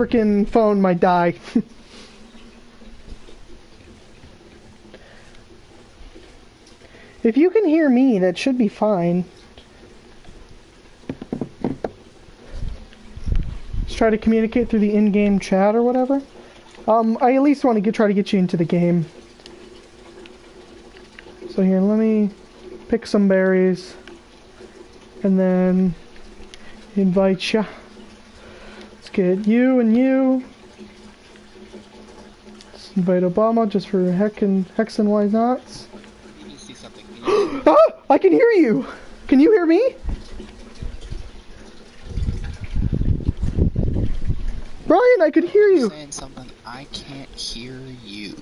freaking phone might die. If you can hear me, that should be fine. Let's try to communicate through the in-game chat or whatever. I at least want to try to get you into the game. So here, let me pick some berries. And then invite ya. Let's get you and you. Let's invite Obama just for hex and why nots. You see something. Ah! I can hear you! Can you hear me? Brian, I could hear you! I'm saying something. I can't hear you.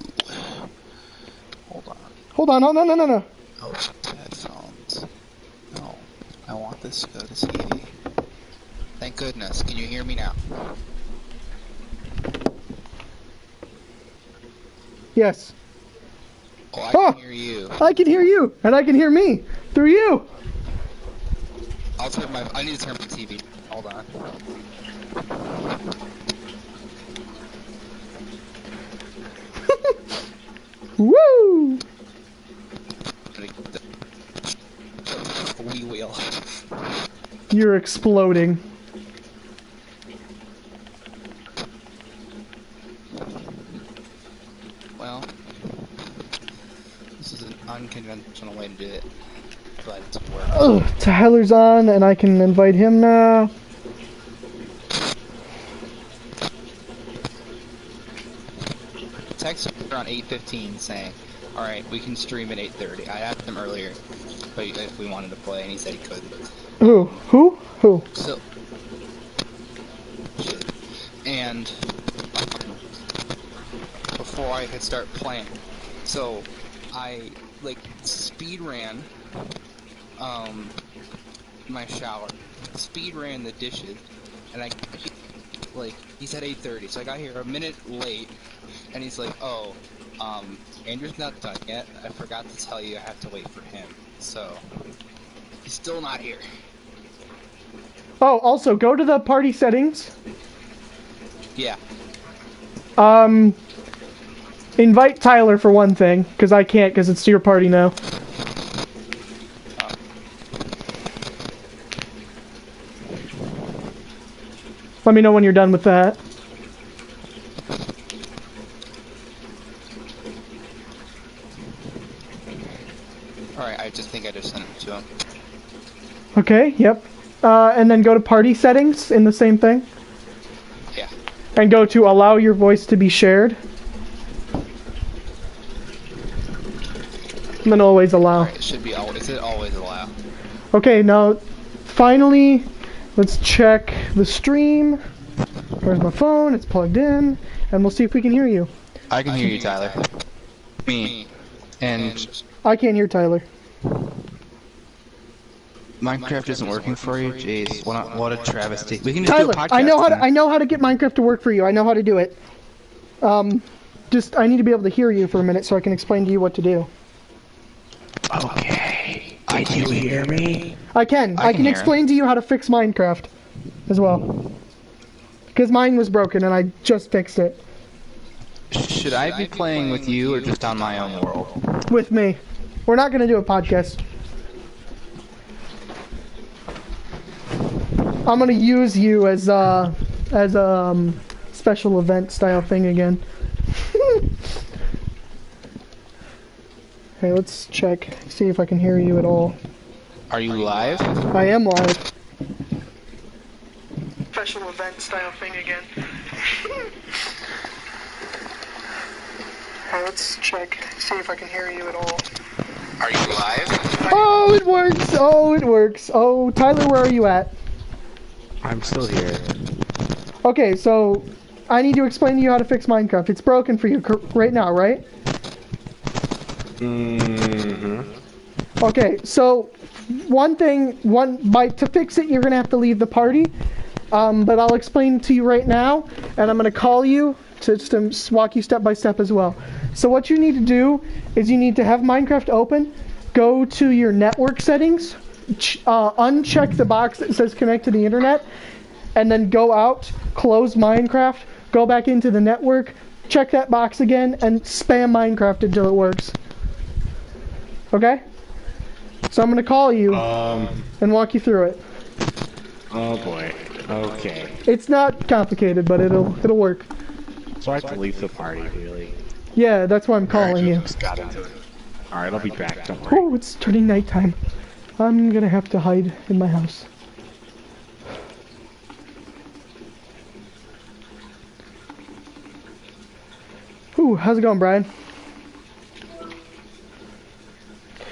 Hold on. Hold on, no. Oh, headphones. No. I want this to go to CD. Thank goodness. Can you hear me now? Yes. Oh, I can hear you. I can hear you, and I can hear me through you. I need to turn my TV. Hold on. Woo! We wheel. You're exploding. Well, this is an unconventional way to do it, but it's working. Oh, Tyler's on, and I can invite him now. Text around 8:15 saying, "Alright, we can stream at 8:30." I asked him earlier if we wanted to play, and he said he couldn't. Who? So, and before I could start playing, so I speed ran my shower, speed ran the dishes, and he said 8:30, so I got here a minute late, and he's like, "Oh, Andrew's not done yet. I forgot to tell you I have to wait for him." So he's still not here. Oh, also, go to the party settings. Yeah. Invite Tyler for one thing, because I can't, because it's your party now. Let me know when you're done with that. Alright, I just think I just sent it to him. Okay, yep. And then go to party settings in the same thing. Yeah. And go to allow your voice to be shared. And then always allow. Alright, it should be always allow. Okay, now, finally, let's check the stream. Where's my phone? It's plugged in. And we'll see if we can hear you. I can hear you, Tyler. Me. And I can't hear Tyler. Minecraft isn't working for you? Jeez, what a travesty. We can just Tyler, do a podcast. I know how to get Minecraft to work for you. I know how to do it. I need to be able to hear you for a minute so I can explain to you what to do. Okay. Can you hear me? I can explain to you how to fix Minecraft as well. Because mine was broken and I just fixed it. Should I be playing with you or just on my own world? With me. We're not going to do a podcast. I'm going to use you as a special event style thing again. Okay, let's check. See if I can hear you at all. Are you live? I am live. Special event style thing again. Okay, let's check. See if I can hear you at all. Are you live? Oh, it works! Oh, it works! Oh, Tyler, where are you at? I'm still here. Okay, so I need to explain to you how to fix Minecraft. It's broken for you right now, right? Mm-hmm. Okay, so to fix it, you're gonna have to leave the party. But I'll explain to you right now, and I'm gonna call you to just walk you step by step as well. So what you need to do is you need to have Minecraft open, go to your network settings, uncheck the box that says connect to the internet, and then go out, close Minecraft, go back into the network, check that box again, and spam Minecraft until it works. Okay? So I'm gonna call you and walk you through it. Oh boy. Okay. It's not complicated, but it'll work. So I have to leave the party, really. Yeah, that's why I'm calling you. Just got into it. Alright, I'll be back, don't worry. Oh, it's turning nighttime. I'm gonna have to hide in my house. Ooh, how's it going, Brian?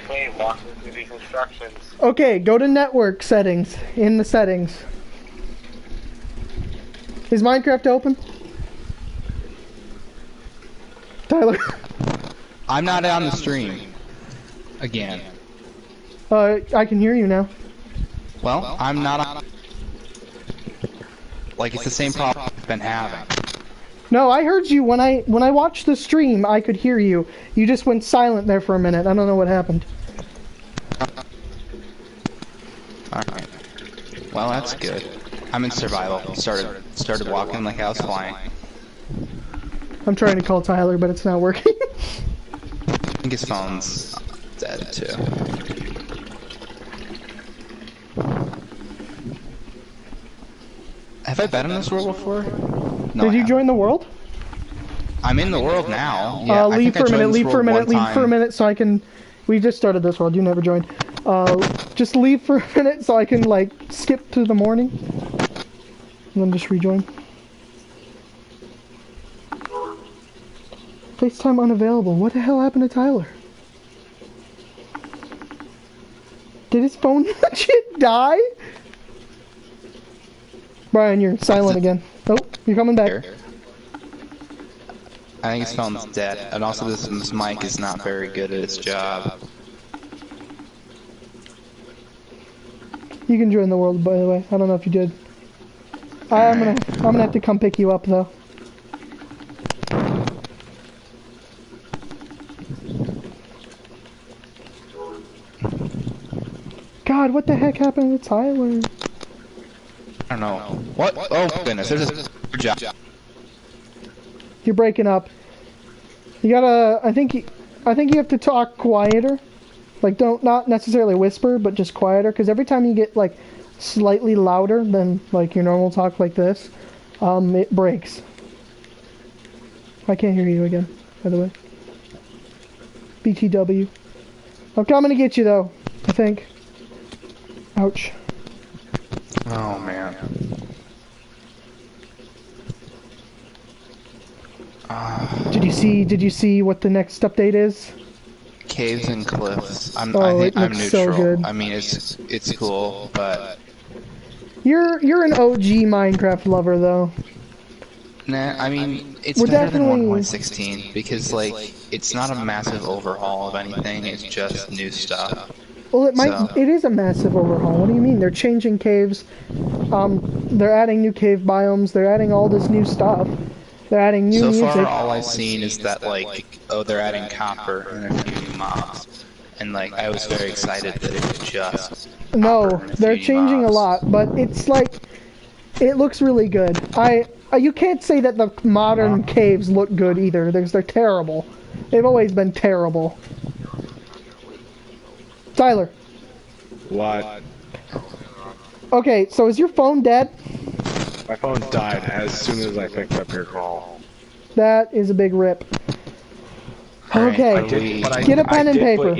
Hey, walking through these instructions. Okay, go to network settings. In the settings. Is Minecraft open? Tyler? I'm not on the stream. Again. I can hear you now. Well, I'm not on. Like, it's the same problem I've been having. No, I heard you when I watched the stream. I could hear you. You just went silent there for a minute. I don't know what happened. Alright. Well, that's good. I'm in survival. Started walking like I was flying. I'm trying to call Tyler, but it's not working. I think his phone's dead too. Have I been in this world before? No, Did you join the world? I'm in the world now. Yeah, leave for a minute, leave for a minute, leave for a minute so I can... We just started this world, you never joined. Just leave for a minute so I can, like, skip to the morning. And then just rejoin. FaceTime unavailable. What the hell happened to Tyler? Did his phone legit die? Brian, you're silent again. Oh, you're coming back. I think his phone's dead, and also this mic is not very good at its job. You can join the world, by the way. I don't know if you did. I'm gonna have to come pick you up though. God, what the heck happened to Tyler? I don't know. What? Oh goodness, there's a job. You're breaking up. You gotta. I think you have to talk quieter. Like, not necessarily whisper, but just quieter. Because every time you get like slightly louder than like your normal talk like this, it breaks. I can't hear you again, by the way. BTW. I'm coming to get you though. I think. Ouch. Oh man. Did you see what the next update is? Caves and cliffs. I it think I'm looks neutral. so good. I mean, it's cool, but You're an OG Minecraft lover though. nah. I mean, it's We're better than definitely- 1.16 because like it's not a massive overhaul of anything. It's just new stuff. Well, So- it is a massive overhaul. What do you mean? They're changing caves. They're adding new cave biomes. They're adding all this new stuff. They're adding new So music. far, all I've seen is that like, oh, they're adding copper and a few new mobs, and like I was very excited that it was just. No, copper and a they're few changing a mobs. lot, but it's like it looks really good. You can't say that the modern caves look good either. They're terrible. They've always been terrible. Tyler. What? Okay, so is your phone dead? My phone died as soon as I picked up your call. That is a big rip. Alright, Okay, But get a pen and paper.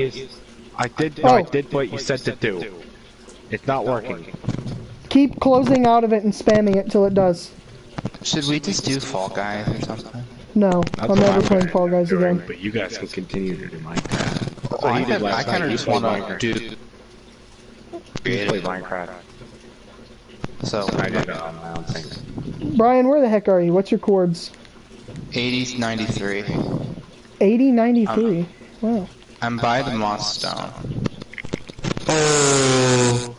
I did what you said to do. It's not working. Keep closing out of it and spamming it till it does. Should we just do Fall Guys or something? No, That's I'm what never I'm playing gonna Fall Guys do, again. But you guys can continue to do Minecraft. That's I what he did last kind of night. just He played want to Minecraft. do. He played Creative. Minecraft. So I did my own thing. Brian, where the heck are you? What's your chords? 80s 93. 8093. Wow. I'm by the moss stone. Oh,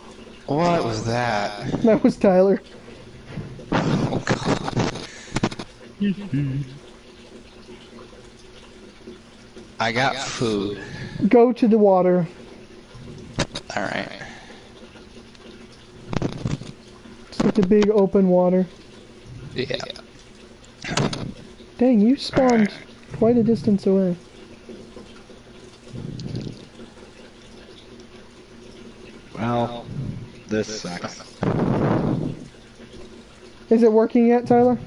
what was that? That was Tyler. Oh god. I got food. Go to the water. Alright. to big open water. Yeah. Dang, you spawned quite a distance away. Well, this sucks. Is it working yet, Tyler?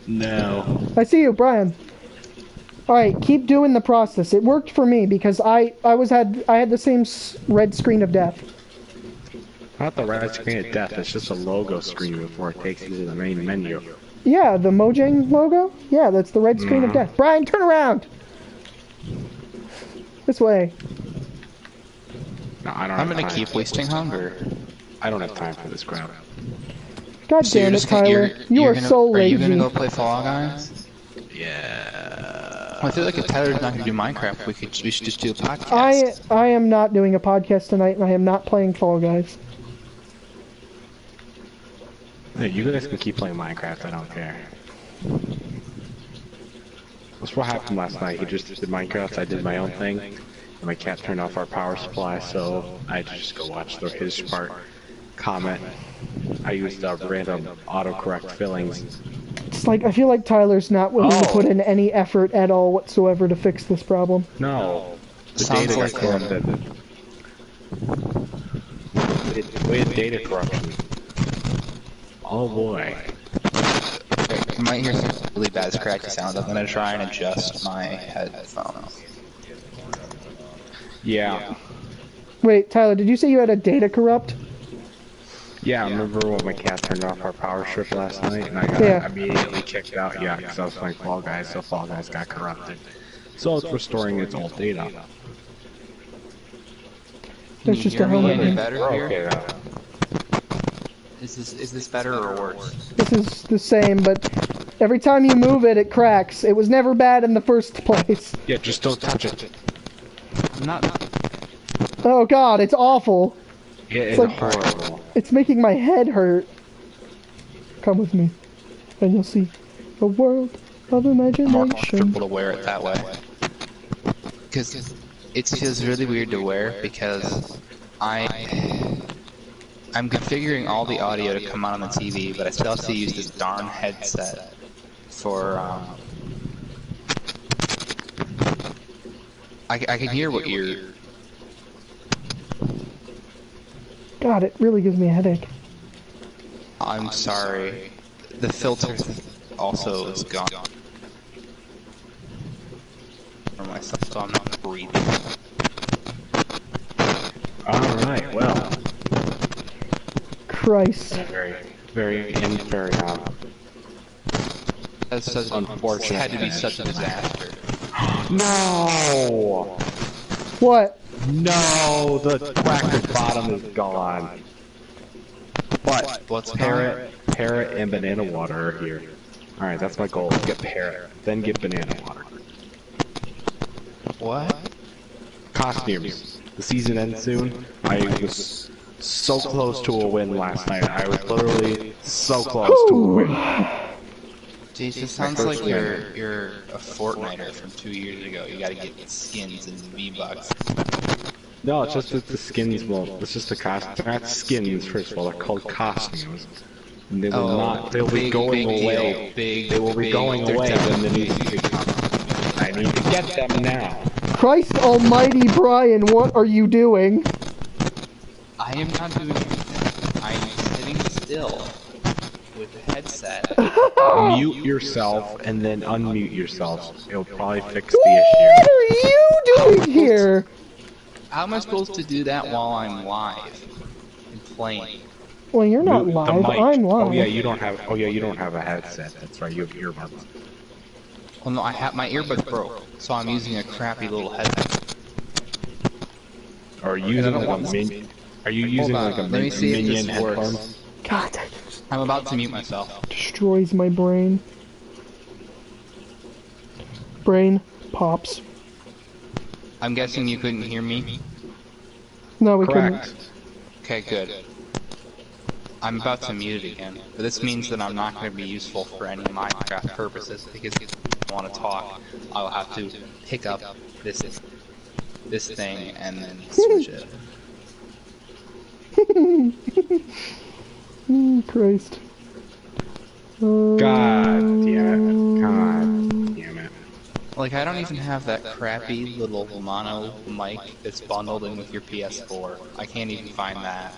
No. I see you, Brian. Alright, keep doing the process. It worked for me because I had the same red screen of death. Not the red screen of death, it's just a logo screen before it takes you to the main menu. Yeah, the Mojang logo? Yeah, that's the red screen of death. Brian, turn around! This way. No, I don't I'm have gonna time. keep wasting hunger. I don't have time for this crap. God So you're damn it, just gonna- Tyler. You you're are gonna- so Are you lazy. gonna go play Fall Guys? Yeah. Well, I feel like if Tyler's not gonna do Minecraft, we should just do a podcast. I am not doing a podcast tonight, and I am not playing Fall Guys. Hey, you guys can keep playing Minecraft, I don't care. That's what happened last night. He just did Minecraft, I did my own thing, and my cat turned off our power supply, so I had to just go watch his part, comment. I used random autocorrect fillings. It's like, I feel like Tyler's not willing to put in any effort at all whatsoever to fix this problem. No. The Sounds data like got corrupted. We had data corruption. Oh boy. You might hear some really bad scratchy sounds. I'm gonna try and adjust my headphones. Yeah. Wait, Tyler, did you say you had a data corrupt? Yeah, I remember when my cat turned off our power strip last night and I got immediately kicked out, because I was playing Fall Guys, so Fall Guys got corrupted. So it's restoring its old data. There's just a helmet any here. better here? Okay, Is this better or worse? This is the same, but every time you move it, it cracks. It was never bad in the first place. yeah, just don't touch it. I'm not. Oh god, it's awful. Yeah, it's like- horrible. It's making my head hurt. Come with me, and you'll see a world of More imagination. comfortable to wear it that way. Because it feels really weird to wear because I'm configuring all the audio to come out on the TV, but I still have to use this darn headset for I can hear what you're. God, it really gives me a headache. I'm sorry. The filter also is gone for myself, so I'm not breathing. Alright, well. Christ. Very That's such unfortunate. Had to be such a disaster. No! What? No, the cracker's bottom is gone. But What's parrot and banana water are here. Alright, that's my goal. Get parrot, then get banana water. What? Costumes. The season ends soon. I was so close to a win last night. I was literally so close to a win. Jeez, this sounds like you're a Fortniter from 2 years ago. You gotta get skins and V-Bucks. No, it's just that the skins will. It's just the costumes. They're not skins, first of all. They're called costumes. And they will not. They'll be going away. They will be going away when the new season comes. I need to get them now. Christ almighty, Brian, what are you doing? I am not doing anything. I am sitting still with the headset. Mute yourself and then unmute yourself. It'll probably fix the What issue. are you doing here? How am I supposed to do that while I'm live and playing? Well, you're not Mute the live. mic. I'm live. Oh yeah, you don't have. Oh yeah, you don't have a headset. That's right. You have earbuds. Well, no, I have my earbuds broke, so I'm using a crappy little headset. Are you using like a minion? Are you using like a Let me see if minion this works. headphones? God, that just I'm about to mute myself. destroys my brain. Brain pops. I'm guessing you couldn't hear me? No, we Correct. couldn't. Okay, good. I'm about to mute it again, but this means that I'm not going to be useful for any Minecraft purposes, because if I want to talk, I'll have to pick up this thing and then switch it. Christ. God damn it. God damn it. Like, I don't even have that crappy little mono mic that's bundled in with your PS4. I can't even find that.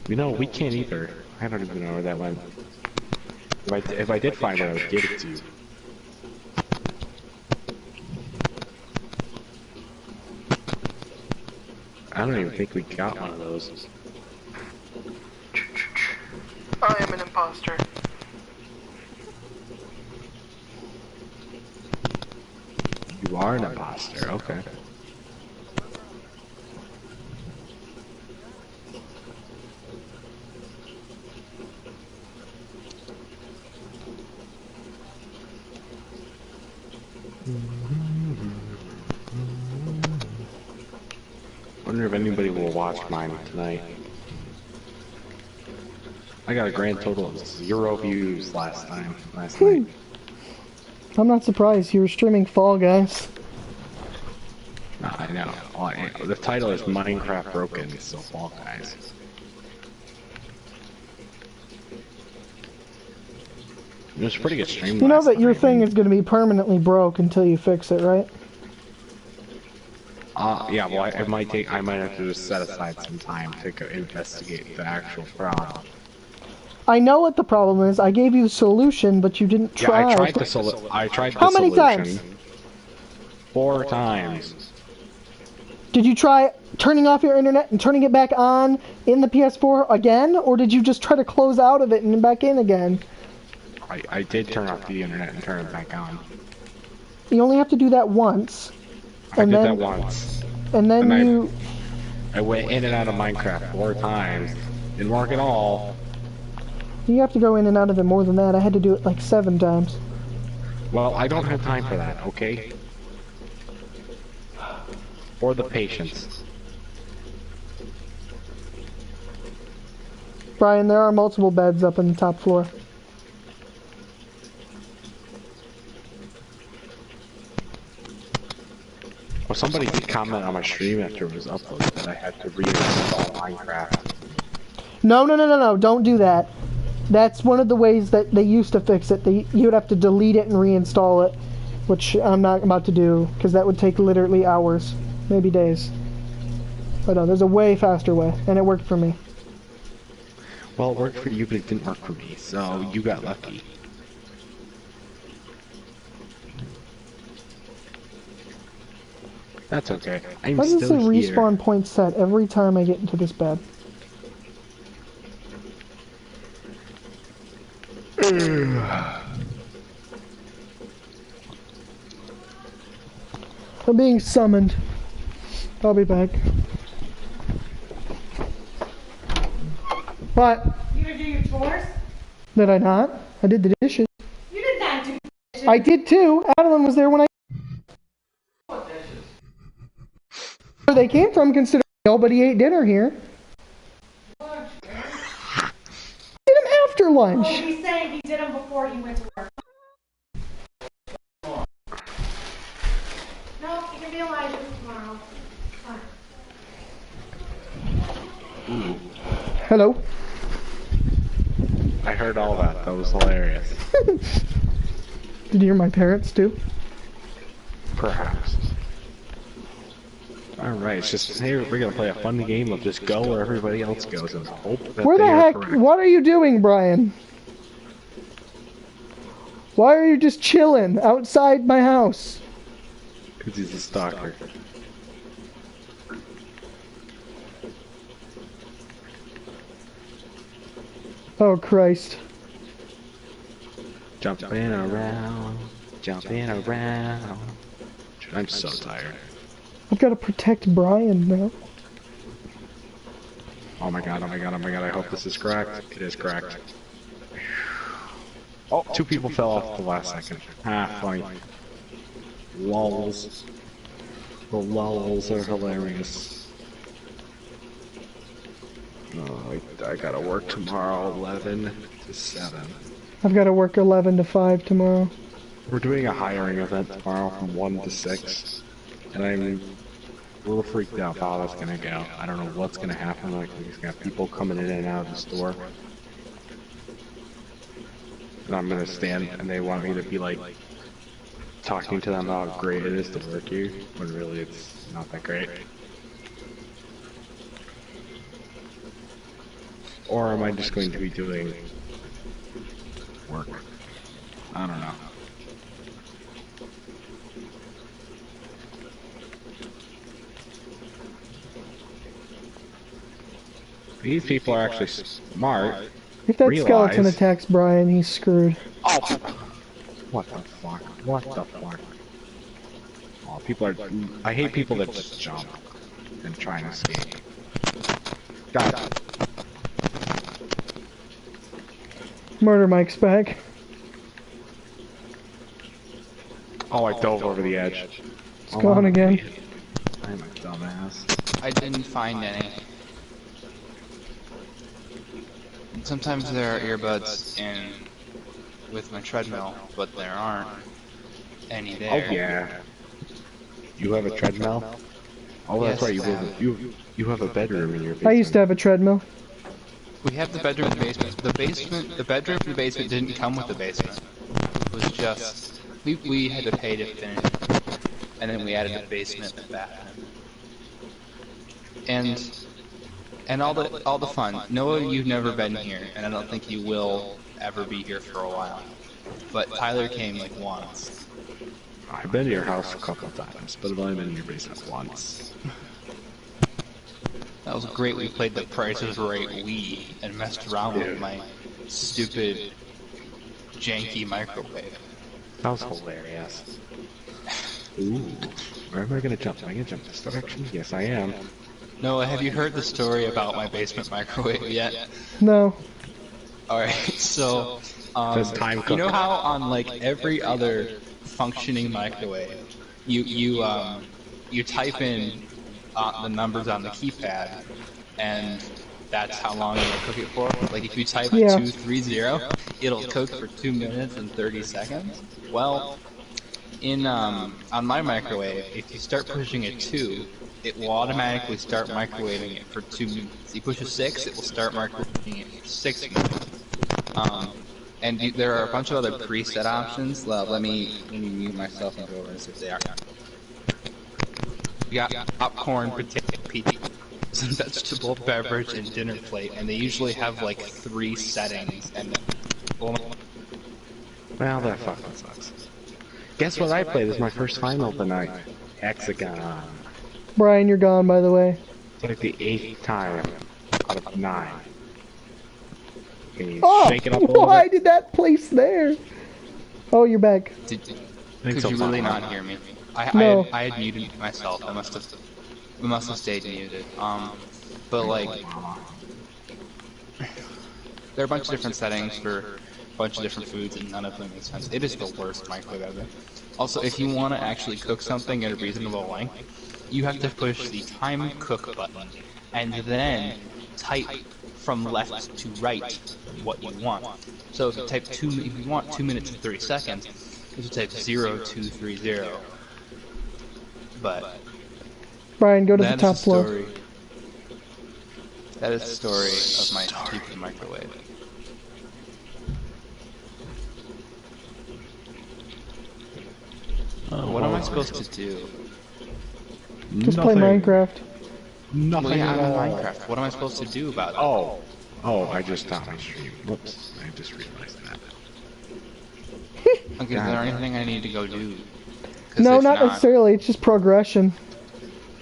You know, we can't either. I don't even know where that went. If I did find it, I would give it to you. I don't even think we got one of those. I am an imposter. You are an imposter, okay. Wonder if anybody will watch mine tonight. I got a grand total of 0 views last night. I'm not surprised. You were streaming Fall Guys. I know. The title is Minecraft Broken, so Fall Guys. It was a pretty good stream. You know that your thing is going to be permanently broke until you fix it, right? Yeah, well, I might have to just set aside some time to investigate the actual problem. I know what the problem is. I gave you the solution, but you didn't try. Yeah, I tried the solution. How many times? 4 times. Did you try turning off your internet and turning it back on in the PS4 again, or did you just try to close out of it and back in again? I did turn off the internet and turn it back on. You only have to do that once. I did that once. And then I went in and out of Minecraft 4 times. Didn't work at all. You have to go in and out of it more than that. I had to do it like 7 times. Well, I don't have time for that, okay? Or the patience. Brian, there are multiple beds up in the top floor. Well, somebody did comment on my stream after it was uploaded that I had to reinstall Minecraft. No, don't do that. That's one of the ways that they used to fix it. You would have to delete it and reinstall it, which I'm not about to do, because that would take literally hours, maybe days. But no, there's a way faster way, and it worked for me. Well, it worked for you, but it didn't work for me, so you got lucky. That's okay. I'm Why does it say still here. respawn point set every time I get into this bed? I'm being summoned. I'll be back. What? You gonna do your chores? Did I not? I did the dishes. You did not do dishes. I did too. Adeline was there when I... Where they came from, considering nobody ate dinner here. Lunch, man. Did them after lunch. Oh, he's saying he did them before he went to work. No, you can be alive tomorrow. Fine. Hello. I heard all that. That was hilarious. Did you hear my parents too? Perhaps. Alright, it's just, hey, we're gonna play a fun game of just go where everybody else goes and hope that Where the they are heck? correct. What are you doing, Brian? Why are you just chilling outside my house? Because he's a stalker. Oh, Christ. Jumping around, jumping around. I'm so tired. I've got to protect Brian now. Oh my god, oh my god, oh my god, I hope this is correct. It is correct. Oh, 2 people fell off the last second. Ah, funny. Lulls. The lulls are hilarious. Oh, I gotta work tomorrow, 11 to 7. I've got to work 11 to 5 tomorrow. We're doing a hiring event tomorrow from 1 to 6. And a little freaked out how that's gonna go. I don't know what's gonna happen. Like, he's got people coming in and out of the store. And I'm gonna stand, and they want me to be like, talking to them about how great it is to work here, when really it's not that great. Or am I just going to be doing work? I don't know. These people are actually smart. If that Realize- skeleton attacks Brian, he's screwed. Oh! What the fuck? What the fuck? Oh, people are... I hate people that just jump and try and escape. God. Murder Mike's back. Oh, I dove over the edge. It's gone again. I'm a dumbass. I didn't find any. Sometimes there are earbuds in with my treadmill, but there aren't any there. Oh yeah. You have a treadmill? Oh, that's Yes, right. You have a bedroom in your basement. I used to have a treadmill. We have the bedroom in the basement. The bedroom in the basement didn't come with the basement. It was just we had to pay to finish it, and then we added the basement and the bathroom. And all the fun. Noah, you've never been here, and I don't think you will ever be here for a while. But Tyler came like once. I've been to your house a couple of times, but I've only been in your basement once. That was great. We played the Price is Right Wii and messed around with my stupid, janky microwave. That was hilarious. Ooh. Where am I gonna jump? Am I gonna jump this direction? Yes, I am. Noah, have you heard the story about my basement microwave yet? No. Alright, so, Says time you know cooker. how on like every other functioning microwave, you type in the numbers on the keypad, and that's how long it'll cook it for? Like if you type Yeah. 230, it'll cook for 2 minutes and 30 seconds? Well, on my microwave, if you start pushing a 2, it will automatically start microwaving it for 2 minutes. You push a 6, it will start microwaving it for 6 minutes. And there are a bunch of other preset options. Let me mute myself and go over and see if they are. We got popcorn, potato, pizza, vegetable, beverage, and dinner plate, and they usually have like 3 settings. And Well, that fucking sucks. Guess what I played as my first final tonight? Hexagon. Brian, you're gone, by the way. It's like the 8th time out of 9. Can you Oh, shake it up a little why bit? did that place there? Oh, you're back. could so. you really not hear me? No. I had muted myself. I must have stayed muted. But like, there are a bunch of different settings for a bunch of different foods, and none of them make sense. It is the worst microwave ever. Also, if you want to actually cook something at a reasonable length, you have to push the time cook button, and then type from left to right what you want. So if you type if you want 2 minutes and 30 seconds, you have to type 0230. But Brian, go to the that is top the floor. story. That is the story of my stupid microwave. What am I supposed to do? Just play Nothing. Minecraft. Nothing Well, yeah, at I'm in all. Minecraft. What am I supposed to do about it? Oh, I just stopped my stream. Whoops, I just realized that. Okay, is there anything I need to go do? 'Cause No, if not necessarily. It's just progression.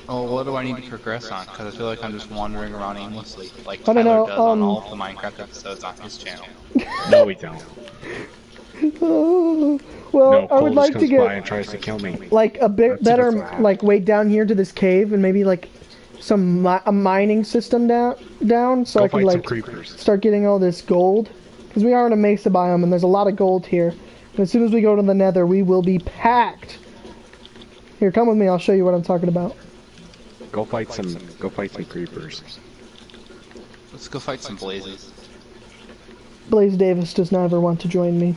Oh, what do I need to progress on? Because I feel like I'm just wandering around aimlessly, like I don't Tyler know, does on all of the Minecraft episodes on his channel. No, we don't. Oh, well, No, I Cole would just like to comes by and get tries to kill me. like a bit That's better, bizarre. like way down here to this cave, and maybe like some a mining system down, so Go I can fight some like creepers. start getting all this gold. Because we are in a mesa biome, and there's a lot of gold here. And as soon as we go to the Nether, we will be packed. Here, come with me. I'll show you what I'm talking about. Go fight some creepers. Let's go fight some blazes. Blaze Davis does not ever want to join me.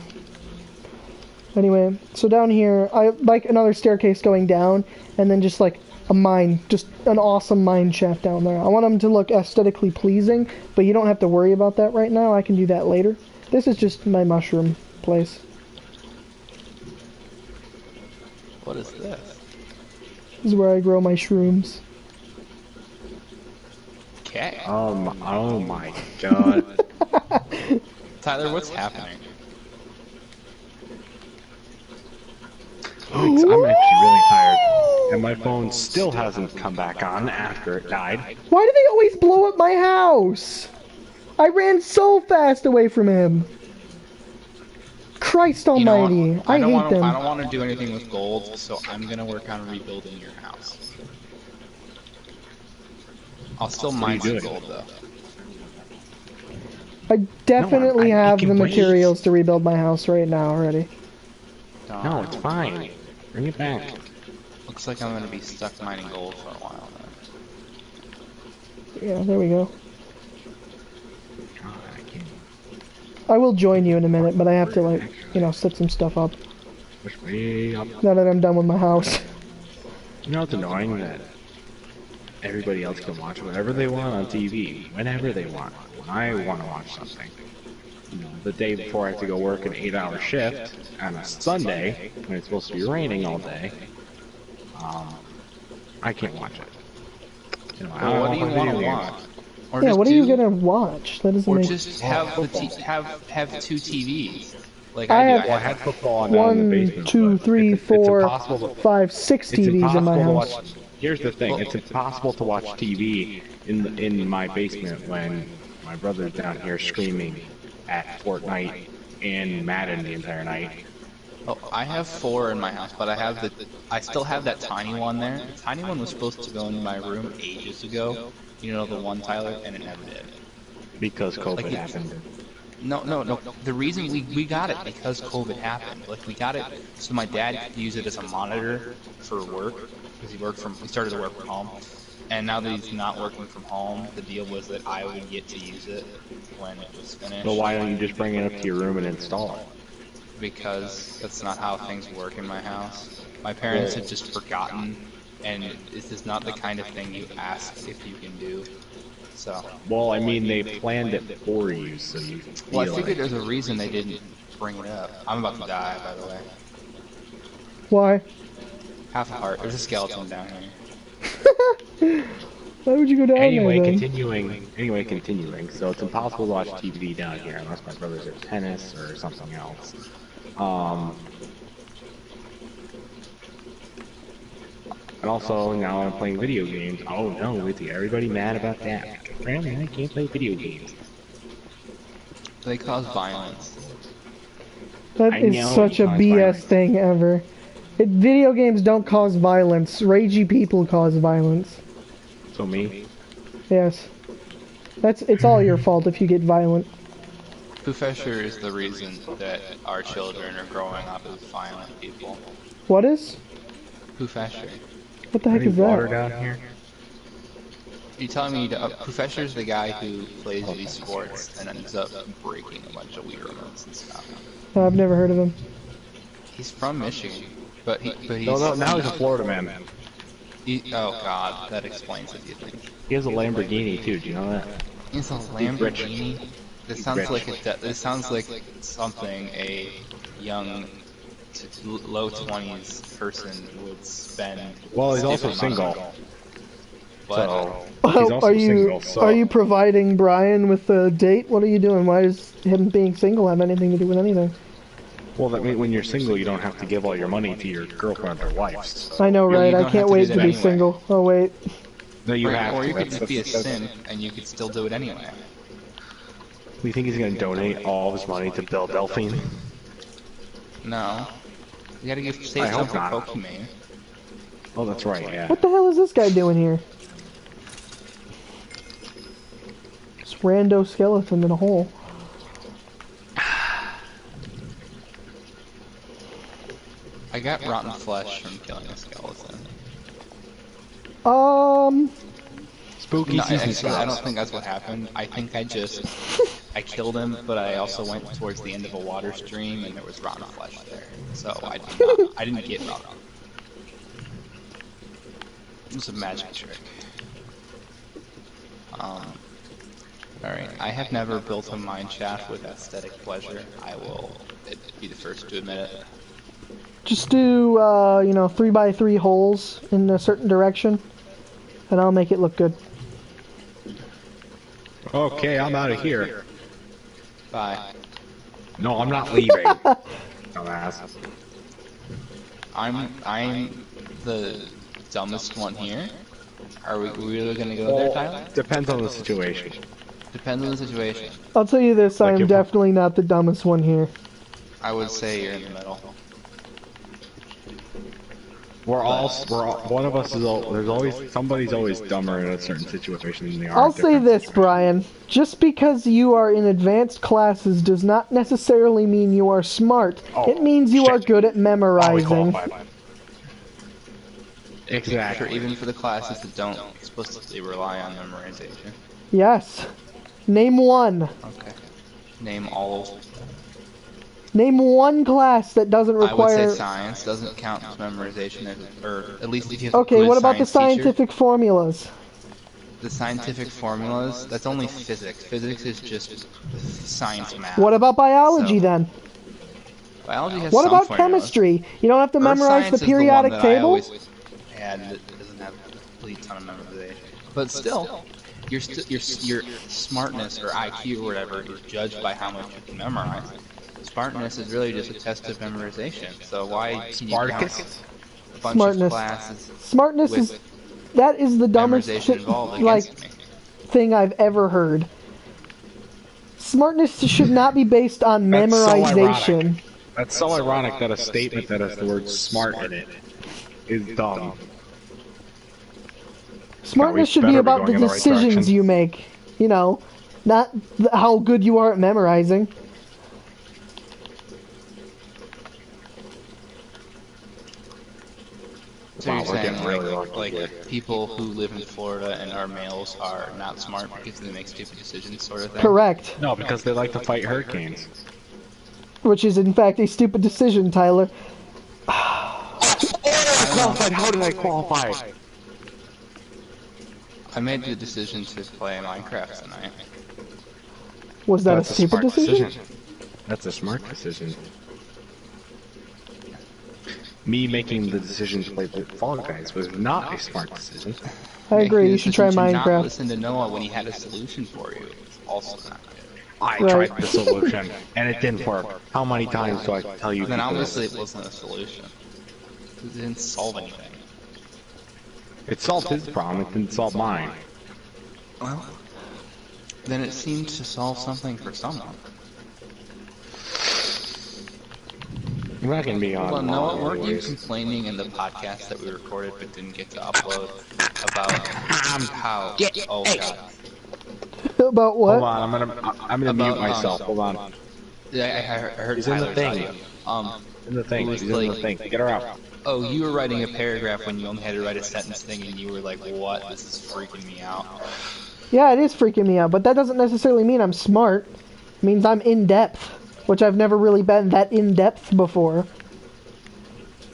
Anyway, so down here, I like another staircase going down, and then just like a mine, just an awesome mine shaft down there. I want them to look aesthetically pleasing, but you don't have to worry about that right now. I can do that later. This is just my mushroom place. What is this? This is where I grow my shrooms. Okay. Oh my god. Tyler, what's happening? I'm actually really tired, and my phone still hasn't come back on after it died. Why do they always blow up my house? I ran so fast away from him. Christ almighty, I hate them. I don't want to do anything with gold, so I'm gonna work on rebuilding your house. I'll still mine some gold though. I definitely have can the wait. materials to rebuild my house right now already. No, it's fine. Bring it back. Looks like I'm gonna be stuck mining gold for a while then. Yeah, there we go. God, I can't I will join you in a minute, but I have to, like, you know, set some stuff up. push way up. Now that I'm done with my house. You know, it's annoying that everybody else can watch whatever they want on TV, whenever they want. When I want to watch something, you know, the day before I have to go work an 8-hour shift on a Sunday, when it's supposed to be raining all day, I can't watch it. You know, Well, what do you want to watch? Or Yeah, just what are you gonna watch? That doesn't Or make just have have two TVs. Like I I do. have- I Well, I have had football on in the 1, basement. 2, but 3, it's 4, impossible to- 5, 6 It's TVs in impossible my to house. watch. Here's the thing: it's impossible to watch TV in my basement when my brother's down here screaming at Fortnite and Madden the entire night. Oh, I have 4 in my house, but I still have that tiny one there. The tiny one was supposed to go in my room ages ago. You know, the one, Tyler, and it never did. Because COVID Like, happened. No. The reason we got it because COVID happened. Like, we got it so my dad could use it as a monitor for work because he started to work from home. And now that he's not working from home, the deal was that I would get to use it when it was finished. But why don't you just bring it up to your room and install it? Because that's not how things work in my house. My parents had just forgotten, and this is not the kind of thing you ask if you can do. So. Well, I mean, they planned it for you, so you feel Well, I figured like... there's a reason they didn't bring it up. I'm about to die, by the way. Why? Half a heart. There's a skeleton down here. Why would you go down Anyway, there then? continuing. So it's impossible to watch TV down here unless my brother's at tennis or something else. And also, now I'm playing video games. Oh no, is everybody mad about that? Apparently I can't play video games. They cause violence. That I is know such a it causes BS violence. thing ever. Video games don't cause violence. Ragey people cause violence. So me? Yes. It's all your fault if you get violent. Professor is the reason that our children are growing up as violent people. What is? Professor. What the heck Any is water that? down here? You telling me Professor's the guy who plays these sports and ends up breaking a bunch of weed remotes and stuff. No, I've never heard of him. He's from Michigan, but he's No, now he's a Florida man. oh god, that explains it. You think He has a Lamborghini too, do you know that? he's a Lamborghini? This sounds like this sounds like something a young low 20s person would spend. Well, he's also stupid amount single. of- What? So, he's also Are you single, so... are you providing Brian with a date? What are you doing? Why does him being single have anything to do with anything? Well, that means when you're single, you don't have to give all your money to your girlfriend or wife. So. I know, You right? don't I have can't to do wait that to be anyway. single. Oh wait. No, you have Or to. you could That's- just be a that's- simp and you could still do it anyway. You think he's going to donate all of his money to Bill Delphine? No. You gotta save I some hope for not. Pokemon. Oh, that's right, yeah. What the hell is this guy doing here? This rando skeleton in a hole. I got rotten flesh from killing a skeleton. Spooky No, season actually, I don't starts. think that's what happened. I think I killed him, but I also went towards the end of a water stream and there was rotten flesh there. So I didn't get rotten. It's a magic trick. Alright, I have never built a mine shaft with aesthetic pleasure. I will be the first to admit it. Just do, 3x3 holes in a certain direction, and I'll make it look good. Okay, I'm out of here. Bye. No, I'm not leaving. Dumbass. I'm the dumbest one here. Are we really gonna go there, Tyler? Depends on the situation. Depends on the situation. I'll tell you this, I Like am if- definitely not the dumbest one here. I would say you're in the middle. One of us is there's always, somebody's always dumber in a certain situation than they are. I'll in say different this, situations. Brian. Just because you are in advanced classes does not necessarily mean you are smart. Oh, It means you shit. are good at Always memorizing. qualified. For, Exactly. even for the classes that don't explicitly rely on memorization. Yes. Name one. Okay. Name all of Name one class that doesn't I would require... say science doesn't count as memorization, or at least if you have Okay, a good what about the science teacher. scientific formulas? The scientific formulas, that's only physics. Physics is just science math. What about biology So- then? Biology has What some about formulas. chemistry? You don't have to Earth memorize science the is periodic one that I table? always had that doesn't have a complete ton of memorization. But still, your smartness or IQ or whatever is judged by how much you can memorize. Smartness is really just a test of memorization. So why can you count Spartacus? a bunch Smartness. of classes Smartness with is... That is the dumbest memorization involved like, against me? thing I've ever heard. Smartness should not be based on That's so memorization. ironic. That's so ironic that a statement that has the word smart in it is dumb. Smartness we should be better be about the going in the right decisions direction. you make. You know, not how good you are at memorizing. So Wow, you're we're saying getting really lucky like here. people who live in Florida and are males are not smart because they make stupid decisions, sort of thing? Correct. No, because they like to fight hurricanes. Which is in fact a stupid decision, Tyler. Qualified? How did I qualify? I made the decision to play Minecraft tonight. Was that That's a stupid smart decision? That's a smart decision. Me making the decision to play Fall Guys was not a smart decision. I agree. Making You the should try decision to not Minecraft. listen to Noah when he had a solution for you is also not good. I Right. tried the solution, and it didn't work. How many times do I tell you? Then people obviously this? it wasn't a solution. It didn't solve anything. It solved his problem, it didn't solve mine. Well, then it seemed to solve something for someone. I'm not gonna be on Well, Noah, long weren't you anyways. complaining in the podcast that we recorded but didn't get to upload about how? Oh god. About what? Hold on, I'm gonna mute myself. Hold on. Yeah, I heard He's in the Tyler's thing. audio. In the thing. It was He's in the like- thing. Get her out. Oh, you were writing a paragraph when you only had to write a sentence thing, and you were like, "What? This is freaking me out." Yeah, it is freaking me out, but that doesn't necessarily mean I'm smart. It means I'm in depth, which I've never really been that in depth before.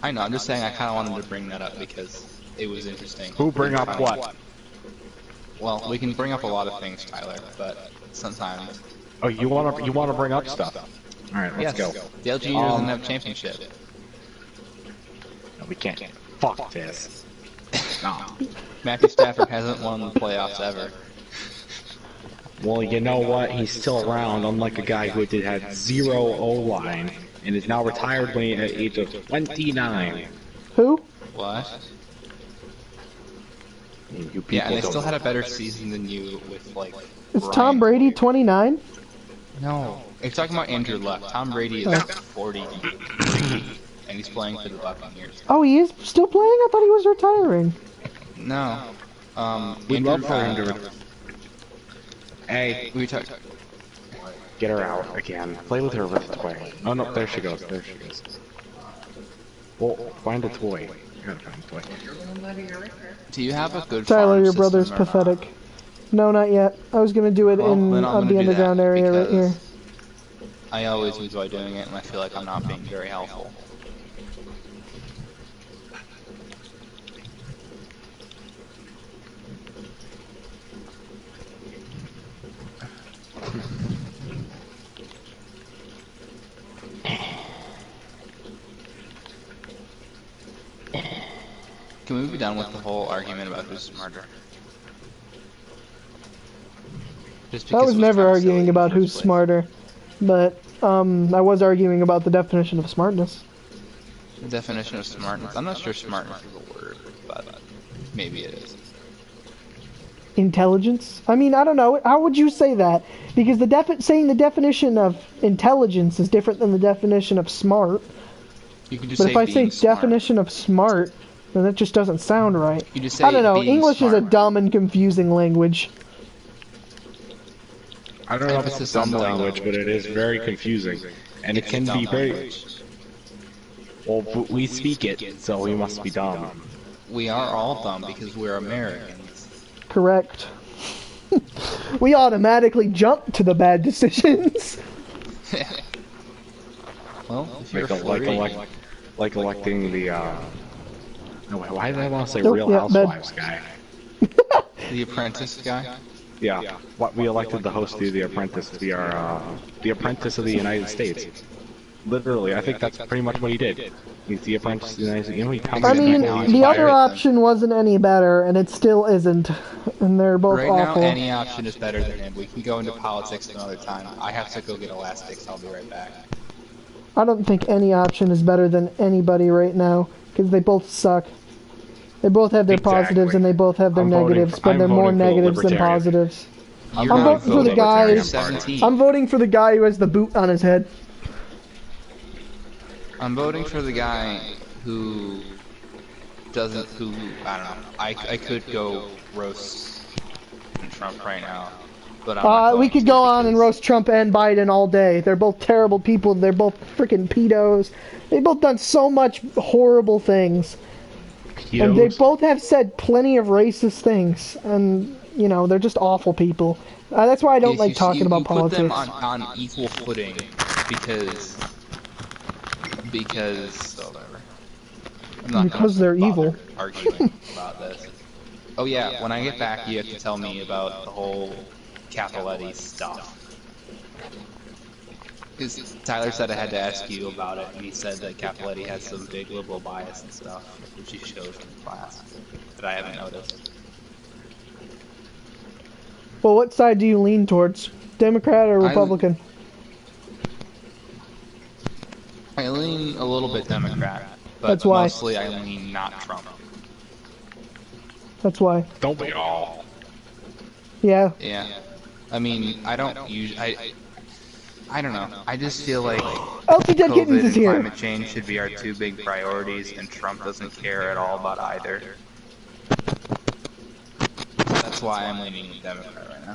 I know. I'm just saying. I kind of wanted to bring that up because it was interesting. Who bring up what? Well, we can bring up a lot of things, Tyler, but sometimes. Oh, you wanna bring up stuff? All right, let's Yes. go. The LG doesn't have a championship. No, we can't. Fuck this. No. Matthew Stafford hasn't won the playoffs ever. Well, you know what? He's still around, unlike a guy who had zero O-line and is now retired when he at the age of 29. Who? What? You people Yeah, and they don't still know. had a better season than you with like. Is Brian Tom Brady Hoyer. 29? No. You're talking about Andrew Luck. Tom Brady is 43, and he's playing for the Buccaneers. Oh, he is still playing? I thought he was retiring. No. We'd Andrew, love for him to. Hey, We talked. get her out again. Play with her with a toy. Oh no, there she goes. There she goes. Well, find a toy. You gotta find a toy. Do you have a good Tyler, farm your brother's system or not? pathetic. No, not yet. I was gonna do it Well, in then I'm on gonna the do underground that area right because here. I always enjoy doing it, and I feel like I'm not being very helpful. Can we be done with the whole argument about who's smarter? Just I because was it never kinda silly arguing in the about first who's place. smarter, but I was arguing about the definition of smartness. The definition of smartness. I'm not sure smartness is a word, but maybe it is. Intelligence? I mean, I don't know. How would you say that? Because saying the definition of intelligence is different than the definition of smart. You can just But say if I say being smart. definition of smart, then that just doesn't sound right. You just say I don't know. being English is a smart. dumb and confusing language. I don't know if it's Emphasis dumb on dumb. language, but it is very confusing. And it can be very... Well, we speak it, so we must be dumb. We are all dumb because we're Americans. Correct. We automatically jump to the bad decisions. Well, if you're free, Like electing the, No, why did I want to say Nope, Real yeah, Housewives guy? the apprentice guy. Yeah, what we elected the host to The Apprentice to be our, the Apprentice of the United States. Literally, I think that's pretty much what he did. He's the Apprentice of the United States. You know, he comes I in mean, and the other them. option wasn't any better, and it still isn't. And they're both Right awful. now, any option is better than him. We can go into politics another time. I have to go get elastics. I'll be right back. I don't think any option is better than anybody right now, because they both suck. They both have their Exactly. positives and they both have their I'm voting negatives, for- but I'm they're more voting for the negatives than Libertarian. positives. I'm voting for the guy- Libertarian Party. 17. I'm voting for the guy who has the boot on his head. I'm voting for the guy who doesn't, I don't know. I could go roast Trump right now, but I'm not We going could to go on and because- roast Trump and Biden all day. They're both terrible people. They're both freaking pedos. They've both done so much horrible things. And they both have said plenty of racist things. And, you know, they're just awful people. That's why I don't Yes, like you- talking you about put politics. them on equal footing because oh, whatever. I'm not Because gonna they're evil. bother arguing about this. Oh yeah, when I get back, you have to tell me about the whole Capiletti stuff. Because Tyler said I had to ask you about it, and he said that Capiletti has some big liberal bias and stuff, which he showed from class that I haven't noticed. Well, what side do you lean towards? Democrat or Republican? I lean a little bit Democrat, but That's why. mostly I lean not Trump. That's why. Don't we all? Yeah. Yeah. I mean, I don't usually. I don't know. I just feel like LT Dead COVID Kittens is and here. climate change should be our two big priorities, and Trump doesn't care at all about either. That's why I'm leaning Democrat right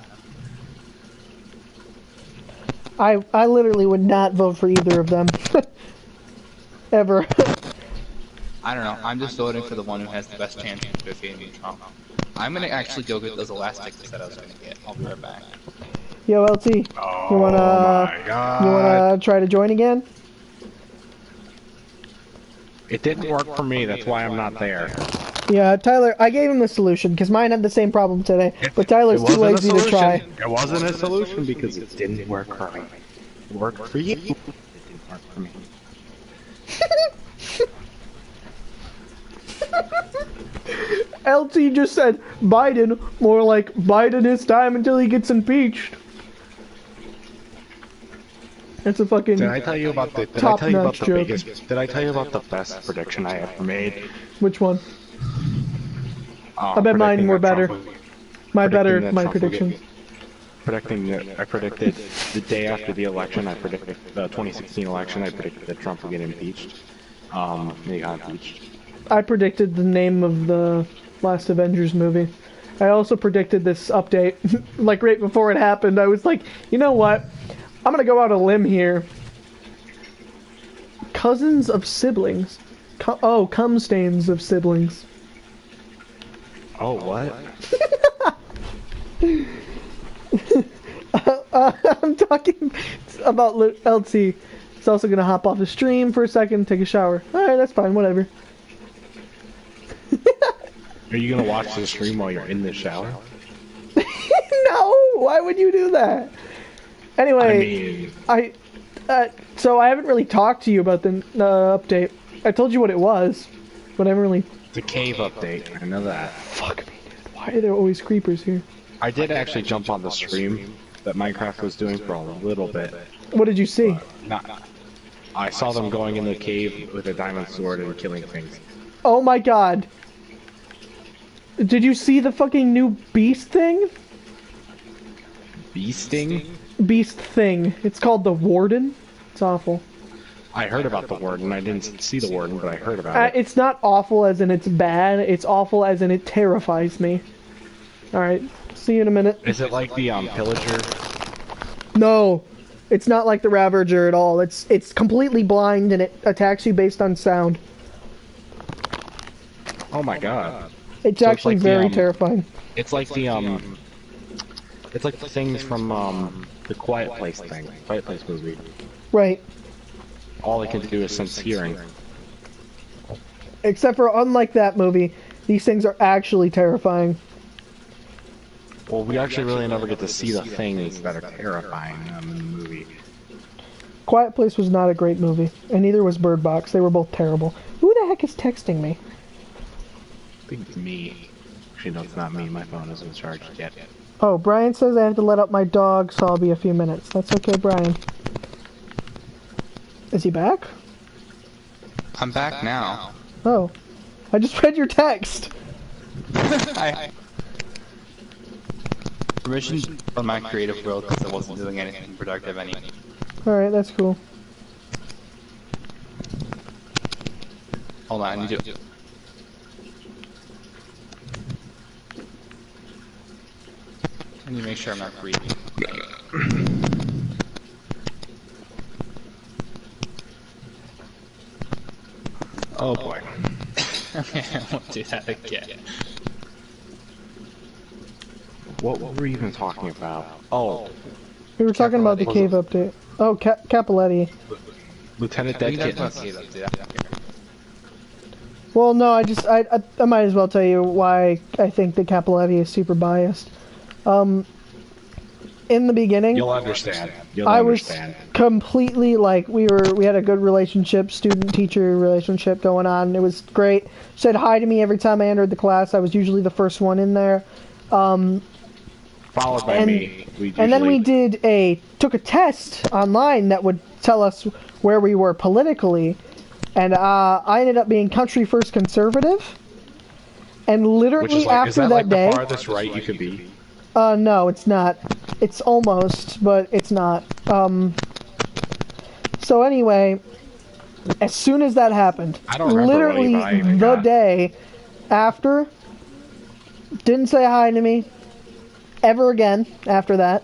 now. I literally would not vote for either of them. Ever. I don't know. I'm just voting for the one who has the best chance of defeating Trump. I'm gonna actually go get those elastics that I was gonna get. I'll be right back. Yo, LT, you Oh wanna my god. you wanna try to join again? It didn't work for me, that's why I'm not there. Yeah, Tyler, I gave him the solution because mine had the same problem today, but Tyler's too lazy to try. It wasn't a solution because it didn't work for me. It worked for you. It didn't work for me. LT just said Biden, more like Biden his time until he gets impeached. That's a fucking. Did I tell you about the? Did I Top tell you about notch the joke. biggest? Did I tell you about the best prediction I ever made? Which one? I bet mine were better. My prediction. I predicted the day after the election. I predicted the 2016 election. I predicted that Trump would get impeached. He got impeached. I predicted the name of the last Avengers movie. I also predicted this update, like right before it happened. I was like, you know what? I'm gonna go out a limb here. Cousins of siblings. Cum stains of siblings. Oh, what? I'm talking about LT. He's also gonna hop off the stream for a second, take a shower. Alright, that's fine, whatever. Are you gonna watch the stream while you're in the shower? No! Why would you do that? Anyway, so I haven't really talked to you about the update. I told you what it was, but I haven't really The cave update. I know that. Fuck me, dude. Why are there always creepers here? I did actually jump on the stream that Minecraft was doing for a little bit. What did you see? I saw them going in the cave with a diamond sword and killing things. Oh my god. Did you see the fucking new beast thing? Beasting? Beast thing. It's called the Warden. It's awful. I heard about the warden. I didn't see the warden, but I heard about it. It's not awful as in it's bad. It's awful as in it terrifies me. Alright. See you in a minute. Is it like the pillager? No. It's not like the Ravager at all. It's completely blind and it attacks you based on sound. Oh my god. It's So actually it's like very the, terrifying. It's like the it's like the things from the Quiet Place thing. Quiet Place movie. Right. All I can do is sense hearing. Except for unlike that movie, these things are actually terrifying. Well, we actually really never get to see the things that are terrifying in the movie. Quiet Place was not a great movie, and neither was Bird Box. They were both terrible. Who the heck is texting me? I think it's me. Actually, no, it's not me. My phone isn't charged yet. Oh, Brian says I have to let out my dog, so I'll be a few minutes. That's okay, Brian. Is he back? I'm back now. Oh. I just read your text. Permission on my creative world because I wasn't doing anything productive anyway. Alright, that's cool. Hold on, I need to... I need to make sure I'm not breathing. Oh boy. Okay, I won't do that again. What were we even talking about? Oh, We were talking about the cave update. Oh, Capoletti. Lieutenant We Dead can talk Kitten. about it, dude. I don't care. Well, no, I might as well tell you why I think that Capoletti is super biased. In the beginning, You'll understand. You'll I was understand. completely like we had a good relationship, student-teacher relationship going on. It was great. Said hi to me every time I entered the class. I was usually the first one in there. Followed by me. And then we took a test online that would tell us where we were politically, and I ended up being country first conservative. And literally after is that that like day, the farthest right you could be? no, it's not. It's almost, but it's not. So anyway, as soon as that happened, I don't remember literally what I even the got. day after, didn't say hi to me ever again after that.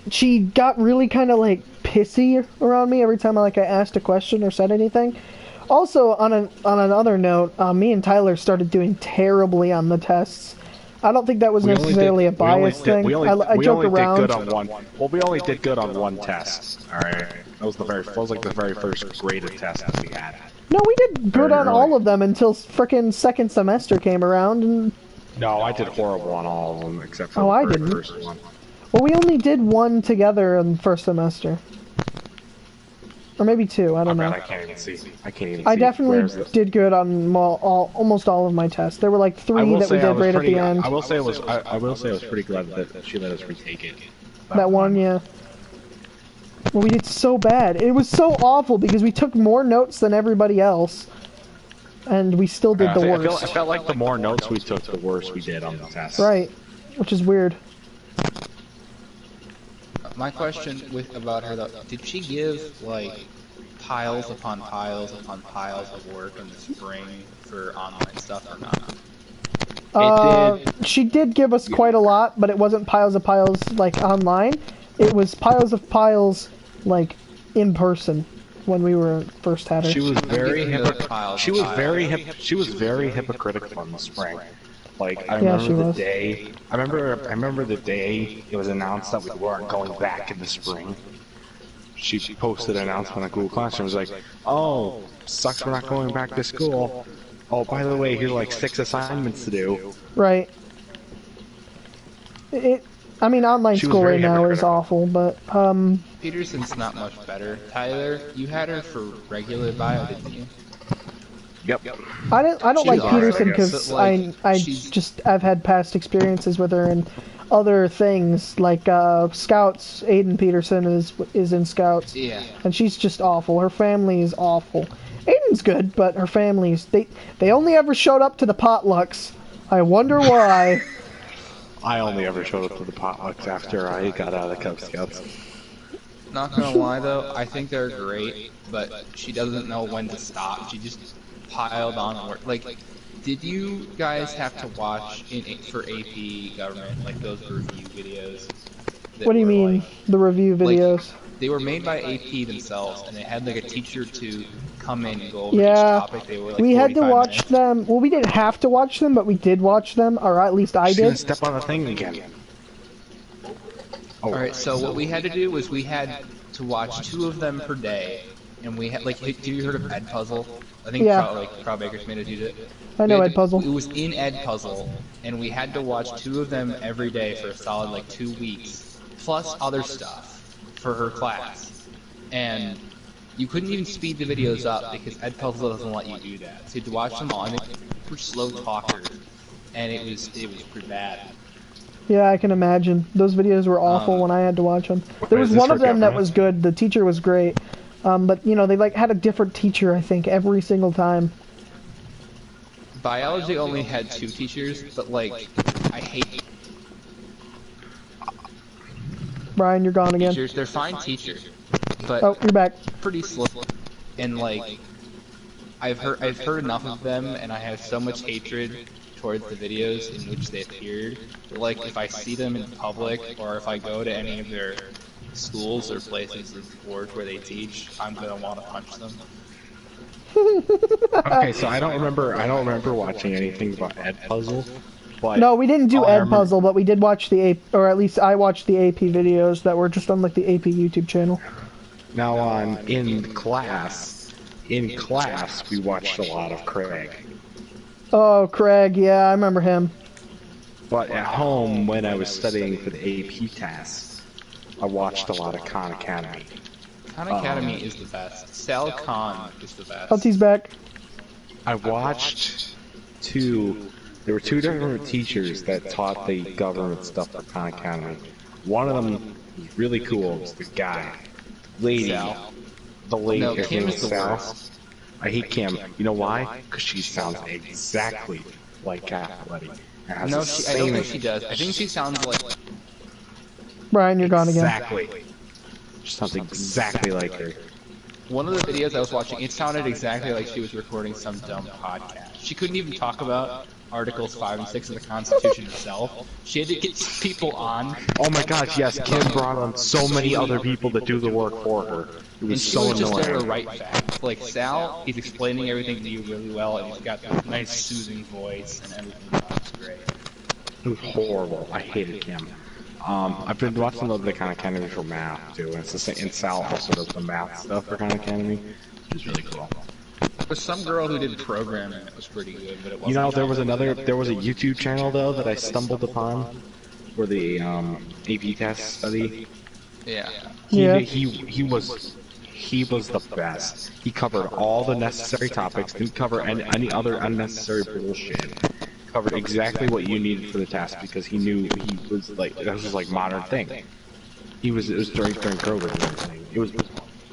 She got really kind of like pissy around me every time I asked a question or said anything. Also, on another note, me and Tyler started doing terribly on the tests. I don't think that was necessarily a bias thing. I joke around. Did good on one. Well, we only did good on one test. All right, that was like the very first graded test that we had. No, we did good Very on early. all of them until frickin' second semester came around. And No, I did horrible on all of them except for Oh, I the very didn't. first one. well, we only did one together in the first semester, or maybe two. I don't know. I can't even see. I can't even see. I definitely Where's this? did good on almost all of my tests. There were like I three will that we say I did was right at pretty- the end. I will say I will say I was pretty glad that she let us retake it. That one, yeah. Well, we did so bad. It was so awful because we took more notes than everybody else, and we still did the worst. I felt like the more notes we took, the worse we did on the test. Right, which is weird. My question about her though, did she give like piles upon piles upon piles of work in the spring for online stuff or not? She did give us quite a lot, but it wasn't piles of piles like online. It was piles of piles like in person when we were first had her. She was very Piles she and was piles. very she was very hypocritical in the spring. Like I Yeah, she remember the was. day. I remember the day it was announced that we weren't going back in the spring. She posted an announcement on Google Classroom. It was like, "Oh, sucks we're not going back to school. Oh, by the way, here's like 6 assignments to do." Right. I mean, online She was school very right now is hypocritical. awful, but Peterson's not much better. Tyler, you had her for regular bio, didn't you? Yep. I don't She's like alright, Peterson I guess. because But, like, I've had past experiences with her and other things like Scouts. Aiden Peterson is in Scouts. Yeah. And she's just awful. Her family is awful. Aiden's good, but her family's they only ever showed up to the potlucks. I wonder why. I only ever showed up to the potlucks after I got out of Cub Scouts. Not gonna lie though, I think they're great, but she doesn't know when to stop. She just piled on work. Like, did you guys have to watch for AP government, like those review videos? that What do you were, mean, like- the review like, videos? They were made by AP themselves, and they had like a teacher to come in and go over each Yeah, topic. They were like we had to 45 watch minutes. them. Well, we didn't have to watch them, but we did watch them, or at least I She's gonna did. step on the thing again. Oh. Alright, so what we had to do was we had to watch 2 of them per day, and we had, like, have you heard of Ed Puzzle? I think Yeah. Proud Baker's made us use it. I know We had Ed to- Puzzle. It was in Ed Puzzle, and we had to watch 2 of them every day for a solid, like, 2 weeks, plus other stuff for her class. And you couldn't even speed the videos up because Ed Puzzle doesn't let you do that. So you had to watch them all, and they were slow talkers, and it was pretty bad. Yeah, I can imagine. Those videos were awful when I had to watch them. There was is this one of for them that government? was good. The teacher was great. But, you know, they, like, had a different teacher, I think, every single time. Biology only had 2 teachers, but, like, I hate Brian, you're gone again. teachers. They're fine teachers, but Oh, you're back. pretty slow. And like, I've heard enough of them, and I have so much hatred towards the videos in which they appeared. Like, if I see them in public, or if I go to any of their schools or places or where they teach, I'm gonna want to punch them. Okay, so I don't remember watching anything about Ed Puzzle, but No, we didn't do all I Ed remember- Puzzle, but we did watch the AP, or at least I watched the AP videos that were just on, like, the AP YouTube channel. Now in class, we watched a lot of Craig. Oh, Craig, yeah, I remember him. But at home, when I was studying for the AP tests, I watched a lot of Khan Academy. Khan Academy is the best. Sal Khan is the best. LT's back. I watched there were 2 different teachers that taught the government stuff for Khan Academy. One of them was really cool, was the guy. Lady, Sal. the lady, No, her Kim name is is the Sal. worst. I hate Kim. You know why? Because she sounds exactly like Catholic. No, I don't think she does. I think she sounds like Brian, you're gone again. Exactly. She sounds exactly like her. one of the videos I was watching. It sounded exactly like she was recording some dumb podcast. She couldn't even talk about Articles 5 and 6 of the Constitution herself. She had to get people on. Oh my gosh, yes, Kim brought on so many other people to do the work for her. It And was she so was just there to annoying. write facts. Like Sal, he's explaining everything to you really well, and he's got that nice soothing voice and everything. It's great. It was horrible. I hated Kim. I've been watching a little bit of Khan Academy for math too, and it's the same. And Sal also does the math stuff for Khan Academy, which is really cool. There's some girl who did programming that was pretty good, but it wasn't. You know, there was a YouTube channel though that I stumbled upon for the AP test study. Yeah. Yeah. He was the best. He covered all the necessary topics, didn't cover any other unnecessary bullshit. Covered exactly what you needed for the test because he knew he was like, that was like modern thing. It was during COVID and everything. It was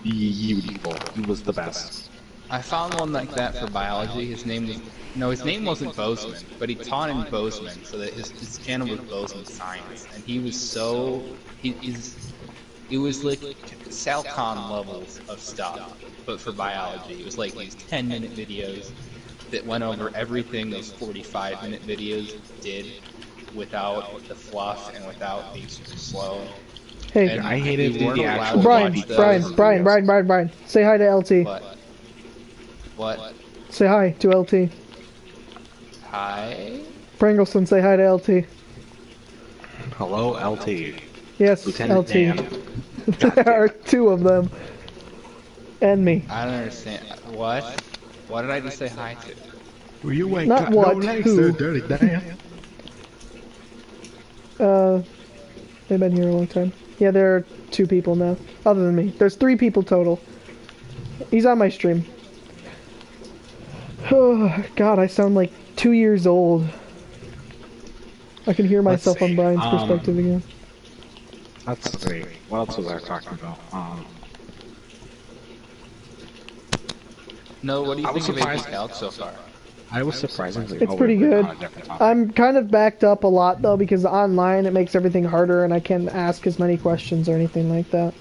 beautiful. He was the best. I found one like that for biology. His name wasn't Bozeman, but he taught in Bozeman, so that his channel was Bozeman Science, and he was so it was like Sal Khan levels of stuff, but for biology. It was like these 10-minute videos that went over everything those 45-minute videos did without the fluff and without being super slow. Hey, And I hated we weren't the allowed actual to Brian, watch Brian, those. Brian. Say hi to LT. What? Say hi to LT. Hi? PringleSon, say hi to LT. Hello, LT. Yes, Lieutenant LT. Dan. There are 2 of them. And me. I don't understand. What? What did I just say hi to? Will you wake Not up? what, No legs, who? there, dirty Dan. They've been here a long time. Yeah, there are 2 people now. Other than me. There's 3 people total. He's on my stream. Oh, God, I sound like 2 years old. I can hear myself on Brian's perspective again. Let's see. What else was I talking about? No, what do you I was think of AP surprised. Calc so far? I was surprisingly. It's pretty good. I'm kind of backed up a lot though because online it makes everything harder and I can't ask as many questions or anything like that.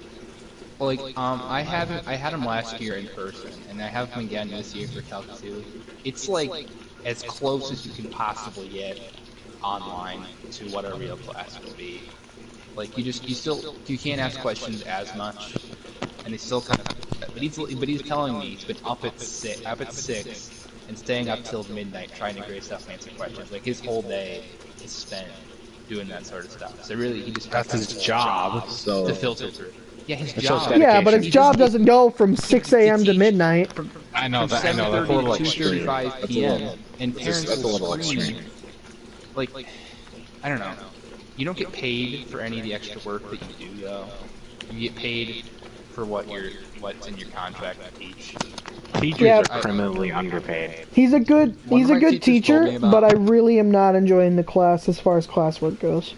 Like, I had him last year in person, and I have him again this year for Calc 2. It's like as close as you can possibly get online to what a real class would be. Like you can't ask questions as much, and it's still kind of. But he's telling me he's been up at six, and staying up till midnight trying to grade stuff and answer questions. Like his whole day is spent doing that sort of stuff. So really, he just has That's his job. So to filter through. Yeah, his shows job. dedication. Yeah, but his job doesn't go from 6 a.m. to teach midnight. I know that. I know that's a little extreme. 2:35 p.m. and parents That's a will little scream. extreme. Like, I don't know. You don't get paid for any of the extra work that you do, though. You get paid for what's in your contract to teach. Teachers are criminally underpaid. He's a good One of my teachers teacher, told me about- but I really am not enjoying the class as far as classwork goes.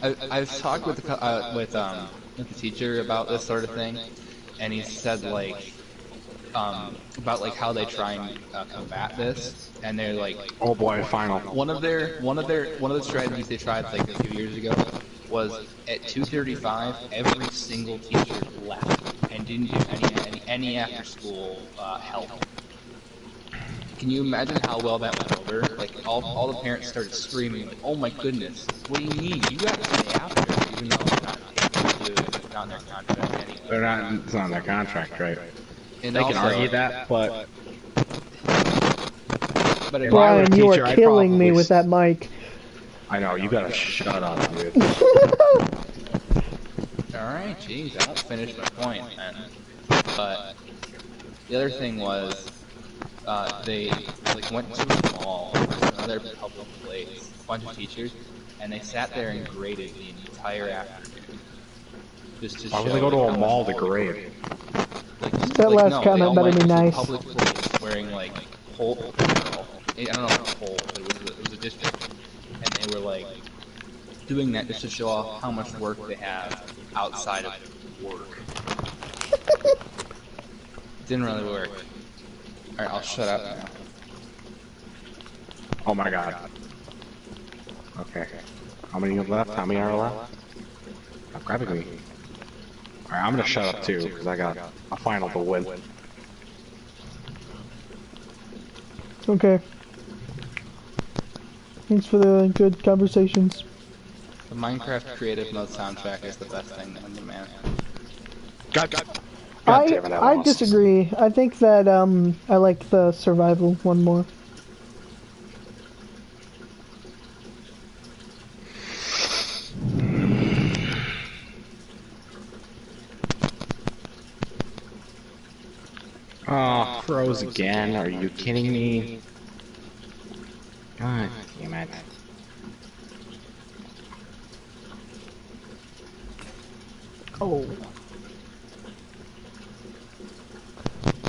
I've talked with the teacher about this sort of thing, and he said about like how they try and combat this, and they're like, Oh boy, final. one of the strategies they tried like a few years ago was at 2:35 every single teacher left and didn't do any after school help. Can you imagine how well that went over? Like all the parents started screaming like, "Oh my goodness, what do you mean? You got to stay after," even though it's not able to do it. It's not in their contract anyway. They're not. It's not in their contract, right? And They can also- argue that, but But if I were a Brian, you teacher, are I'd killing me probably with that mic. I know you gotta shut up, dude. Alright, jeez, I won't finish my point, man. But the other thing was, they like went to a mall, another public place, a bunch of teachers, and they sat there and graded the entire afternoon. Just to Why would show they go to like, a how mall much to work grade? they- Like, That like, last no, comment they all better went be to a nice. public place wearing like whole, I don't know if whole, but it was a district, and they were like doing that just to show off how much work they have outside of work. Didn't really work. Alright, I'll shut up now. Oh my god. Okay. How many left? How many are left? Stop grabbing me. Alright, I'm gonna shut up too, because I got a final to win. Okay. Thanks for the good conversations. The Minecraft Creative Mode soundtrack is the best thing ever, man. God damn it, I lost. disagree. I think that I like the survival one more. Oh, froze again. Are you kidding me? God damn it. Oh.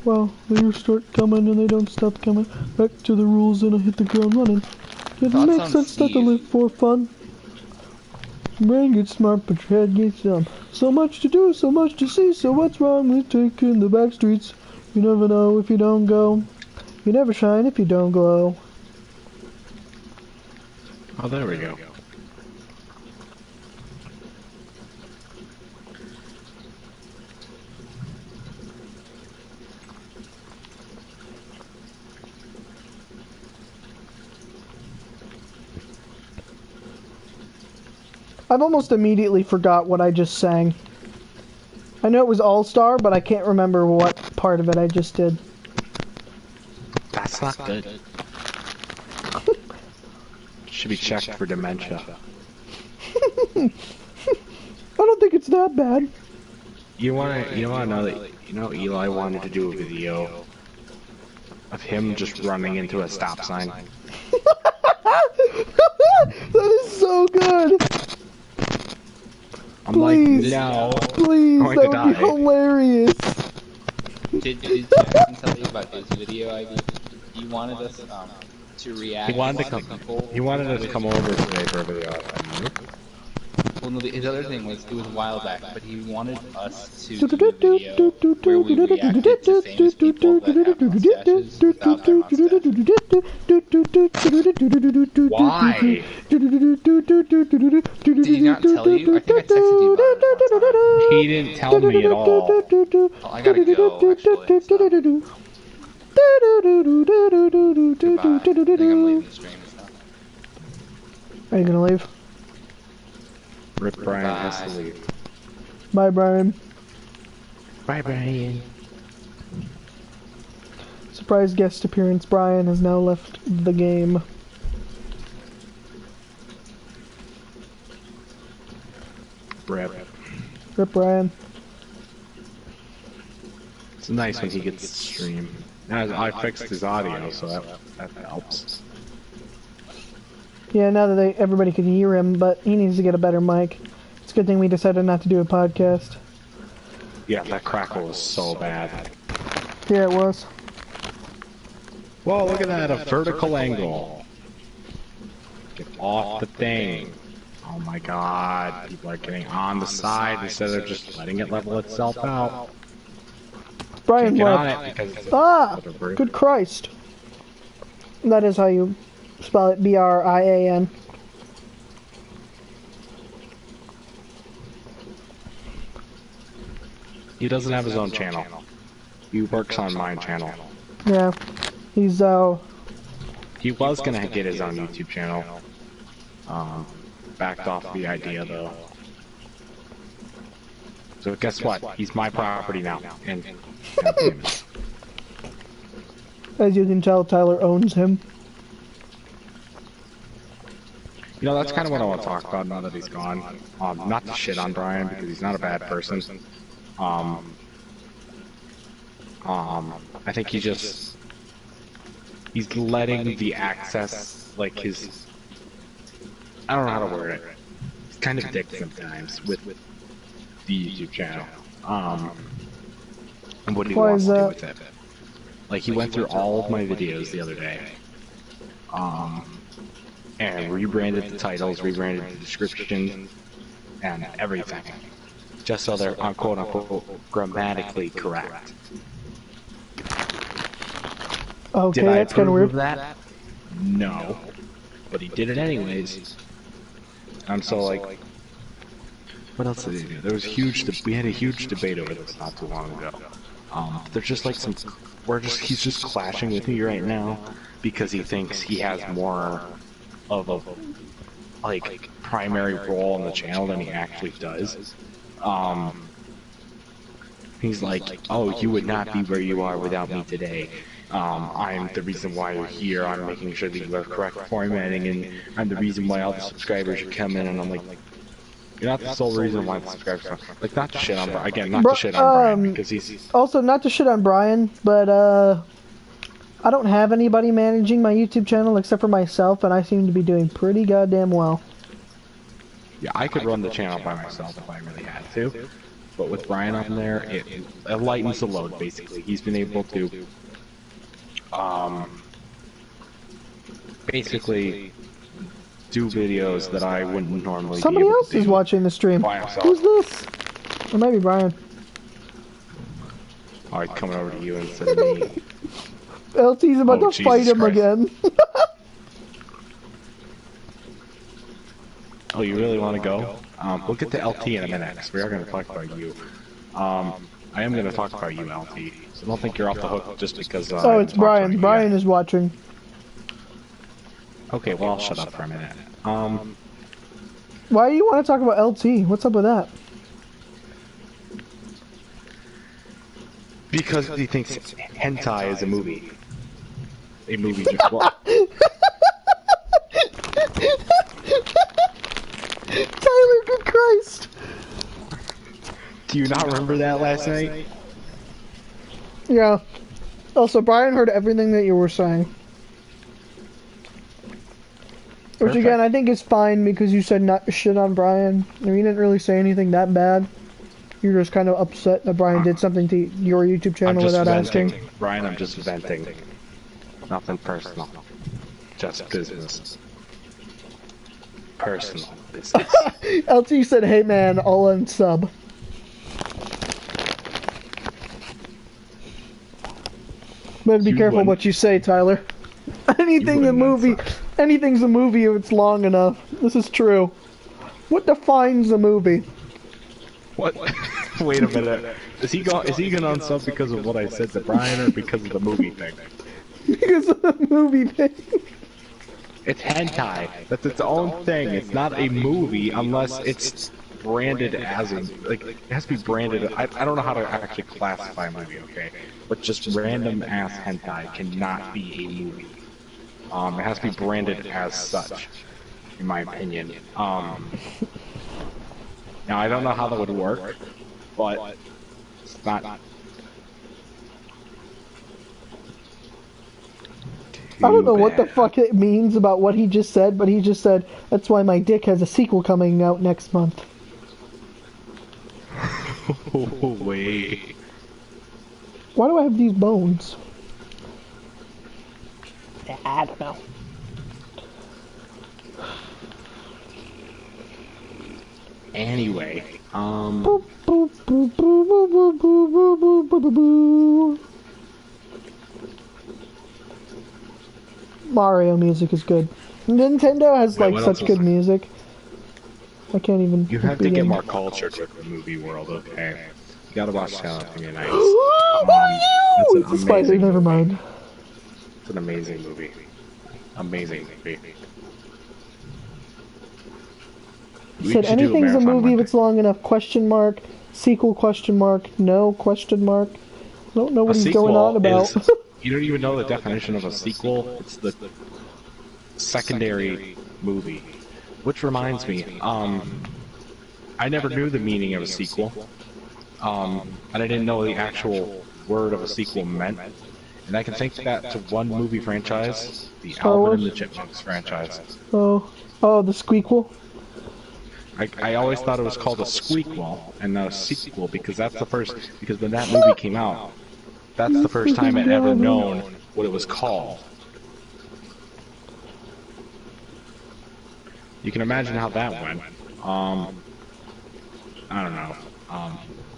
Well, they start coming and they don't stop coming. Back to the rules and I hit the ground running. It Thoughts makes on sense not to Steve? live for fun. Brain gets smart, but your head gets dumb. So much to do, so much to see, so what's wrong with taking the back streets? You never know if you don't go. You never shine if you don't glow. Oh, there we go. I've almost immediately forgot what I just sang. I know it was All-Star, but I can't remember what part of it I just did. That's not good. Should be checked for dementia. I don't think it's that bad. You wanna know that Eli wanted to do a video of him just running into a stop sign. That is so good. I'm Please. like, no. Please, Going that to would be die. hilarious. Did Jackson tell you about his video idea? He wanted us to react. He wanted to come. People He wanted us to come over today for a video. Well, no, his other thing was, it was a while back, but he wanted us to do a video where we reacted to famous people that have mustaches without their mustache. Why? Did he not tell you? I think I texted you about it. He didn't tell me at all. Oh, I gotta go, actually. So. Goodbye. I think I'm leaving the stream. So. Are you gonna leave? Rip Brian has to leave. Bye, Brian. Bye, Brian. Surprise guest appearance. Brian has now left the game. Rip. Rip Brian. It's nice when he gets to stream. I fixed his audio, so that helps. Yeah, now that everybody can hear him, but he needs to get a better mic. It's a good thing we decided not to do a podcast. Yeah, that crackle was so bad. Yeah, it was. Whoa, look at that, a vertical angle. Get off the thing. Oh my god, people are getting on the side instead of just letting it level itself out. Brian Get on left. it because Ah! Good Christ. That is how you spell it, B-R-I-A-N. He doesn't have his own channel. He works on my channel. Yeah. He's, He was gonna get his own YouTube channel. Backed off the idea though. So guess what? He's my property now. And as you can tell, Tyler owns him. you know, that's kind of what I want to talk about now that he's gone. Not to shit on Brian because he's not a bad person. I think he's letting the access, like his, I don't know how to word it. He's kind of dick sometimes with the YouTube channel. And what he Why wants is to do that? with it. Like he went through all of my videos the other day. And rebranded the titles, rebranded the description, and everything. Just so they're quote unquote grammatically correct. Okay, Did I that's kind of approve weird. of that? No. But he did it anyways. I'm so like, what else did he do? There was we had a huge debate over this not too long ago. There's just like he's just clashing with me right now because he thinks he has more of a like primary role on the channel than he actually does. He's like, oh, you would not be where you are without me today. I'm the reason why you're here. I'm making sure that you have correct formatting, and I'm the reason why all the subscribers are coming. And I'm like, you're not the sole reason why the subscribers are. Like, not to shit on Brian. Again, not to shit on Brian because he's also not to shit on Brian, but I don't have anybody managing my YouTube channel except for myself, and I seem to be doing pretty goddamn well. Yeah, I could run the channel by myself if I really had to. But with Brian on there, it lightens the load, basically. He's been able to, basically do videos that I wouldn't normally Somebody be able else to is do watching the stream. by himself. Who's this? Or maybe Brian. Alright, coming over to you instead of me. LT's about Oh, to fight Jesus him Christ. again. Oh, you really want to go? We'll get to LT in a minute, because we are going to talk about you. I am going to talk about you, LT. So don't think you're off the hook just because, Oh, it's Brian. Brian is watching. Okay, well, I'll shut up for a minute. Why do you want to talk about LT? What's up with that? Because he thinks hentai is a movie. A movie just what? Tyler, good Christ! Do you not remember that last night? Yeah. Also, Brian heard everything that you were saying. Which Perfect. again, I think is fine because you said not shit on Brian. I mean, you didn't really say anything that bad. You're just kind of upset that Brian did something to your YouTube channel without asking. Brian, I'm just venting. Nothing personal. Just business. Personal business. LT said, "Hey man, I'll unsub." Better be careful what you say, Tyler. Anything's a movie if it's long enough. This is true. What defines a movie? What? Wait a minute. Is he gonna unsub because of what I said to Brian or because of the movie thing? Because of the movie thing. It's hentai. That's its own thing. It's not a movie unless it's branded as a, like, it has to be branded. I don't know how to actually classify a movie, okay? But just random ass hentai cannot be a movie. It has to be branded as such, in my opinion. Now I don't know how that would work, but it's not. I don't know what the fuck it means about what he just said, but he just said, "That's why my dick has a sequel coming out next month." Oh, wait. Why do I have these bones? I don't know. Anyway, Mario music is good. Nintendo has Wait, like what such else good was there? music. I can't even. You have to get begin. more cultured with the movie world, okay? You gotta watch Challenging Nights. Oh, It's it's an a spider. amazing Never movie. mind. It's an amazing movie. Amazing movie. He said anything's a movie if it's long enough. Question mark. Sequel? Question mark. No? Question mark. I don't know what he's going on about. You don't even know the definition of a sequel. It's the secondary movie. Which reminds me, I never knew the meaning of a sequel. And I didn't know the actual word of a sequel meant. And I can think that to one movie franchise, the Star Alvin Wars? and the Chipmunks franchise. Oh, the squeakquel. I always thought it was called a squeakquel and not a sequel because that's the first, because when that movie came out, that's the first time I'd ever known what it was called. You can imagine how that went. I don't know.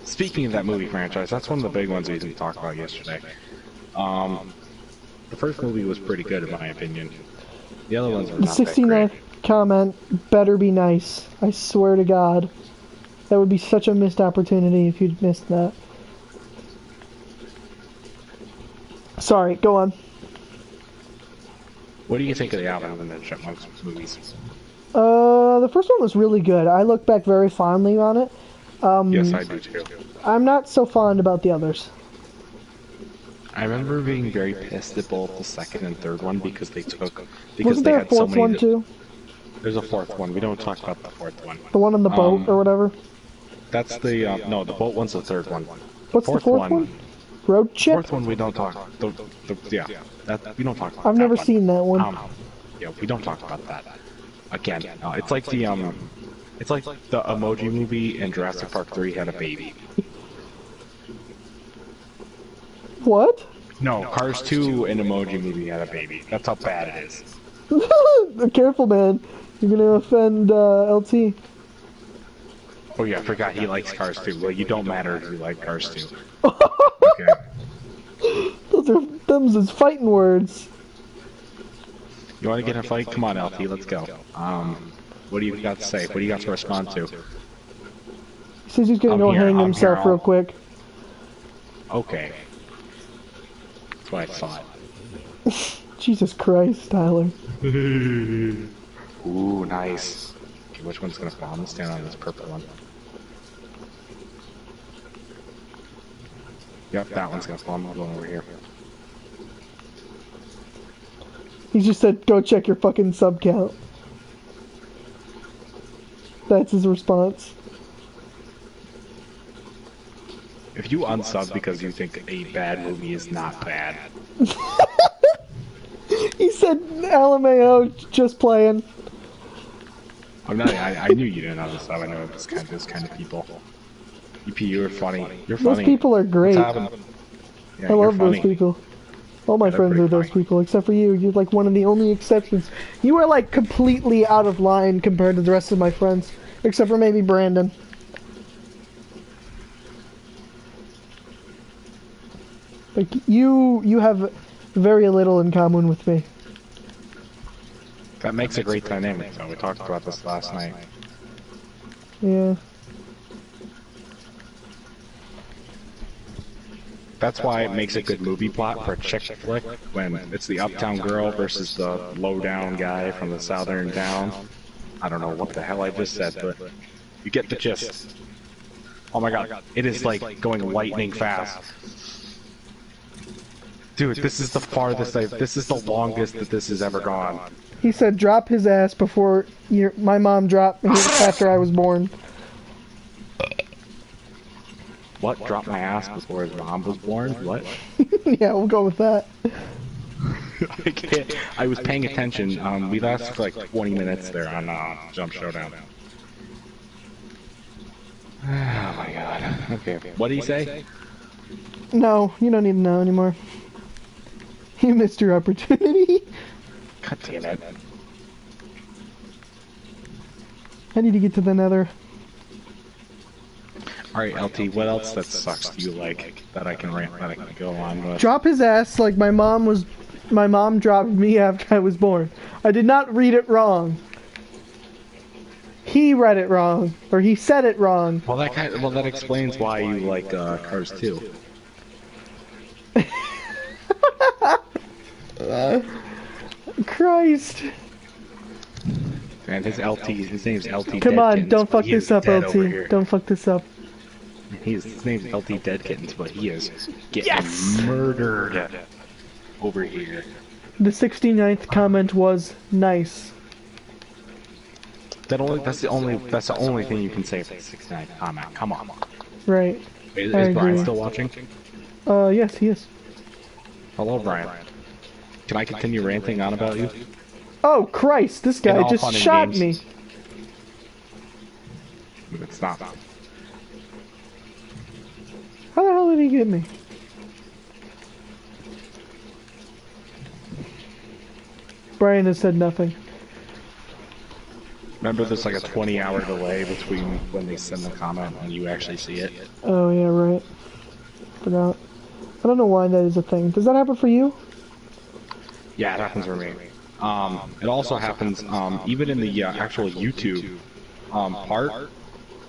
Speaking of that movie franchise, that's one of the big ones we talked about yesterday. The first movie was pretty good in my opinion. The other ones were The not that 69th great. comment better be nice. I swear to God. That would be such a missed opportunity if you'd missed that. Sorry, go on. What do you think of the Alvin and the Chipmunks movies? The first one was really good. I look back very fondly on it. Yes, I do too. I'm not so fond about the others. I remember being very pissed at both the second and third one because they took Wasn't they there a had so fourth many. one too? There's a fourth one. We don't talk about the fourth one. The one on the boat or whatever? That's the no. The boat one's the third one. What's the fourth one? Road Chip? Fourth one we don't talk. Yeah, that we don't talk about. I've that never one. seen that one. Yeah, we don't talk about that. Again, it's like the Emoji Movie and Jurassic Park 3 had a baby. What? No, Cars 2 and Emoji Movie had a baby. That's how bad it is. Careful, man. You're gonna offend LT. Oh yeah, I forgot he likes Cars 2. Well, you don't matter if you like Cars 2. Okay. Them's his fighting words. You want to get in a fight? Come on, LT, let's go. What do you got to say? What do you got to respond to? He says he's gonna go hang himself real quick. Okay. That's what I thought. Jesus Christ, Tyler. Ooh, nice. Okay, which one's gonna fall? I'm gonna stand on this purple one. Yep, that one's gonna fall. I'm going over here. He just said, go check your fucking sub count. That's his response. If you unsub because you think a bad movie is not bad. He said, LMAO, just playing. I'm not. I knew you didn't unsub. I know this kind of people. EP, you're funny. You're Those funny. people are great. What's happening? Yeah, I you're love those funny. people. All my Yeah, they're friends pretty are those funny. people, except for you. You're like one of the only exceptions. You are like completely out of line compared to the rest of my friends, except for maybe Brandon. Like you have very little in common with me. That makes a great dynamic, though. We talked about this last night. Yeah. That's why it makes a good movie plot for a chick flick, when it's the uptown girl versus the low-down guy from the southern town. I don't know what the hell I just said, but you get the gist. Oh my god, it is like going lightning fast. Dude, this is the farthest this is the longest that this has ever gone. He said drop his ass before my mom dropped me after I was born. What? Dropped my ass before his mom was born? What? Yeah, we'll go with that. I can't. I was paying attention. We lasted for like 20 minutes there on Jump Showdown. Oh my god. Okay. What did he say? No, you don't need to know anymore. You missed your opportunity. God damn it. I need to get to the nether. Alright, LT, what else that sucks do you like that I can go on with? Drop his ass like my mom dropped me after I was born. I did not read it wrong. He read it wrong, or he said it wrong. Well, that explains why you like Cars 2. Christ. And his name's LT. Come on, Deadkins, don't but fuck he is this up, dead over LT. here. Don't fuck this up. His name's LT Deadkins, but he is getting murdered over here. The 69th comment was nice. That's the only thing you can say for the 69th comment. Come on. Right. Is I Brian agree. still watching? Yes, he is. Hello, Brian. Can I continue ranting on about you? Oh, Christ, this guy In all just fun and shot games. me. It's not. How the hell did he get me? Brian has said nothing. Remember, there's like a 20-hour delay between when they send the comment and you actually see it. Oh, yeah, right. Forgot. I don't know why that is a thing. Does that happen for you? Yeah, it happens for me. It also happens even in the actual YouTube part,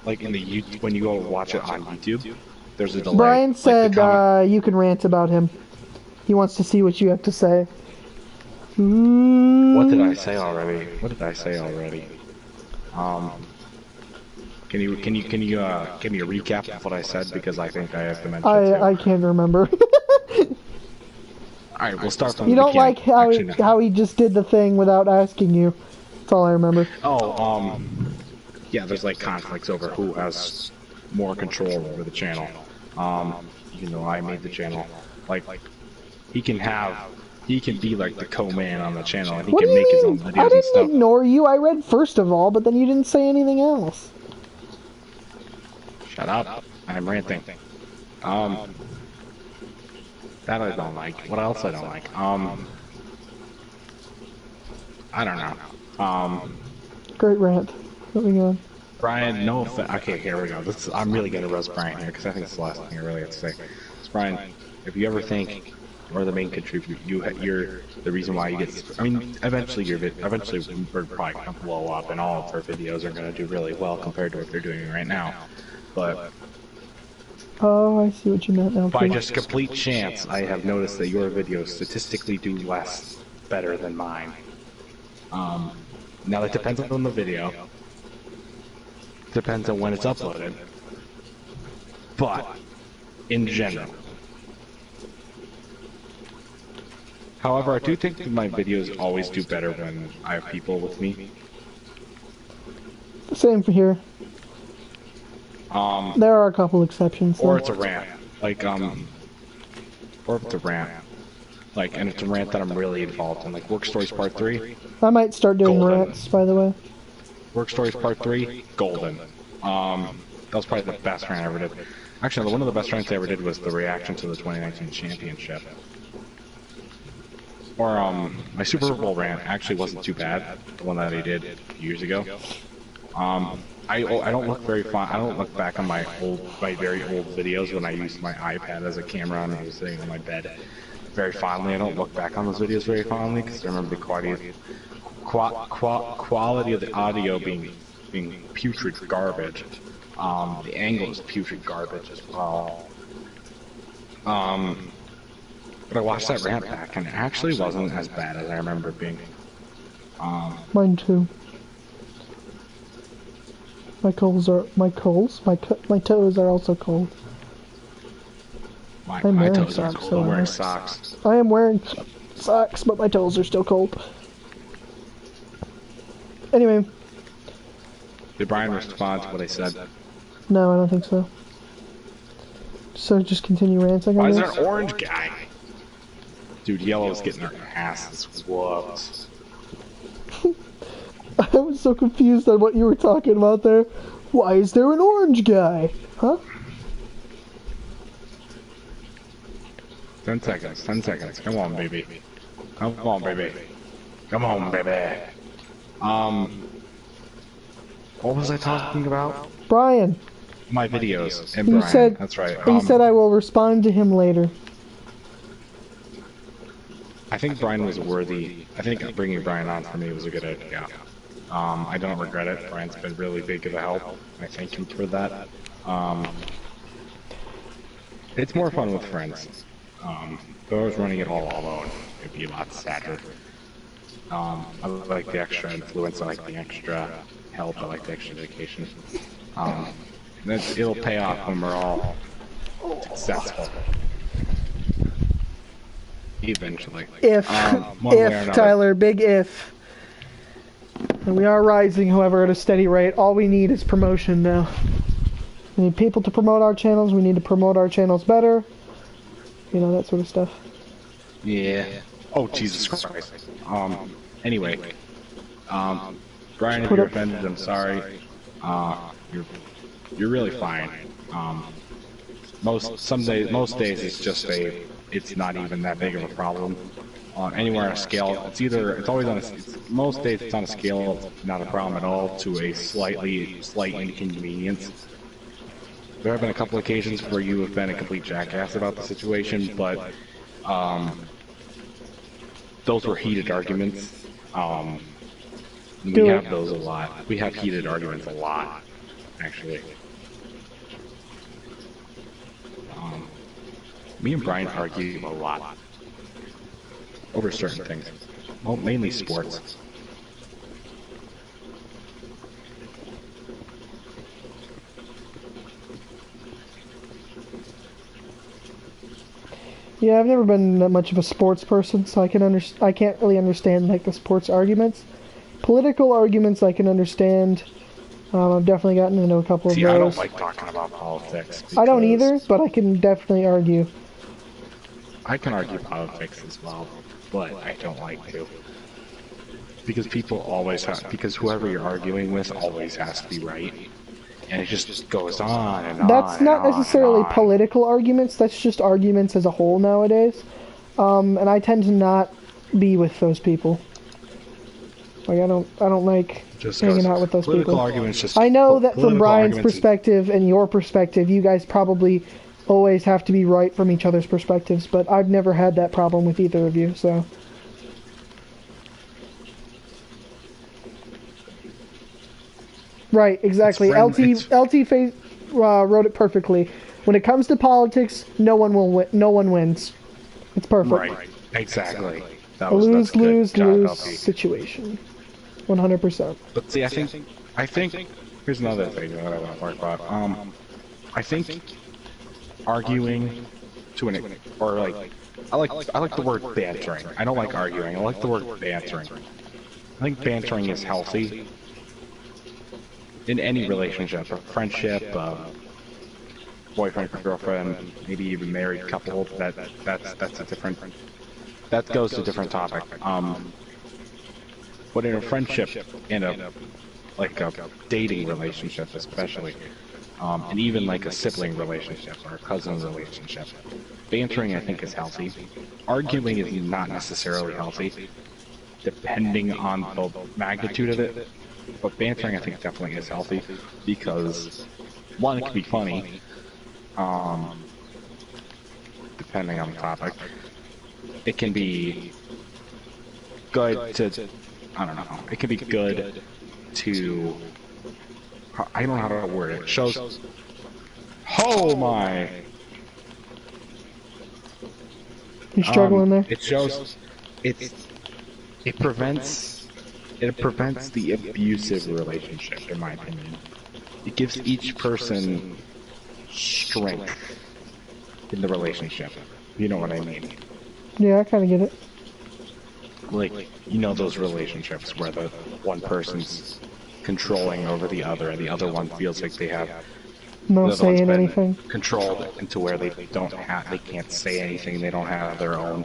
like in the when you go watch it on YouTube. There's a delay. Brian like the said comment- you can rant about him. He wants to see what you have to say. Ooh. What did I say already? Can you give me a recap of what I said, because I think I have to mention it too. I can't remember. All right, we'll start from You the don't beginning. like how Actually, no. how he just did the thing without asking you. That's all I remember. Oh, yeah, there's like conflicts over who has more control over the channel. Even though I made the channel, like he can be like the co-man on the channel, and he What can do you make his mean? own videos I and didn't stuff. ignore you. I read first of all, but then you didn't say anything else. Shut up! I'm ranting. That I don't like. What else I don't like? I don't know. Great rant. Moving on. Brian, no offense. Okay, here we go. I'm really gonna roast Brian here, because I think it's the last thing I really have to say. Brian, if you ever think you're the main contributor, you're the reason why you get. I mean, eventually we're probably gonna blow up, and all of our videos are gonna do really well compared to what they're doing right now. But Oh, I see what you meant now. by too. just complete chance, I have noticed that your videos statistically do better than mine. Now that depends on the video. Depends on when it's uploaded. But in general. However, I do think that my videos always do better when I have people with me. Same for here. There are a couple exceptions. Or though. it's a rant. Like, or if it's a rant. Like, and it's a rant that I'm really involved in. Like, Work Stories Part 3, I might start doing Golden. rants, by the way. Work Stories Part 3, golden. That was probably the best rant I ever did. Actually, one of the best rants I ever did was the reaction to the 2019 championship. Or, my Super Bowl rant actually wasn't too bad, the one that I did years ago. I don't look very I don't look back on my very old videos when I used my iPad as a camera and I was sitting on my bed very fondly. I don't look back on those videos very fondly because I remember the quality of the audio being putrid garbage. The angle is putrid garbage as well. But I watched that rant back and it actually wasn't as bad as I remember it being. Mine too. My toes are also cold. My wearing toes are socks, cold. so I'm wearing socks. I am wearing socks, but my toes are still cold. Anyway. Did Brian respond to what I said? No, I don't think so. So just continue ranting. Why is there an orange guy? Dude, Yellow's getting her asses whooped. I was so confused on what you were talking about there. Why is there an orange guy? Huh? 10 seconds, 10 seconds. Come on, baby. Come on, baby. Come on, baby. What was I talking about? Brian. My videos. And You Brian, said, that's right. You said I will respond to him later. I think Brian was worthy. I think bringing Brian on for me was a good idea. I don't regret it. Brian's been really big of a help. I thank him for that. It's more fun with friends. If I was running it all alone, it'd be a lot sadder. I like the extra influence, I like the extra help, I like the extra dedication. It'll pay off when we're all successful. Eventually. If, Tyler, big if. And we are rising, however, at a steady rate. All we need is promotion now. We need people to promote our channels. We need to promote our channels better. You know, that sort of stuff. Yeah. Oh, Jesus Christ. Anyway. Brian, if you're offended, I'm sorry. You're really fine. Most days it's just it's not even that big of a problem. Anywhere on a scale, it's always on most days it's on a scale of not a problem at all to a slight inconvenience. There have been a couple occasions where you have been a complete jackass about the situation, but those were heated arguments. We have those a lot. We have heated arguments a lot, actually. Me and Brian argue a lot over certain things. Well, mainly sports. Yeah, I've never been that much of a sports person, so I can't really understand like the sports arguments. Political arguments I can understand. I've definitely gotten into a couple of those. I don't like talking about politics. I don't either, but I can definitely argue. I can argue politics as well, but I don't like to. Because because whoever you're arguing with always has to be right. And it just goes on and on. That's not necessarily political arguments, that's just arguments as a whole nowadays. And I tend to not be with those people. Like I don't like hanging out with those people. I know that from Brian's perspective and your perspective, you guys probably always have to be right from each other's perspectives, but I've never had that problem with either of you, so. Right, exactly. LT wrote it perfectly. When it comes to politics, no one wins. It's perfect. Right, exactly. A lose-lose situation. 100%. But see, I think here's another thing that I want to talk about. I think arguing I like the word bantering. I don't like arguing. I like the word bantering. I think bantering is healthy in any relationship, a friendship, boyfriend, girlfriend, maybe even married couple. That's a different. That goes to a different topic. But in a friendship, in a dating relationship especially, and even like a sibling relationship or a cousin relationship. Bantering, I think, is healthy. Arguing is not necessarily healthy, depending on the magnitude of it. But bantering, I think, definitely is healthy because, one, it can be funny, depending on the topic. It can be good to, I don't know, it can be good to, I don't know how to word it. Shows, oh my. You struggling there? It shows, it prevents the abusive relationship, in my opinion. It gives each person strength in the relationship. You know what I mean? Yeah, I kind of get it. Like, you know those relationships where the one person's controlling over the other, and the other one feels like they have No the other one's saying been anything. controlled into where they can't say anything, they don't have their own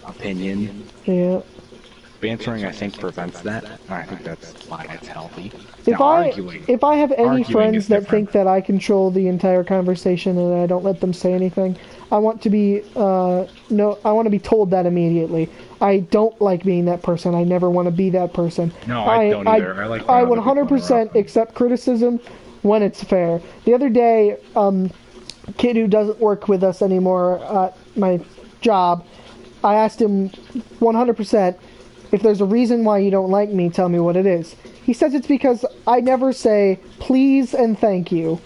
opinion. Yeah. Bantering, I think, prevents that, and I think that's why it's healthy. If Now, I have any arguing friends is that different. think that I control the entire conversation and I don't let them say anything, I want to be I want to be told that immediately. I don't like being that person. I never want to be that person. No, I don't either. I like when I other people 100% interrupt me. accept criticism when it's fair. The other day, kid who doesn't work with us anymore at my job, I asked him 100%, if there's a reason why you don't like me, tell me what it is. He says it's because I never say please and thank you.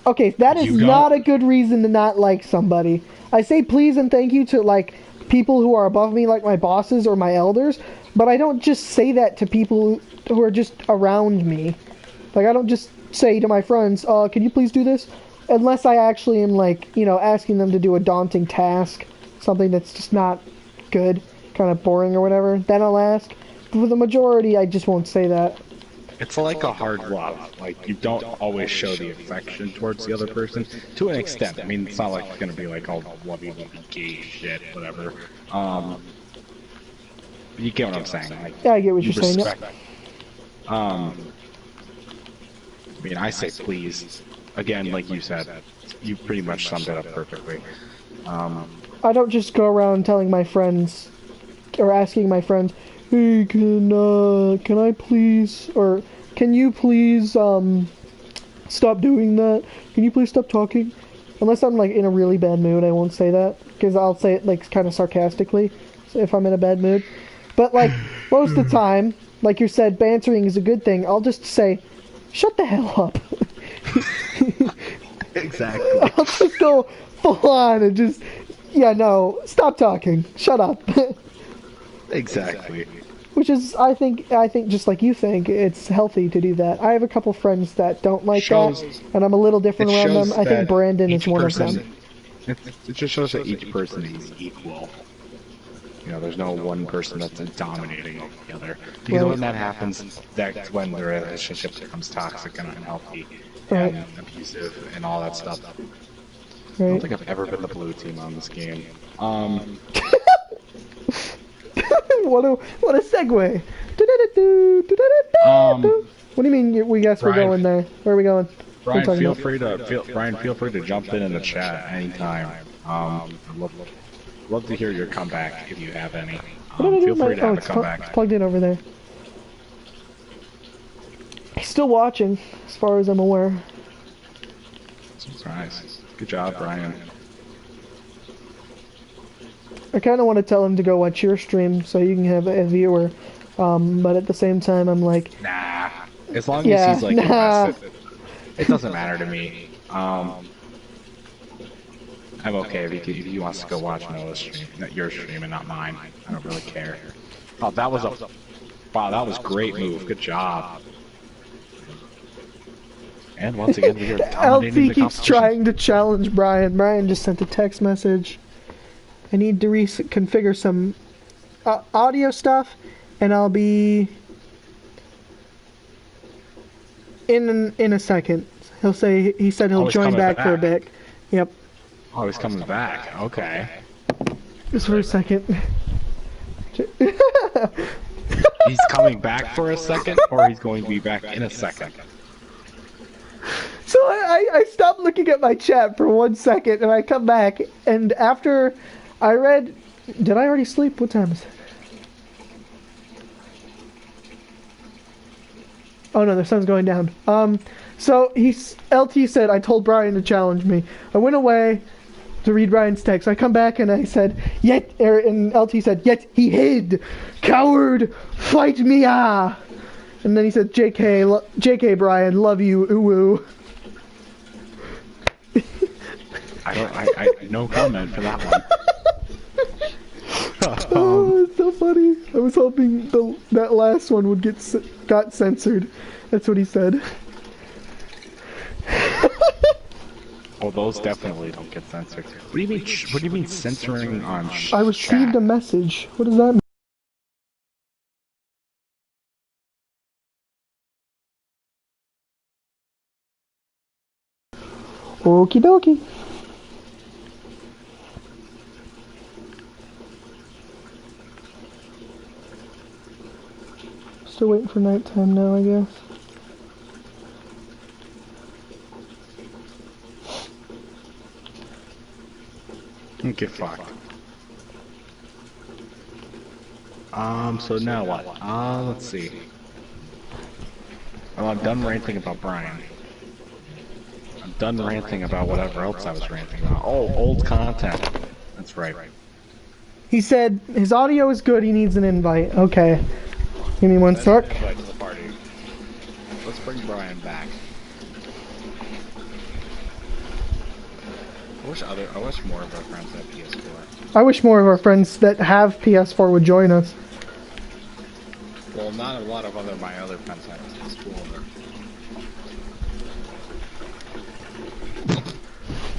Okay, that is You don't- not a good reason to not like somebody. I say please and thank you to like people who are above me, like my bosses or my elders, but I don't just say that to people who are just around me. Like, I don't just say to my friends, can you please do this? Unless I actually am, like, asking them to do a daunting task, something that's just not good, kind of boring or whatever, then I'll ask. But for the majority, I just won't say that. It's like a hard love. Like, you don't always show the affection towards the other person, to an extent. I mean, it's not like it's gonna be like all lovey gay shit, whatever. You get what I'm saying. Like, Yeah, I get what you you're saying, yep. respect. I mean, I say please. Again, like you said, you pretty much summed it up perfectly. I don't just go around telling my friends, or asking my friends, hey, can I please, or can you please, stop doing that? Can you please stop talking? Unless I'm, like, in a really bad mood, I won't say that, because I'll say it, like, kind of sarcastically, if I'm in a bad mood. But, like, most of the time, like you said, bantering is a good thing. I'll just say, shut the hell up. Exactly. I'll just go full on and just, stop talking. Shut up. Exactly. Which is, I think just like you think, it's healthy to do that. I have a couple friends that don't like that, and I'm a little different It around them. shows I think that Brandon is each one of person- them. It just shows that each person is equal. There's no one person that's dominating over the other. Because Right. when that happens, that's when the relationship becomes toxic and unhealthy Right. and abusive and all that stuff. I Right? don't think I've ever been the blue team on this game. What a segue. What do you mean? We guess we're Brian- going there? Where are we going? What are we Brian, talking feel about? free to jump in the chat anytime. I'd love to hear your comeback if you have any. What did I do Feel with free my- to have a it's comeback. plugged in over there. He's still watching, as far as I'm aware. Surprise. Good job, Brian. I kind of want to tell him to go watch your stream so you can have a viewer, but at the same time, I'm like, Nah. As long Yeah, as he's like nah. invested, it doesn't matter to me. I'm okay if he wants to go watch Noah's stream, not your stream and not mine. I don't really care. Oh, that was great move. Good job. And once again, we are dominating LT the keeps competition. trying to challenge Brian. Brian just sent a text message. I need to reconfigure some audio stuff, and I'll be in a second. He said he'll Oh, he's join coming back for a back. bit. Yep, Oh, he's coming back. Okay. just for a second. He's coming back for a second, or he's going to be back in a second. So I stopped looking at my chat for 1 second, and I come back, and after I read... Did I already sleep? What time is it? Oh no, the sun's going down. So LT said, I told Brian to challenge me. I went away to read Brian's text. I come back and I said, and LT said, yet he hid. Coward, fight me, ah. And then he said, JK Brian, love you, ooh. I no comment for that one. Oh, it's so funny. I was hoping that last one would got censored. That's what he said. Oh, those definitely don't get censored. What do you mean? What do you mean censoring on? I received a message. What does that mean? Okie dokie. Still waiting for nighttime now, I guess. Get fucked. So now what? Let's see. Well, I'm done ranting about Brian. I'm done ranting about whatever else I was ranting about. Oh, old content. That's right. He said his audio is good, he needs an invite. Okay. Give me one sec. Invite to the party. Let's bring Brian back. I wish more of our friends had PS4. I wish more of our friends that have PS4 would join us. Well, not a lot of my other friends have PS4.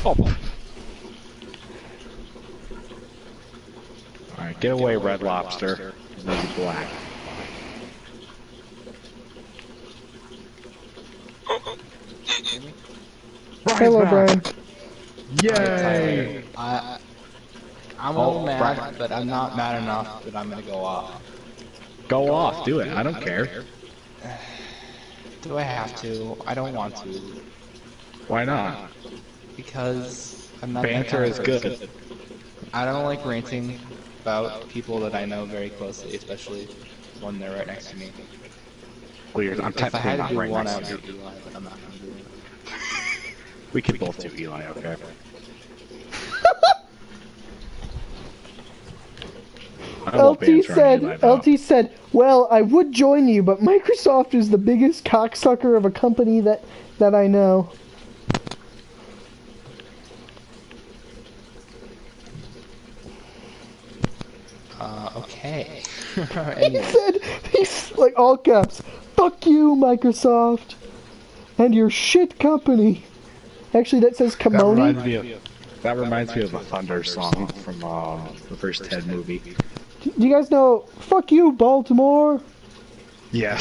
Oh. Alright, get away, Red Lobster. Maybe black. Hello, Brian. Yay! I'm a little mad, but I'm not mad enough that I'm gonna go off. Go off, do it. I don't care. Do I have to? I don't want to. Why not? Because I'm not that Banter kind is of good. person. I don't like ranting about people that I know very closely, especially when they're right next to me. Weird. I'm If I technically had to not do right one, I next would to you. do Eli, but I'm not gonna do it. We could both do Eli, okay? I won't banter on Eli, though. LT said, well, I would join you, but Microsoft is the biggest cocksucker of a company that I know. Okay. He said, he's like all caps, fuck you, Microsoft, and your shit company. Actually, that says Kimoni. That reminds me of a Thunder song from the first Ted movie. Do you guys know, fuck you, Baltimore? Yeah.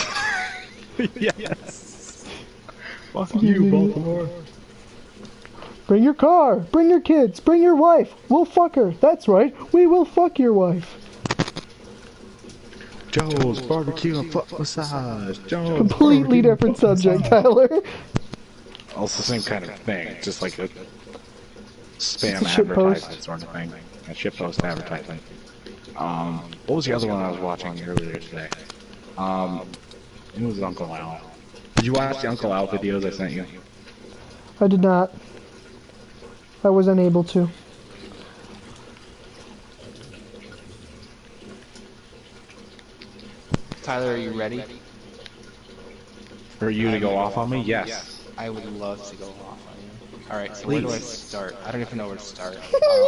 Yes. Fuck you, Baltimore. Bring your car, bring your kids, bring your wife. We'll fuck her. That's right, we will fuck your wife. Joe's barbecue and foot massage. Joe's Completely different subject, Tyler. Oh, it's the same kind of thing, just like a spam It's a shit advertisement post. sort of thing. A shitpost advertisement. What was the other one I was watching earlier today? It was Uncle Al. Did you watch the Uncle Al videos I sent you? I did not. I was unable to. Tyler, are you ready? For you to go off on me? Yes. I would love to go off on you. Alright, so where do I start? I don't even know where to start.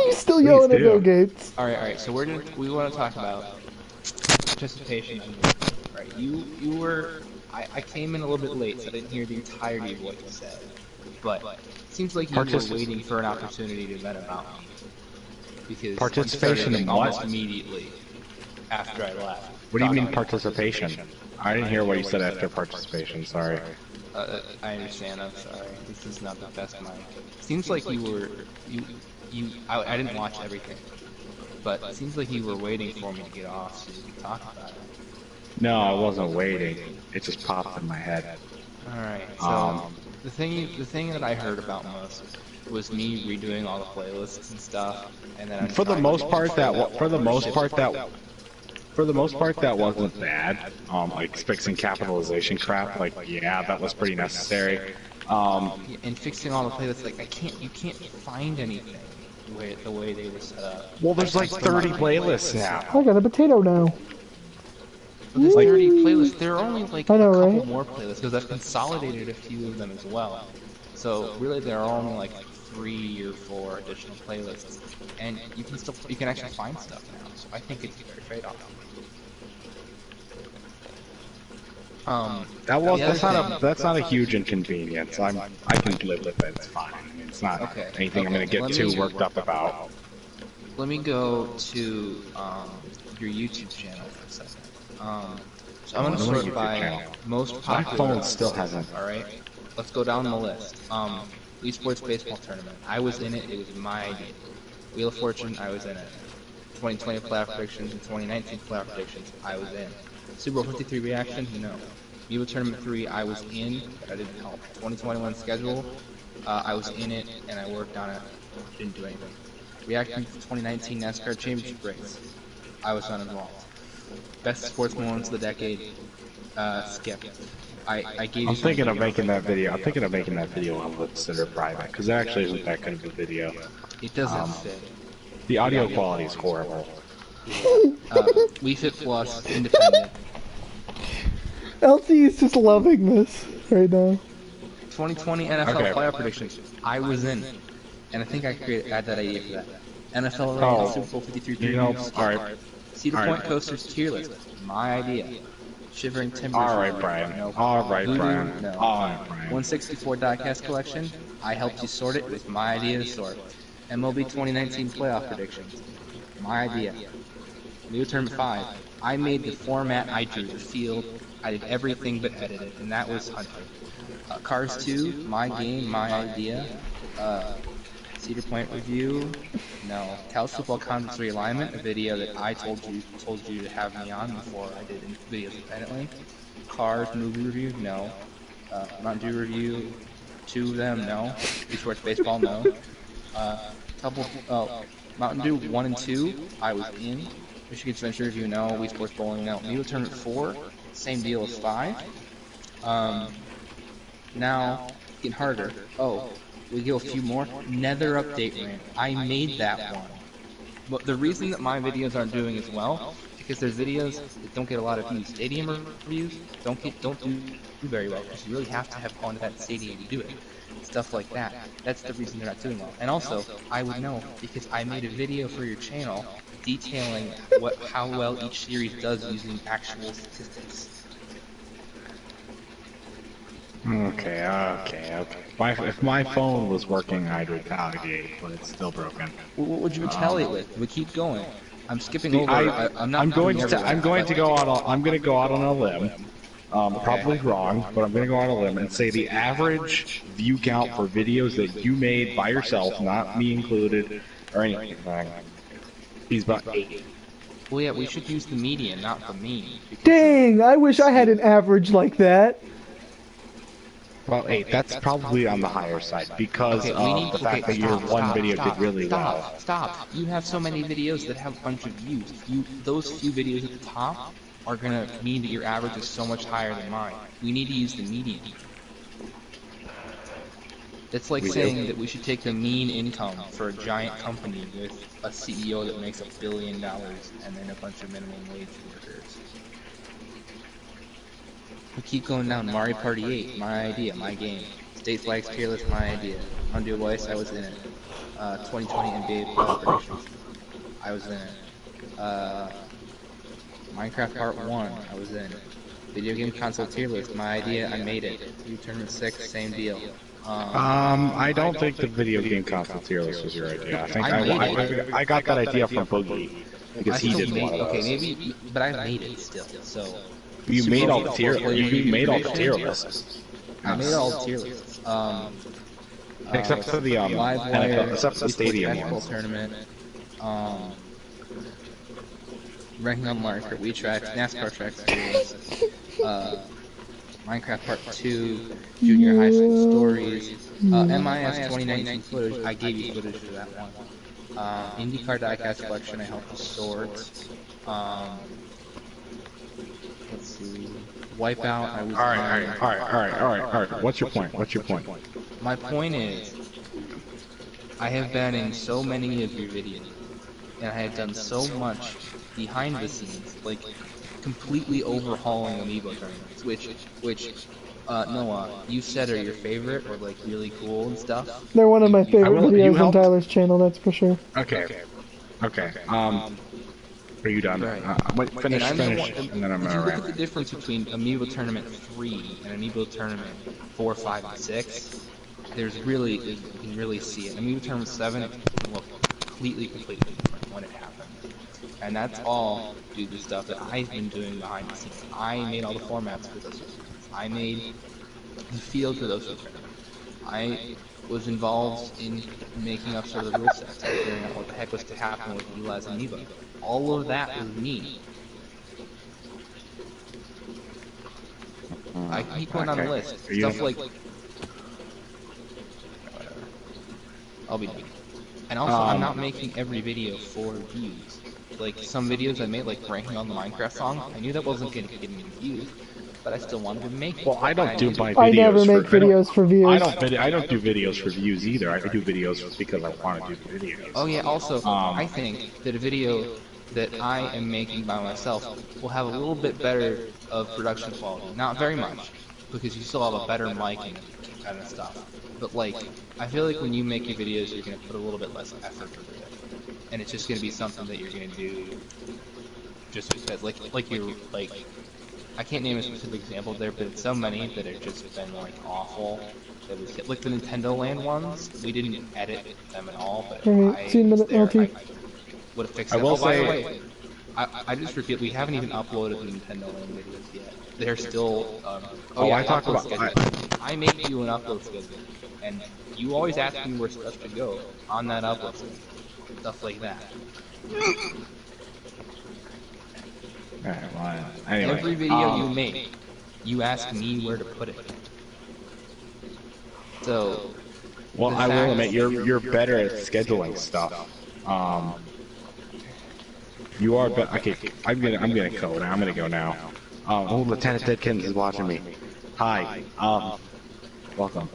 He's still yelling at do. Bill Gates. Alright, so we want to talk about participation. Right, you were... I came in a little bit late, so I didn't hear the entirety of what you said. But it seems like you were waiting for an opportunity to vent about me. Because Participation in almost what? immediately after I left. What do you mean participation? I didn't hear what you said after participation, sorry. I understand, I'm sorry. This is not the best mic. Seems like you were... I didn't watch everything. But it seems like you were waiting for me to get off so we could talk about it. No, I wasn't waiting. It just popped in my head. Alright, so... the thing that I heard about most was me redoing all the playlists and stuff, and then For the most part, that wasn't bad. Like fixing capitalization crap, like yeah, that was pretty necessary. And fixing all the playlists, like you can't find anything the way they were set up. Well, there's like 30 playlists now. I got a potato now. But there's 30 playlists. There are only like I know, a couple right? more playlists because I've consolidated a few of them as well. So really, there are only like 3 or 4 additional playlists, and you can actually find stuff now. So I think it's a fair trade-off. That's not a huge inconvenience. I can live with it. It's fine. I mean, it's not anything I'm gonna get too worked up about. Let me go to your YouTube channel for a second. So I'm gonna sort by most popular. My phone still hasn't. All right, let's go down the list. Esports baseball tournament. I was in it. It was my idea. Wheel of Fortune. I was in it. 2020 playoff predictions and 2019 playoff predictions. I was in. Super Bowl 53 reaction. No. Evo Tournament 3. I was in, but I didn't help. 2021 schedule. I was in it and I worked on it. Didn't do anything. Reacting to 2019 NASCAR Championship race. I was not involved. Best sports moments of the decade. Skip. I gave. I'm thinking of making that video. I'm thinking of making that video on consider private because it actually isn't that good of a video. It doesn't fit. The audio quality is horrible. Wii Fit Plus independent. LT is just loving this right now. 2020 NFL playoff predictions. I was in, and I think I had that idea for that. NFL rating, Super Bowl 53 previews. Alright. Cedar Point Coasters tier list. My idea. Shivering Timbers. Alright, Brian. No. Alright, Voodoo, Brian. no. Alright, Brian. 164 diecast collection. I helped you sort it with my idea to sort. MLB 2019 playoff predictions. My idea. New Tournament 5. I made the format, I drew the field, I did everything but edit it, and that was Hunter. Cars 2, my game, my idea. Cedar Point review, no. Cal Football Conference realignment, a video that I told you to have me on before I did videos independently. Cars movie review, no. Mountain Dew review, 2 of them, no. Esports baseball, no. Mountain Dew 1 and 2, I was in. Michigan Adventure review, no. Wii Sports bowling, no. Evo Tournament 4, same deal as 5. Now, getting harder. Oh, we go a few more. Nether update rant. I made that one. But the reason that my videos aren't doing as well, because there's videos that don't get a lot of views. Stadium reviews don't do very well, because you really have to have gone to that stadium to do it. Stuff like that. That's the reason they're not doing well. And also, I would know, because I made a video for your channel detailing how well each series does using actual statistics. Okay. If my phone was working, I'd retaliate, but it's still broken. What would you retaliate with? We keep going. I'm skipping over. I'm going to go out on a limb. Probably wrong, but I'm going to go on a limb and say the average view count for videos that you made by yourself, not me included, or anything, is about 8. Well, yeah, we should use the median, not the mean. Dang, I wish I had an average like that. Well, 8. That's probably on the higher side because of the fact that your one video did really well. Stop! You have so many videos that have a bunch of views. Those few videos at the top are gonna mean that your average is so much higher than mine. We need to use the median. It's like saying that we should take the mean income for a giant company with a CEO that makes $1 billion and then a bunch of minimum wage workers. We keep going down. Mario Party 8, my idea, my game. State Flags tier list, my idea. Undo Voice, I was in it. 2020 NBA playoff predictions, I was in it. Minecraft Part 1, I was in. Video game console tier list, my idea, I made it. New Tournament 6, same deal. I don't think the video game console tier list was your idea. I think I got that idea from Boogie because he did one of those. Okay, maybe, but I made it still. So you made all the tier lists. I made all the tier lists. Except for the Livewire, except the stadium ones. Tournament. Ranking on marker, Wii Tracks, NASCAR Tracks tier list. Minecraft Part 2, Junior High School Stories, MIS 2019 footage. I gave you footage for that one. IndyCar Diecast Collection. I helped you sort. Let's see. Wipeout. I was. Alright. What's your point? My point is, I have been in so many of your videos, and I have done so much behind the scenes, like completely overhauling amiibo tournaments, which Noah, you said are your favorite or like really cool and stuff. They're one of my favorite videos on helped? Tyler's channel, that's for sure. Okay. Are you done? Right. Wait, finish, and then I'm If you gonna look wrap at the it. difference between Amiibo Tournament 3 and Amiibo Tournament 4, 5, and 6, you can really see it. Amiibo Tournament 7, it can look completely different when it happens. And that's all due to the stuff that I've been doing behind the scenes. I made all the formats for those tournaments. I made the field for those tournaments. I was involved in making up sort of the rule sets and figuring out what the heck was to happen with Eli's Amiibo. All of that was me. I can keep going on the list. Stuff like... I'll be done. And also, I'm not making every video for views. Like, some videos I made, like ranking on the Minecraft song, I knew that wasn't going to get any views, but I still wanted to make it. Well, I don't do my videos. I never make videos for views. I don't do videos for views either. I do videos because I want to do the videos. Oh yeah, also, I think that a video that I am making by myself will have a little bit better of production quality. Not very much, because you still have a better mic and kind of stuff. But like, I feel like when you make your videos, you're going to put a little bit less effort into it. And it's just going to be something that you're going to do just because, like you're, like, I can't name a specific example there, but it's so many that have just been, like, awful. That was, like, the Nintendo Land ones, we didn't edit them at all, but Alright, see you in a minute, LT. I would have fixed them. I will by the say- way, I just repeat, we haven't even uploaded the Nintendo Land videos yet. They're still, I talked about- I make you an upload schedule, and you always ask me where stuff should go on that upload schedule. Stuff like that. Alright, well, anyway. Every video you make, you ask me where to put it. So, Well, the I will fact- admit you're better at scheduling stuff. You are better. Okay, I'm gonna code. I'm gonna go now. Oh, Lieutenant Deadkins is watching me. Hi. Welcome.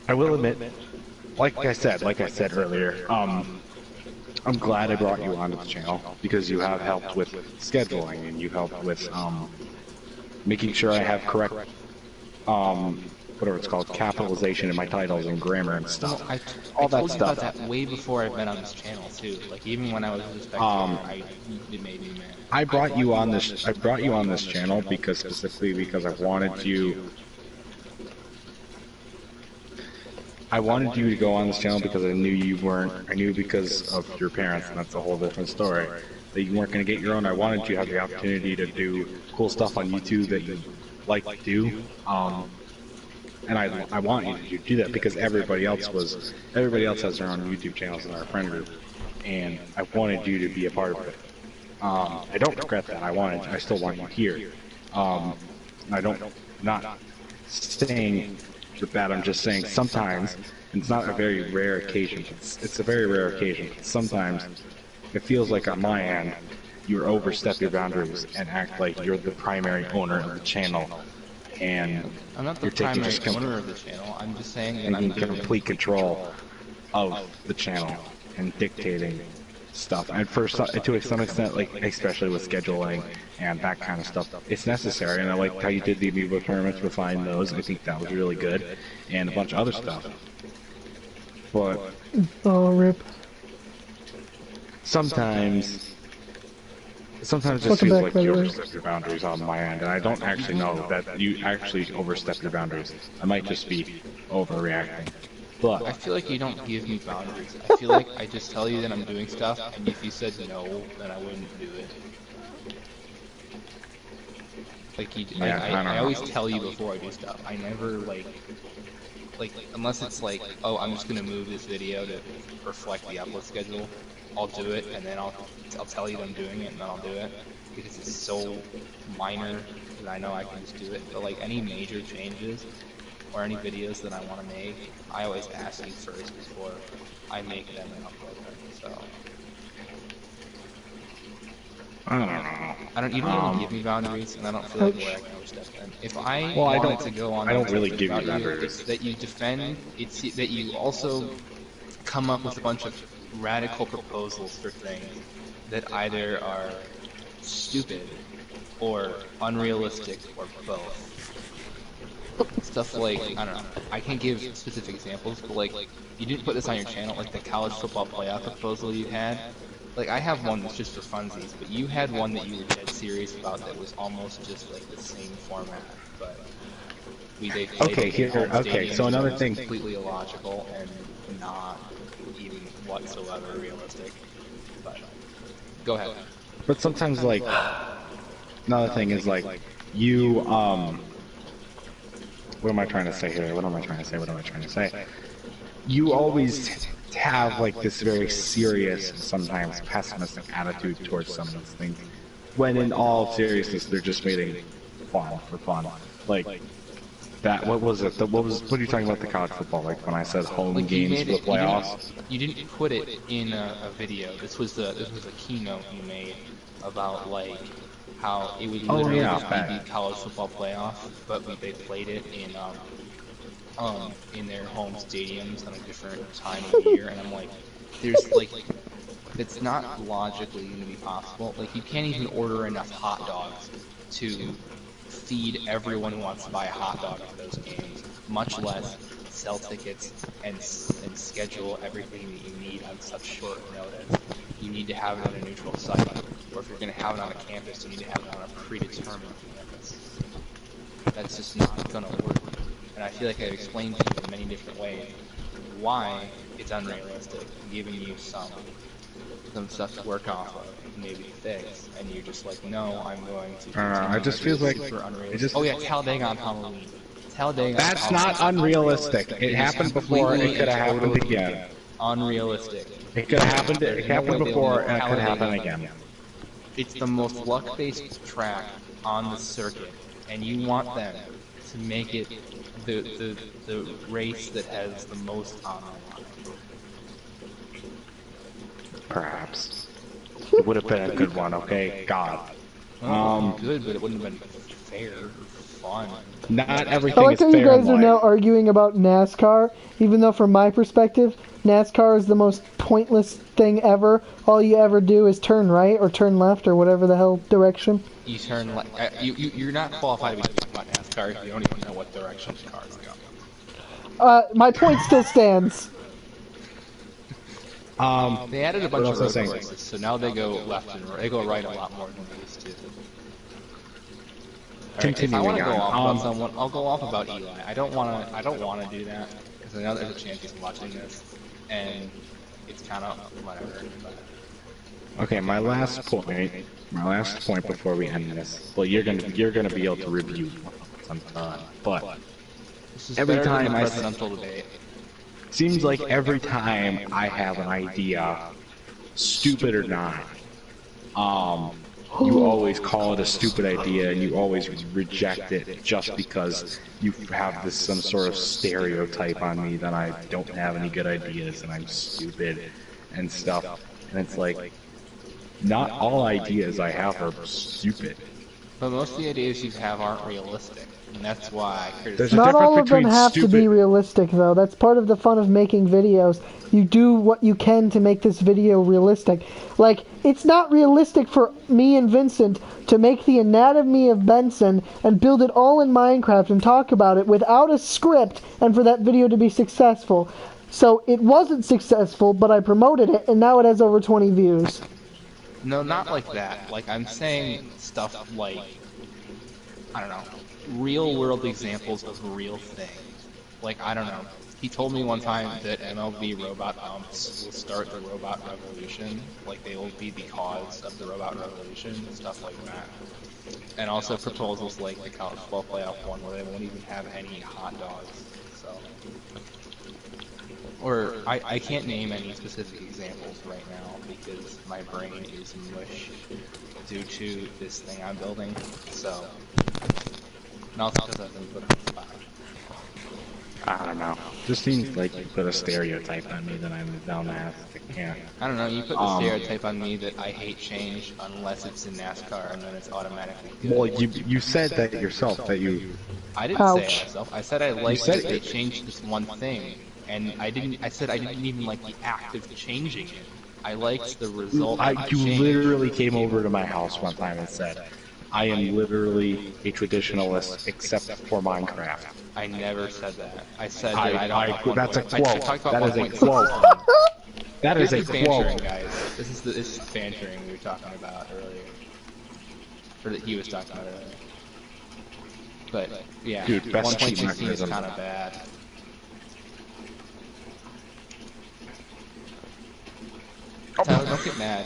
I will admit, like I said earlier, I'm glad I brought you onto the channel because you have helped with scheduling and you helped with making sure I have correct whatever it's called, capitalization in my titles and grammar and stuff. I All that told you stuff. about that way before I've been on this channel too. Like even when I was a spectator, it made me mad. I brought you on this channel because specifically because I wanted you to go on this channel because I knew because of your parents, and that's a whole different story, that you weren't going to get your own. I wanted you to have the opportunity to do cool stuff on YouTube that you like to do. And I want you to do that because everybody else has their own YouTube channels in our friend group, and I wanted you to be a part of it. I don't regret that. I still want you here. Not saying with that. I'm just saying sometimes, and it's not a very rare occasion. It's a very rare occasion. Sometimes it feels like on my end you overstep your boundaries and act like you're the primary owner of the channel. And I'm not the you're taking primary just owner of the channel. I'm just saying that I'm taking doing complete control of the channel and dictating stuff. And to some extent, like especially with scheduling and that kind of stuff, it's necessary. And I liked how you did the Amiibo tournaments, refined those. I think that was really good, and a bunch of other stuff. But Oh, rip. sometimes it just Welcome feels back, like by you the way. overstep your boundaries on my end, and I don't actually know that you actually overstep your boundaries. I might just be overreacting. I But feel like you don't give me boundaries. I feel like I just tell you that I'm doing stuff, and if you said no, then I wouldn't do it. Like Yeah, I don't I know. always tell you before I do stuff. I never like unless it's like, oh, I'm just gonna move this video to reflect the upload schedule. I'll do it, and then I'll tell you that I'm doing it, and then I'll do it. because it's so minor that I know I can just do it. But like any major changes or any videos that I want to make, I always ask you first before I make them and upload them. So I don't know. you don't really give me boundaries, and I don't feel like where I can overstep them. If I Well, wanted to go on I that don't really tangent give you about you, boundaries. it's that you defend, it's that you also come up with a bunch of radical proposals for things that either are stupid or unrealistic or both. Stuff like, I don't know, I can't give specific examples, but like, you didn't put this on your channel, like the college football playoff proposal you had. Like, I have one that's just for funsies, but you had one that you were dead serious about that was almost just like the same format, but they played Okay, it here, in home okay, stadiums, so another and it was thing. completely illogical and not even whatsoever realistic. But go ahead. But sometimes, like, another thing is, like, you, what am I trying to say here? What am I trying to say? You always have, like, this very serious, sometimes pessimistic attitude towards some of these things, when in all seriousness, they're just making fun for fun. Like, that, what was it? What are you talking about the college football? Like, when I said home Like you games made for the it, playoffs? you didn't put it in a video. This was a keynote you made about like how it would Oh, literally yeah, just be the fact. college football playoff, but they played it in their home stadiums on a different time of year, and I'm like, there's like, it's not logically going to be possible. Like you can't even order enough hot dogs to feed everyone who wants to buy a hot dog for those games, much less sell tickets and schedule everything that you need on such short notice. You need to have it at a neutral site, or if you're going to have it on a campus, you need to have it on a predetermined campus. That's just not going to work. And I feel like I've explained to you in many different ways why it's unrealistic, giving you some stuff to work off of, maybe to fix, and you're just like, no, I'm going to continue It just to feels be like, super it unrealistic. just, Oh yeah, Talladega on Halloween. Talladega on that's not Halloween. unrealistic. It happened before, it could have happened Totally again. unrealistic. It could have happened, There's it no way happened they'll before, do and it could happen Talladega. again. It's the most luck-based track on the circuit, and you want them to make it the race that has the most on the line. Perhaps. It would have been a good one, okay? God. Well, good, but it wouldn't have been fair or fun. Not I everything like is how you fair in guys are now life. arguing about NASCAR, even though from my perspective, NASCAR is the most pointless thing ever. All you ever do is turn right or turn left or whatever the hell direction. You turn like you're not qualified to be talking about NASCAR if you don't even know what direction the cars go. My point still stands. They added a bunch what of else road was I saying? courses, so now they go left and right. They go right a lot more than they used to. Alright, if I want to go off about someone, I'll go off about Eli. I don't want to do that because I know there's a chance he's watching this, and it's kind of whatever. But Okay, my last point before we end this. Well, you're gonna be able to review sometime, but this is every better time than the I presidential debate. seems like every time I have an idea, stupid or not, you always call it a stupid idea and you always reject it just because you have this some sort of stereotype on me that I don't have any good ideas and I'm stupid and stuff. And it's like, not all ideas I have are stupid. But most of the ideas you have aren't realistic, and that's why I There's a criticize. Not difference all of them between have to be stupid- realistic, though. That's part of the fun of making videos. You do what you can to make this video realistic. Like, it's not realistic for me and Vincent to make the anatomy of Benson and build it all in Minecraft and talk about it without a script and for that video to be successful. So it wasn't successful, but I promoted it, and now it has over 20 views. No, not like that. Like, I'm saying stuff like, I don't know, real-world examples of real things. Like, I don't know. He told me one time that MLB robot umps will start the robot revolution. Like, they will be the cause of the robot revolution, stuff like that. And also proposals like the college football playoff one where they won't even have any hot dogs. So, or I can't name any specific examples right now because my brain is mush due to this thing I'm building. So, and also because I've been put on the spot. I don't know. Just seems like you put a stereotype on me that I'm a dumbass. I can't. I don't know, you put the stereotype on me that I hate change unless it's in NASCAR and then it's automatically good. Well, you said that yourself, that you... I didn't say Ouch. it myself. I said I liked that they changed this one thing, and I said I didn't even like the act of changing it. I liked the result of the You change. literally came over to my house one time and said, I am literally a traditionalist except for Minecraft. I never said that. I said that I don't want that's a 1.6. I quote. talked about That is a 1.6. quote. That is This a is bantering, quote. guys. This is bantering we were talking about earlier. Or that he was talking about earlier. But, yeah, Dude, best cheat 1.16 is mechanism. kind of bad. Tyler, don't get mad.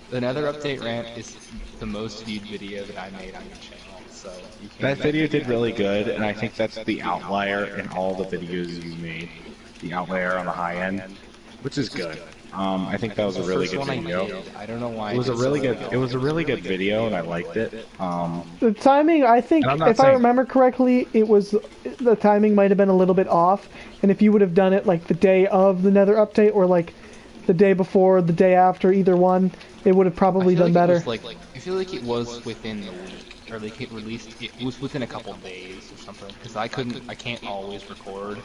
The Nether update rant is the most viewed video that I made on your channel, so you can't... That video did really good, and I think that's the outlier in all the videos you made. The outlier on the high end, which is good. I think that was a really good video. I don't know why. It was a really good. It was a really good video, and I liked it. The timing, I think, And I'm not if I saying- remember correctly, the timing might have been a little bit off. And if you would have done it like the day of the Nether update, or like the day before, the day after, either one, it would have probably done better. I feel like it was within the week, or like it released. It was within a couple days or something. Because I can't always record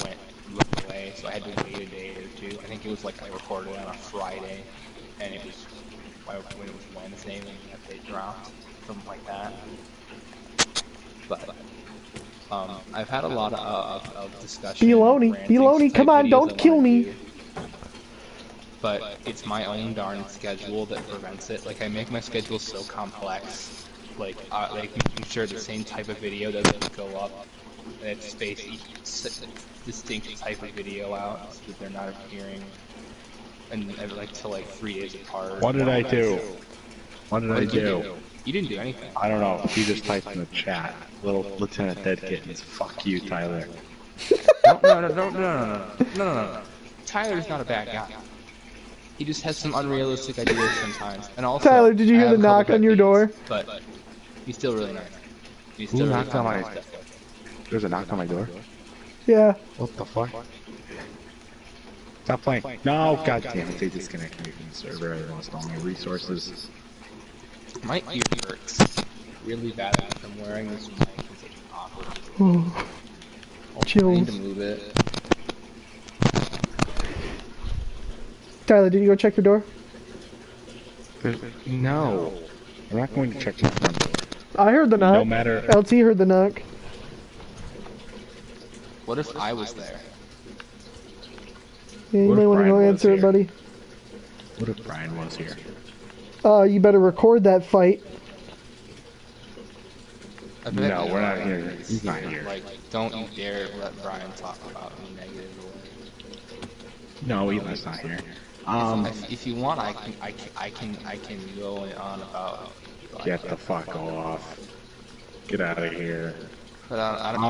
when you look away, so I had to wait a day or two. I think it was like I recorded on a Friday, and it was when it was Wednesday when the update dropped, something like that. But I've had a lot of discussion. Baloney, ranting baloney, type come on, videos don't I kill wanna me. do. But it's my own darn schedule that prevents it. Like, I make my schedule so complex. Like making sure the same type of video doesn't go up, and it's spaced each distinct type of video out so that they're not appearing and like till like 3 days apart. what did I do? What did I do? You didn't do anything. I don't know. He just typed in the chat. Little Lieutenant Dead Kittens. Fuck you, Tyler. No. Tyler's not a bad guy. He just has some unrealistic ideas sometimes. And also, Tyler, did you hear I have the a couple knock on pet your peeves, door? But he's still really nice. He's Who still knocked on my... nice. There's a knock on my door? Yeah. What the fuck? Stop playing. No, god damn it. They disconnected me from the server. I lost all my resources. My ear hurts really bad from wearing this mic. It's like awkward. I need Chills. to move it. Tyler, did you go check your door? No. I'm not going to check my front door. I heard the knock. No matter... LT heard the knock. What if I was there? Yeah, you What might if want to go Brian was answer it, here? buddy. What if Brian was here? You better record that fight. I bet No, you we're are. not here. He's not here. Like, don't you dare let Brian talk about me negatively. No, Eli's not here. If you want, I can go on about. Get the fuck off. Get out of here. But I don't.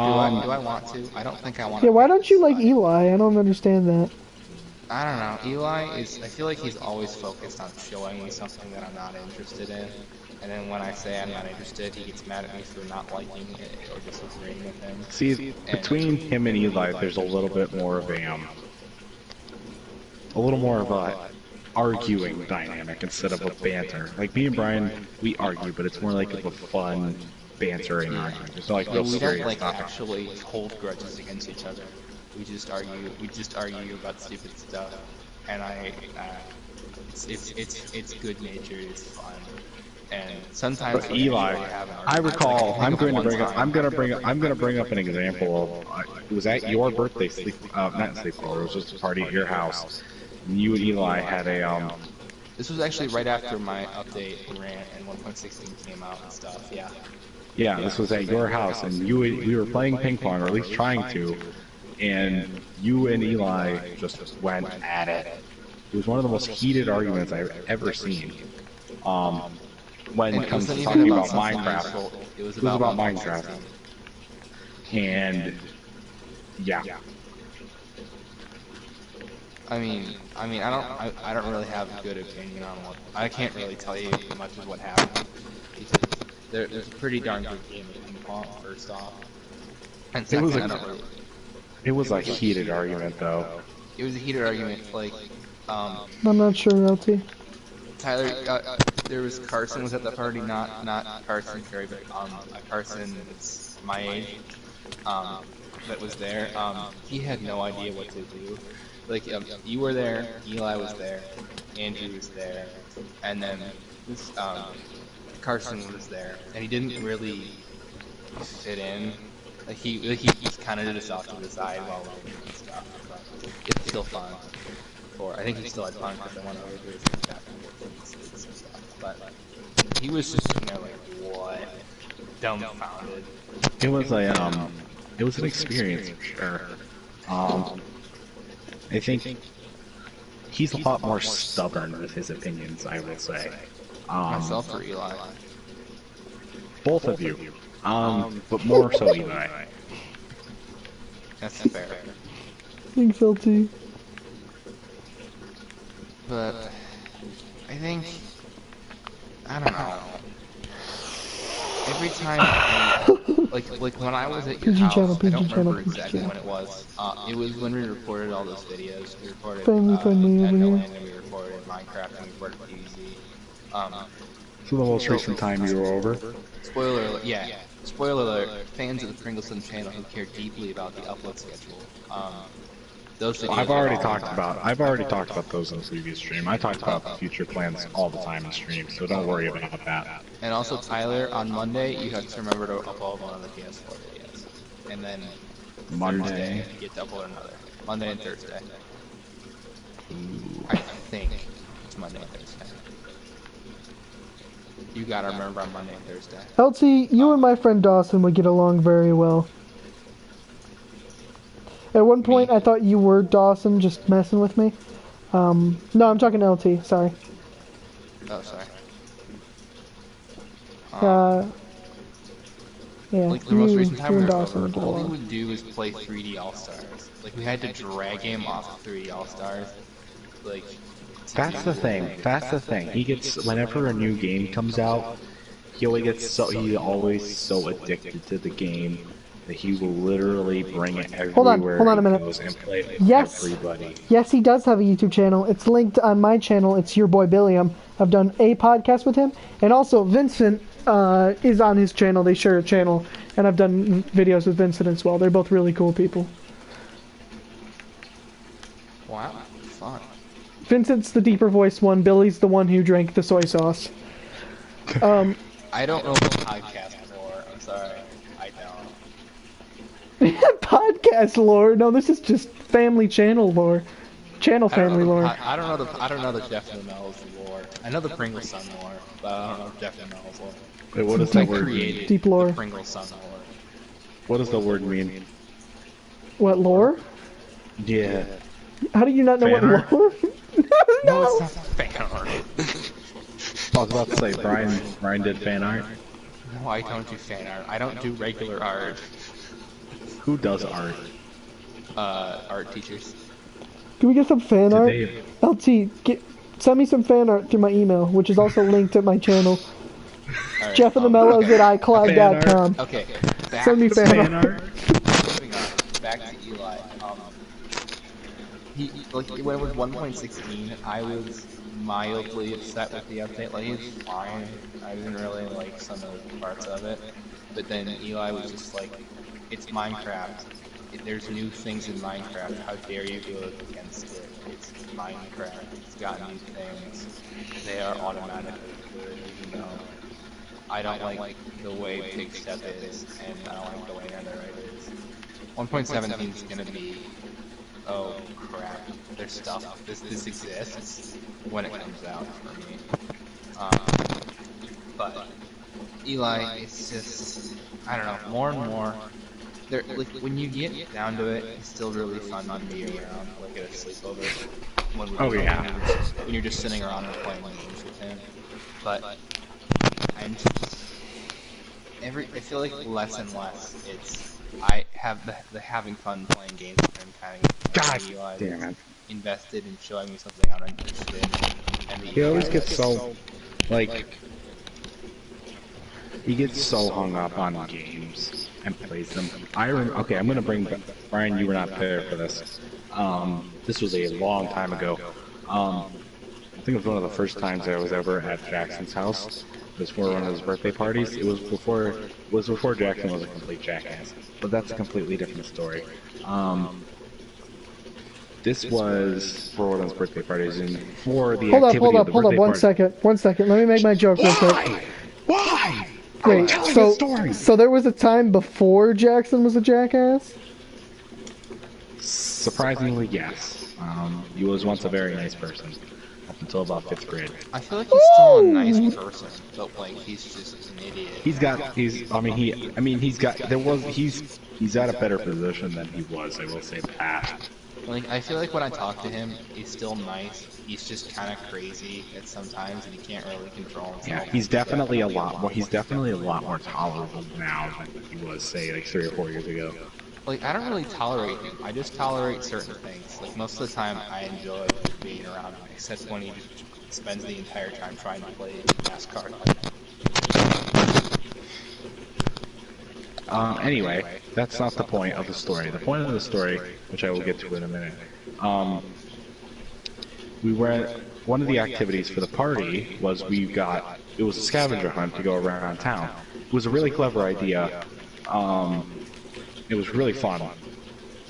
Do I want to? I don't think I want. Yeah, why don't you like Eli? I don't understand that. I don't know. Eli is. I feel like he's always focused on showing me something that I'm not interested in. And then when I say I'm not interested, he gets mad at me for not liking it or disagreeing with him. See, between him and Eli, there's a little bit more of a little more of a arguing dynamic instead of a banter. Like me and Brian, we argue, but it's more like of a fun bantering argument. It's not like real We don't serious like stuff. actually hold grudges against each other. We just argue. We just argue about stupid stuff. And it's good natured. It's fun. And sometimes But Eli, we have an I argument. recall. Like, I I'm think of going to one bring up. time- I'm going to bring up an example of. Was at your birthday sleep? Not sleepover. It was just a party at your house. And you and Eli had a This was actually right after my update rant and 1.16 came out and stuff. Yeah. Yeah, this was at your house, and we were playing ping pong, or at least trying to, and you and Eli just went at it. It was one of the most heated arguments I've ever seen. When And it it comes to wasn't talking even about something Minecraft, useful. It was it was about 1.16. Minecraft, and yeah. I don't really have a good opinion on what. I can't really tell you much of what happened because there's a pretty darn good game of ping pong. First off, and second, I don't really. It was a heated argument, though. It was a heated argument. Like, I'm not sure, LT. Tyler, there was Carson was at the party, not Carson Curry, but Carson that's my age, that was there. He had no idea what to do. Like, you were there, Eli was there, Andrew was there, and then this Carson was there, and he didn't really fit in. Like he kind of just off to the side while we and stuff. But it's still fun. I think he still had fun because I went over to his back and stuff. But he was just sitting there like, what? Dumbfounded. It was an experience for sure. I think he's a lot more stubborn with his opinions, I will say. Myself or Eli? Both of you. But more so Eli. That's fair. Thanks, LT. But I think I don't know. Every time, like when I was at your house, I don't remember exactly when it was. It was when we recorded all those videos. We recorded Family friendly over here. and we recorded Minecraft, and we recorded DBZ. So the most recent time you were over? Spoiler alert, yeah. Spoiler alert, fans of the PringleSon channel who care deeply about the upload schedule. Those videos I've already talked about those in the previous stream. I talked about the future plans all the time in stream, so don't worry about that. And also, Tyler, on Monday, you have to remember to upload one of the PS4 videos. And then Monday. Thursday, you get to upload another. Monday and Thursday. I think it's Monday and Thursday. You gotta remember on Monday and Thursday. LT, you and my friend Dawson would get along very well. At one point, I thought you were Dawson, just messing with me. No, I'm talking LT, sorry. Oh, sorry. Yeah, Like the most recent time you we and were Dawson would over, get all he along. would do is play 3D All-Stars. Like, we had to drag him off of 3D All-Stars. Like, That's the thing. He gets, whenever a new game comes out, he always so addicted to the game that he will literally bring it everywhere Hold on a minute. he goes and play with Yes. everybody. Yes, he does have a YouTube channel. It's linked on my channel. It's your boy Billiam. I've done a podcast with him, and also Vincent is on his channel. They share a channel, and I've done videos with Vincent as well. They're both really cool people. wow, fun. Vincent's the deeper voice one. Billy's the one who drank the soy sauce. I don't know the podcast lore. I'm sorry. I don't. Podcast lore? No, this is just family channel lore. Channel family lore. I don't know the Jeff Numel's lore. I know the PringleSon lore, but I don't know Jeff Numel's lore. Wait, what does I that word mean? created Deep lore. the PringleSon lore. What does the word mean? What, lore? Yeah. How do you not know Fan what art? lore? No, it's not fan art. I was about to say, Brian did fan art. No, I don't do fan art. I don't do regular art. Who does art? Art teachers. Can we get some fan art? Today- LT, send me some fan art through my email, which is also linked at my channel. Alright, JeffandTheMellows at iCloud.com. Okay, back Send me to fan art. moving on. Back to Eli. Like when it was 1.16, I was mildly upset with the update. Like it's fine. I didn't really like some of the parts of it. But then Eli was just like, "It's Minecraft. There's new things in Minecraft. How dare you go against it? It's Minecraft. It's got new things. They are automatically good, even though I don't like the way Big Step is, and I don't like the way Netherite is. 1.17 is gonna be, oh crap, there's stuff. This exists when it comes out for me. But Eli, it's just, I don't know, more and more. Like when you get down to it, it's still really fun to be around, like at a sleepover. When you're just sitting around and playing games with him. But I'm just, I feel like less and less. I have the having fun playing games with him kind of. God damn it. invested in showing me something I'm interested in. And He always gets so, like, he gets so hung up on games and plays them. Okay, I'm gonna bring back, Brian, you were not there for this. This was a long time ago. I think it was one of the first times I was ever at Jackson's house. It was for one of his birthday parties. It was before Jackson was a complete jackass. But that's a completely different story. This was for one of his birthday parties, and for the Hold activity up, of the birthday one party. second. One second. Let me make my joke real quick. Why? Wait, I'm telling the story. so there was a time before Jackson was a jackass? Surprisingly, yes. He was once a very nice person up until about 5th grade. I feel like he's still a nice person, but like he's just an idiot. He's at a better position than he was, I will say that. Like I feel like when I talk to him, he's still nice. He's just kind of crazy at sometimes, and he can't really control himself. Yeah, he's definitely a lot more tolerable now than he was, say, like 3 or 4 years ago. Like I don't really tolerate him. I just tolerate certain things. Like most of the time, I enjoy being around him, except when he just spends the entire time trying to play NASCAR. Anyway, that's not the point of the story. The point of the story, which I will get to in a minute, we were at one of the activities for the party was it was a scavenger hunt to go around town. It was a really clever idea. It was really fun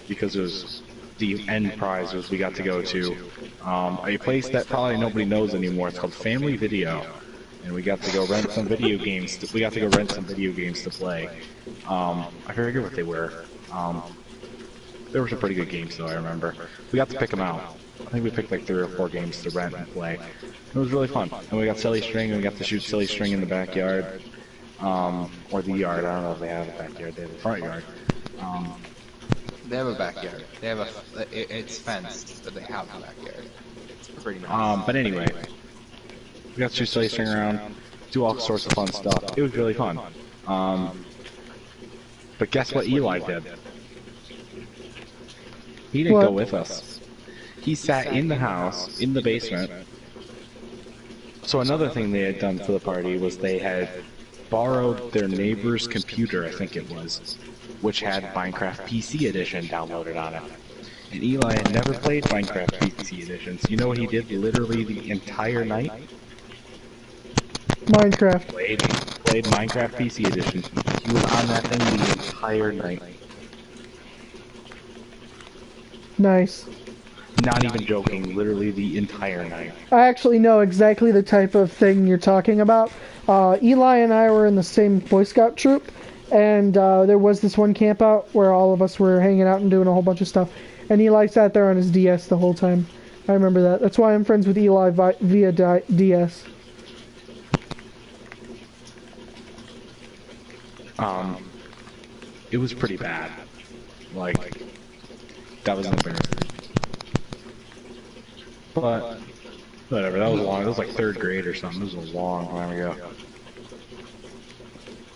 because it was the end prize was we got to go to a place that probably nobody knows anymore. It's called Family Video, and we got to go rent some video games. We got to go rent some video games to play. I forget what they were. There were some pretty good games though. I remember we got to pick them out. I think we picked like 3 or 4 games to rent and play. It was really fun, and we got silly string. And we got to shoot silly string in the backyard, or the yard. I don't know if they have a backyard. They have a front yard. They have a backyard. They have it's fenced, but they have a backyard. It's pretty nice. But anyway, we got to shoot silly string around, do all sorts of fun stuff. It was really fun. But guess what Eli did? He didn't go with us. He sat in the house, in the basement. So another thing they had done for the party was they had borrowed their neighbor's computer, I think it was, which had Minecraft PC Edition downloaded on it. And Eli had never played Minecraft PC Edition, so you know what he did literally the entire night? Minecraft. Played Minecraft PC Edition. He was on that thing the entire night. Nice. Not even joking, literally the entire night. I actually know exactly the type of thing you're talking about. Eli and I were in the same Boy Scout troop, and there was this one camp out where all of us were hanging out and doing a whole bunch of stuff. And Eli sat there on his DS the whole time. I remember that. That's why I'm friends with Eli via DS. It was pretty bad. Like, that was embarrassing. But, whatever, that was long. That was like 3rd grade or something. This was a long time ago.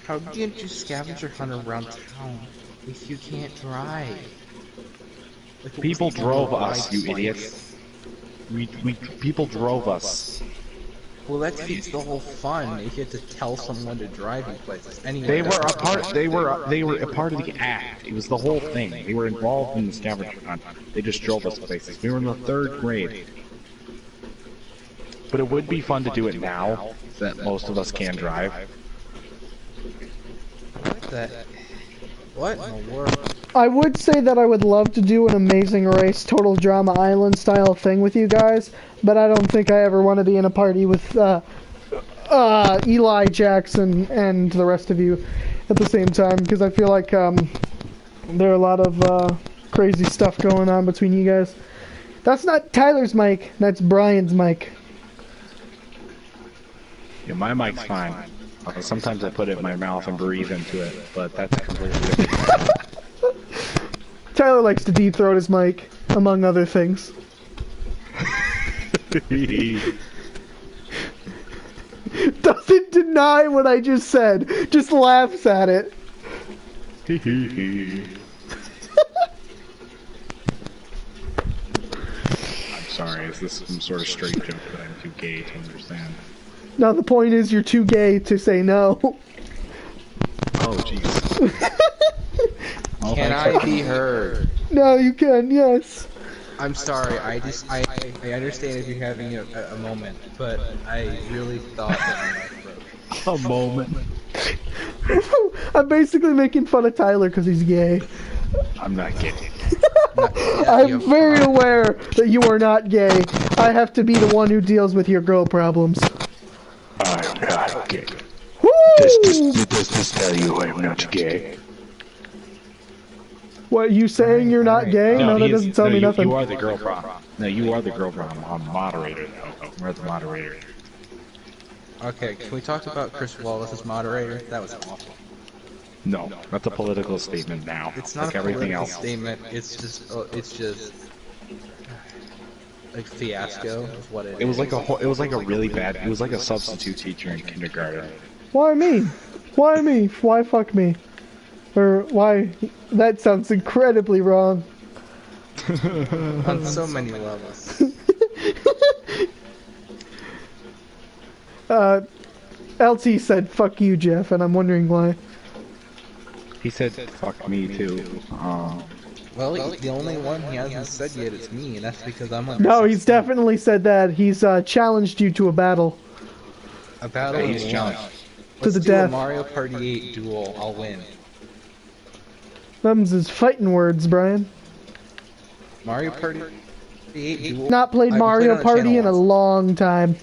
How didn't you scavenger hunt around town if you can't drive? Like, People drove us, you idiots. People drove us. Well, that defeats the whole fun if you have to tell someone to drive you places. Anyway, They were a part of the act. It was the whole thing. They were involved in the scavenger hunt. They just drove us places. We were in the 3rd grade. But it would be fun to do it now that most of us can drive. What in the world? I would say that I would love to do an Amazing Race Total Drama Island style thing with you guys, but I don't think I ever want to be in a party with Eli, Jackson, and the rest of you at the same time, because I feel like there are a lot of crazy stuff going on between you guys. That's not Tyler's mic, that's Brian's mic. Yeah, my mic's fine. Sometimes I put it in my mouth and breathe into it, but that's completely different. Tyler likes to deep throat his mic, among other things. Doesn't deny what I just said, just laughs at it. Sorry, is this some sort of straight joke that I'm too gay to understand? No, the point is you're too gay to say no. Oh, jeez. Can I be heard? No, you can, yes. I'm sorry, I understand if you're having a moment, but I really thought that my mic broke. A moment. I'm basically making fun of Tyler because he's gay. I'm not gay. I'm very aware that you are not gay. I have to be the one who deals with your girl problems. I'm not gay. Woo! Does this tell you I'm not gay? What, you saying you're not gay? No, that doesn't tell me nothing. You are the girl problem. No, you are the girl problem. I'm moderator, though. We're the moderator. Okay, can we talk about Chris Wallace as moderator? That was awful. No, that's a political statement now. It's not like a everything political else. statement. It's just like fiasco is what it is. It was like a really bad. It was like a substitute teacher in kindergarten. Why me? Why me? Why fuck me? Or why? That sounds incredibly wrong. On so many levels. LT said fuck you, Jeff, and I'm wondering why. He said fuck me too. Well, the only one he hasn't said yet is me, and that's because I'm on. No, he's definitely said that. He's challenged you to a battle. A battle. Yeah, he's challenged. To the Let's do death. a Mario Party 8 duel. I'll win. Them's his fighting words, Brian. Mario Party 8 duel. Not played I've Mario on the Party channel in a once. long time.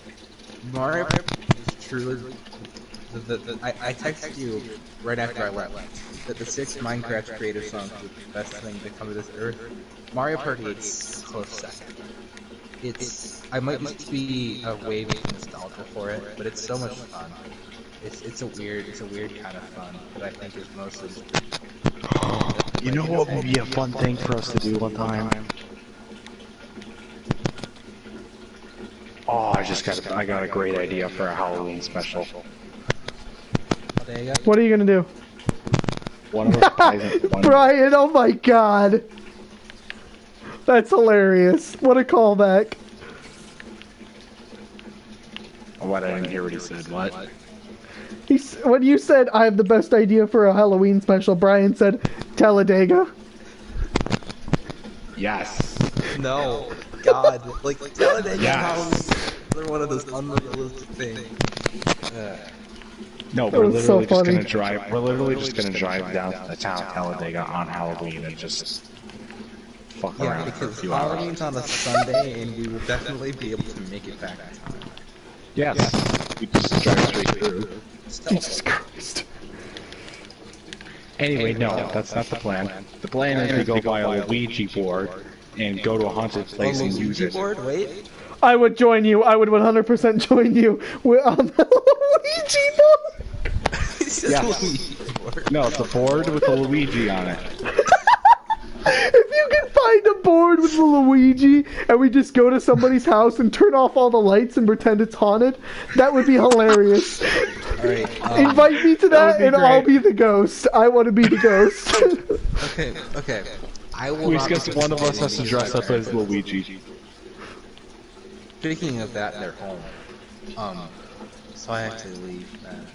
Mario Party is truly. I texted you right after I left that the 6 Minecraft creator songs were the best thing to come to this earth. Mario Party 8's close second. I might just be a wave of nostalgia for it, but it's so much fun. It's a weird kind of fun that I think is mostly. You know what would be a fun thing for us to do one time? Oh, I got a great idea for a Halloween special. What are you gonna do? One of us buys it. Brian, oh my god. That's hilarious. What a callback. What? I didn't hear what he said. What? When you said, I have the best idea for a Halloween special, Brian said, Talladega. Yes. No, God, like Talladega Yes. they're one of those unrealistic things. No, we're was so literally just funny. gonna drive. We're literally just gonna drive down to the town of Talladega on Halloween and just fuck Yeah, around for a because few hours. Halloween's on a Sunday, and we will definitely be able to make it back in time. Yes. We just drive straight through. Jesus Christ. Anyway, no, that's not the plan. The plan is we go buy a Ouija board and go to a haunted place and use it. Board? Wait. I would join you. I would 100% join you on the Luigi board. He said Yes. Luigi board. No, it's a board with a Luigi on it. If you can find a board with the Luigi and we just go to somebody's house and turn off all the lights and pretend it's haunted, that would be hilarious. Alright, Invite me to that be and I'll great. be the ghost. I want to be the ghost. okay. I will We not guess be one of us has to dress up as Luigi. Speaking of that, they're home. So I have to leave, man.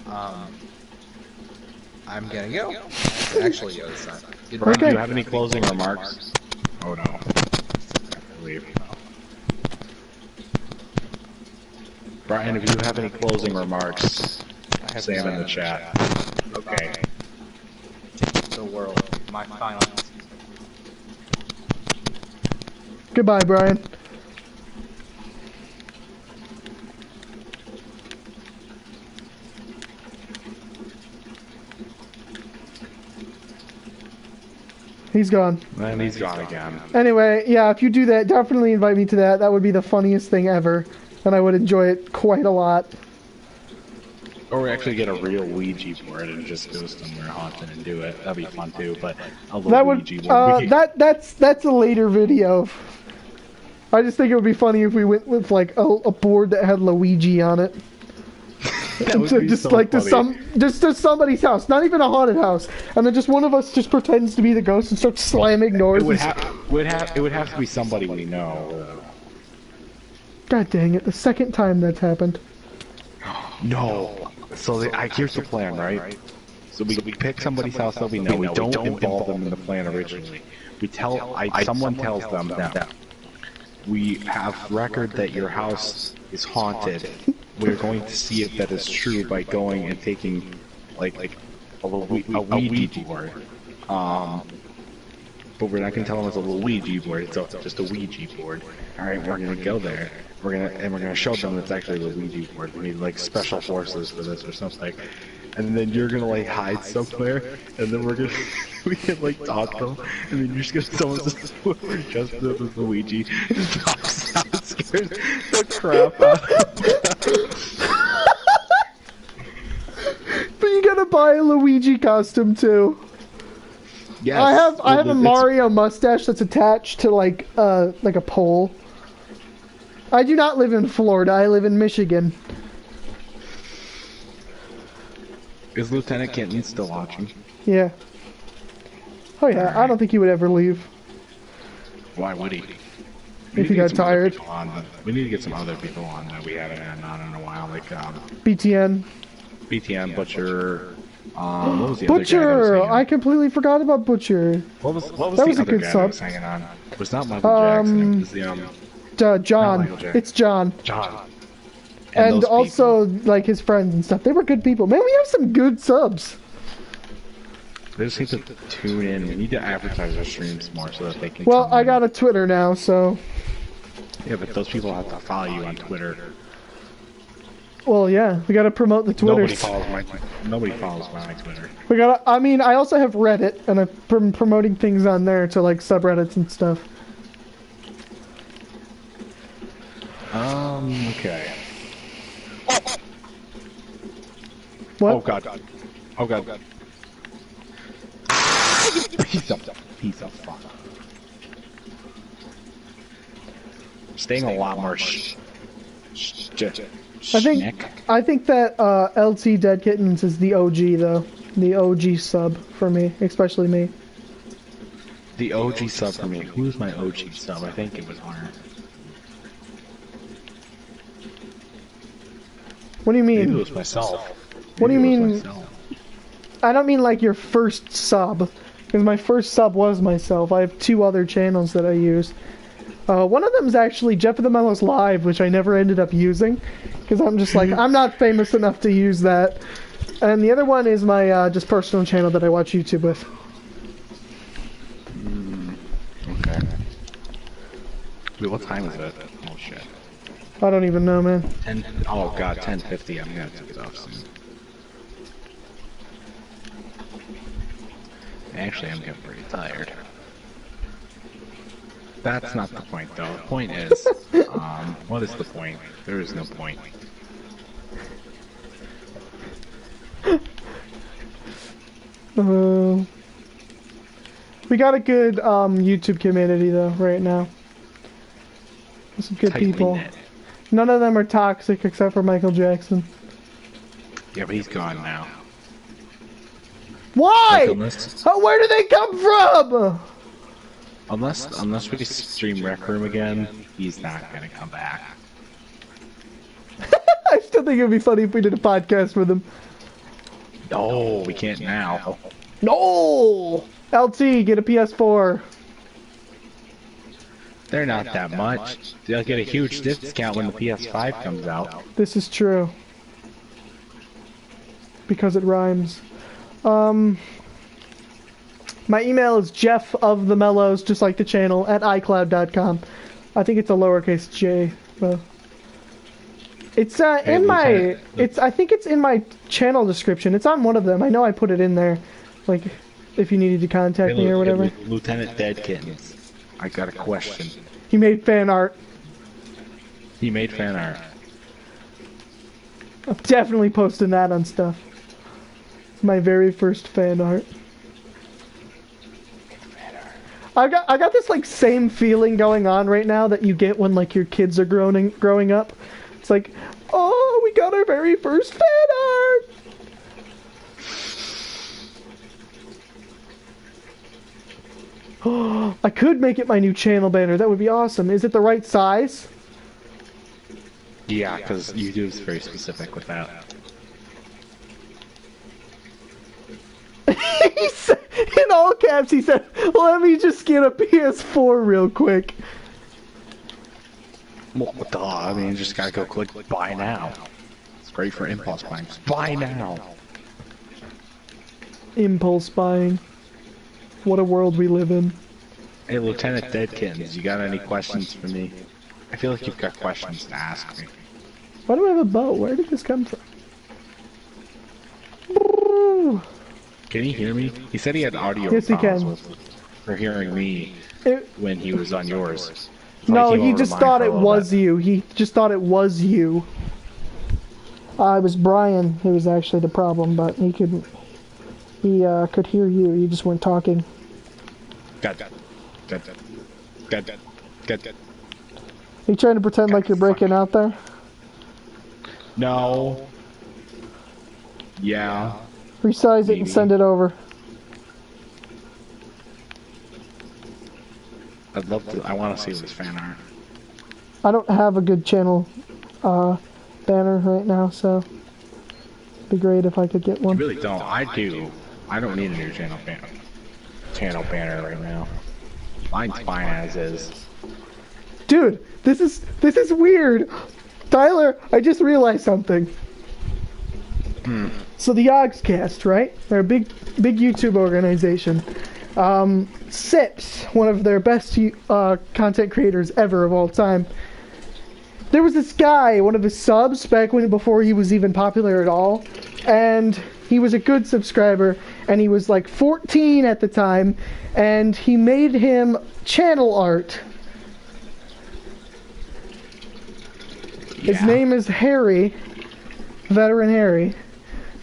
I'm gonna go. Actually, go this time. Brian, do Okay. you have any closing remarks? Oh no. I have to leave. Brian, if you have any closing remarks, I have say them in the chat. Okay. the world. My final. Goodbye, Brian. He's gone. And he's gone again. Anyway, yeah, if you do that, definitely invite me to that. That would be the funniest thing ever. And I would enjoy it quite a lot. Or we actually get a real Ouija board and just go somewhere haunted and do it. That'd be fun too, but a little That would, Ouija board. We could- that's a later video. I just think it would be funny if we went with like a board that had Luigi on it. that would be just so like funny. to somebody's house, not even a haunted house, and then just one of us just pretends to be the ghost and starts slamming doors. It would have to be somebody we know. God dang it, the second time that's happened. No. So here's the plan, right? So we pick somebody's house that we know. We don't involve them in the plan originally. We tell, someone tells them that we have record that your house is haunted. We're going to see if that is true by going and taking, like a Ouija board. But we're not going to tell them it's a Luigi board. It's just a Ouija board. All right, we're going to go there. We're gonna show them it's actually a Luigi board. We need like special forces for this or something. And then you're gonna like hide somewhere, and then we can like talk to them, and then you're just gonna someone just the Luigi just talks out, scares the crap out. But you gotta buy a Luigi costume too. Yes. I have a Mario mustache that's attached to like a pole. I do not live in Florida. I live in Michigan. Is Lieutenant Kenton still watching? Yeah. Oh yeah, I don't think he would ever leave. Why would he? If he got tired. We need to get some other people on that we haven't had on in a while, like BTN. BTN, Butcher. What was the Butcher! other guy I completely forgot about Butcher. What was that the was a other good guy sub. that was hanging on? It was not Michael Jackson. It was the John. It's John. John. And also like his friends and stuff. They were good people. Man, we have some good subs. They just need to tune in. We need to advertise our streams more so that they can. Well, I got a Twitter now, so. Yeah, but those people have to follow you on Twitter. Well, yeah, we gotta promote the Twitter. Nobody follows my Twitter. We gotta. I mean, I also have Reddit, and I'm promoting things on there to like subreddits and stuff. Okay. What? Oh god. Oh god. Piece of fuck. Staying a lot more I think that LT Dead Kittens is the OG though. The OG sub for me, especially me. The OG sub for me. Who's my OG sub? I think it was Hunter. What do you mean? Maybe it was myself. What do you mean? I don't mean like your first sub, because my first sub was myself. I have 2 other channels that I use. One of them is actually Jeff of the Mellows Live, which I never ended up using, because I'm just like, I'm not famous enough to use that. And the other one is my just personal channel that I watch YouTube with. Okay. Wait, what time is it? Oh shit. I don't even know, man. Oh god, 10:50. I'm gonna have to get off soon. Actually, I'm getting pretty tired. That's not the point, though. The point is, what is the point? There is no point. We got a good YouTube community though right now. Some good people. None of them are toxic except for Michael Jackson. Yeah, but he's gone now. Why? Where do they come from? Unless we stream Rec Room again, he's not gonna come back. I still think it would be funny if we did a podcast with him. No, we can't now. No! LT, get a PS4. They're not that much. They'll get a huge discount when the PS5 comes out. This is true. Because it rhymes. My email is jeffofthemellows, just like the channel, at icloud.com. I think it's a lowercase j. It's in my... I think it's in my channel description. It's on one of them. I know I put it in there. Like, if you needed to contact me or whatever. Lieutenant Dead Kittens. I got a question. He made fan art. He made fan art. I'm definitely posting that on stuff. It's my very first fan art. I got this like same feeling going on right now that you get when like your kids are growing up. It's like, oh, we got our very first fan art. Oh, I could make it my new channel banner. That would be awesome. Is it the right size? Yeah, because YouTube's very specific with that. He said, in all caps, he said, "Let me just get a PS4 real quick." Well, duh, I mean, you just gotta go click buy now. It's great for impulse buying. Just buy now. Impulse buying. What a world we live in. Hey, Lieutenant Deadkins, you got any questions for me? I feel like you've got questions to ask me. Why do I have a bow? Where did this come from? Can he hear me? He said he had audio Yes, he problems can. for hearing me when he was on yours. So No, came he over to just mine thought for a it little was bit. you. He just thought it was you. It was Brian who was actually the problem, but he couldn't. He could hear you. You just weren't talking. Got. Are you trying to pretend like you're breaking out there? No. Yeah. Resize it and Maybe. send it over. I'd love to. I want to see this fan art. I don't have a good channel banner right now, so it'd be great if I could get You one. really don't. I do. I don't need a new channel banner right now. Mine's fine as is. Dude, this is weird. Tyler, I just realized something. So the Yogscast, right? They're a big YouTube organization. Sips, one of their best content creators ever of all time. There was this guy, one of his subs, before he was even popular at all, and he was a good subscriber, and he was like 14 at the time, and he made him channel art. His Yeah. name is Harry, Veteran Harry.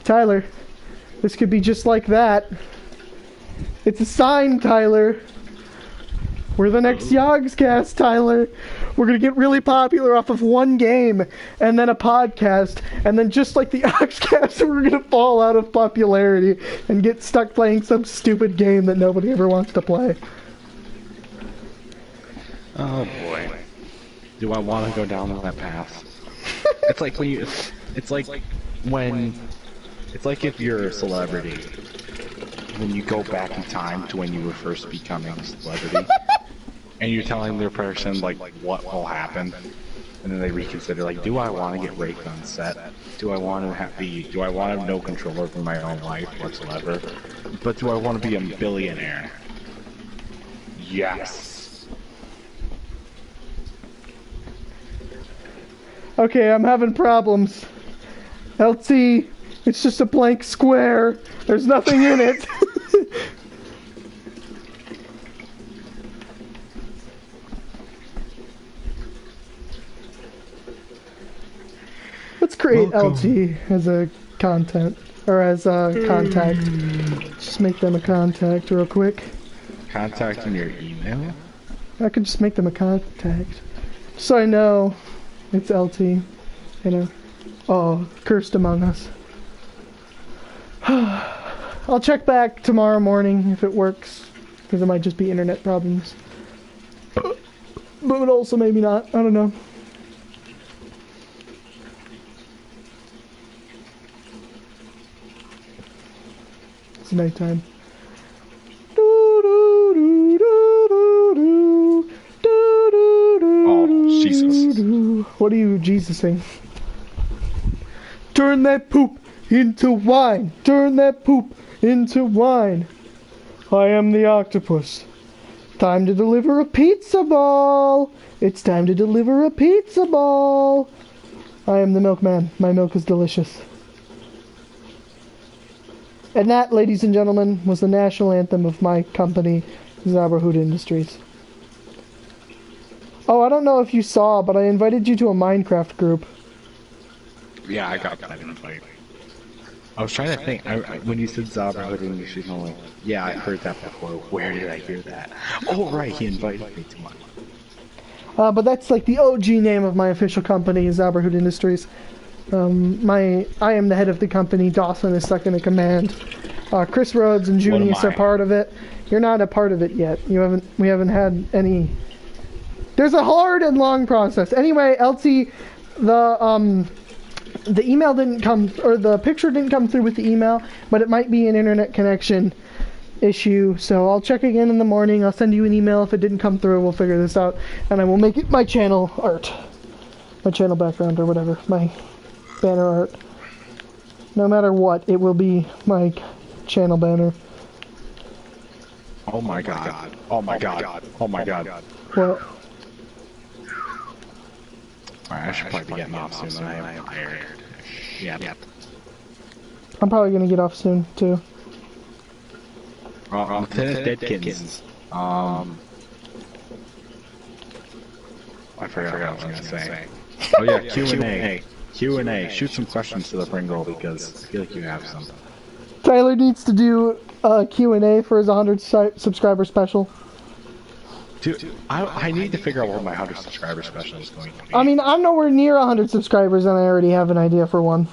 Tyler, this could be just like that. It's a sign, Tyler. We're the next Yogscast, Tyler. We're gonna get really popular off of one game, and then a podcast, and then just like the Yogscast, we're gonna fall out of popularity and get stuck playing some stupid game that nobody ever wants to play. Oh boy. Do I want to go down that path? It's like when you. It's like when. It's like if you're a celebrity. When you go back in time to when you were first becoming a celebrity. And you're telling their person, like, what will happen. And then they reconsider, like, do I want to get raped on set? Do I want to do I want to have no control over my own life whatsoever? But do I want to be a billionaire? Yes. Okay, I'm having problems. LT, it's just a blank square. There's nothing in it. Let's create LT as a content, or as a contact. Just make them a contact real quick. Contact in your email? I could just make them a contact. So I know it's LT, you know. Oh, cursed among us. I'll check back tomorrow morning if it works, because it might just be internet problems. But also maybe not, I don't know. It's nighttime. Oh, Jesus. What are you Jesusing? Turn that poop into wine. Turn that poop into wine. I am the octopus. Time to deliver a pizza ball. It's time to deliver a pizza ball. I am the milkman. My milk is delicious. And that, ladies and gentlemen, was the national anthem of my company, Zaberhood Industries. Oh, I don't know if you saw, but I invited you to a Minecraft group. Yeah, I got that invite. I was trying to think, when you said Zaberhood Industries, I'm like, yeah, I heard that before. Where did I hear that? Oh, right, he invited me to mine. But that's like the OG name of my official company, Zaberhood Industries. I am the head of the company. Dawson is second in command. Chris Rhodes and Junius are part of it. You're not a part of it yet. We haven't had any. There's a hard and long process. Anyway, LT, The email didn't come, or the picture didn't come through with the email, but it might be an internet connection issue. So I'll check again in the morning. I'll send you an email if it didn't come through. We'll figure this out, and I will make it my channel art, my channel background, or whatever, my banner art. No matter what, it will be my channel banner. Oh my god. Oh my god. Oh my god. What? Alright, I should probably be getting off soon. I am tired. Yeah. I'm probably gonna get off soon too. Lieutenant Deadkins. I forgot what I was gonna say. Oh yeah, Q&A. Q&A. Shoot some questions to the Pringle because I feel like you have some. Tyler needs to do a Q&A for his 100 subscriber special. Dude, I need to figure out what my 100 subscriber special is going to be. I mean, I'm nowhere near 100 subscribers, and I already have an idea for one.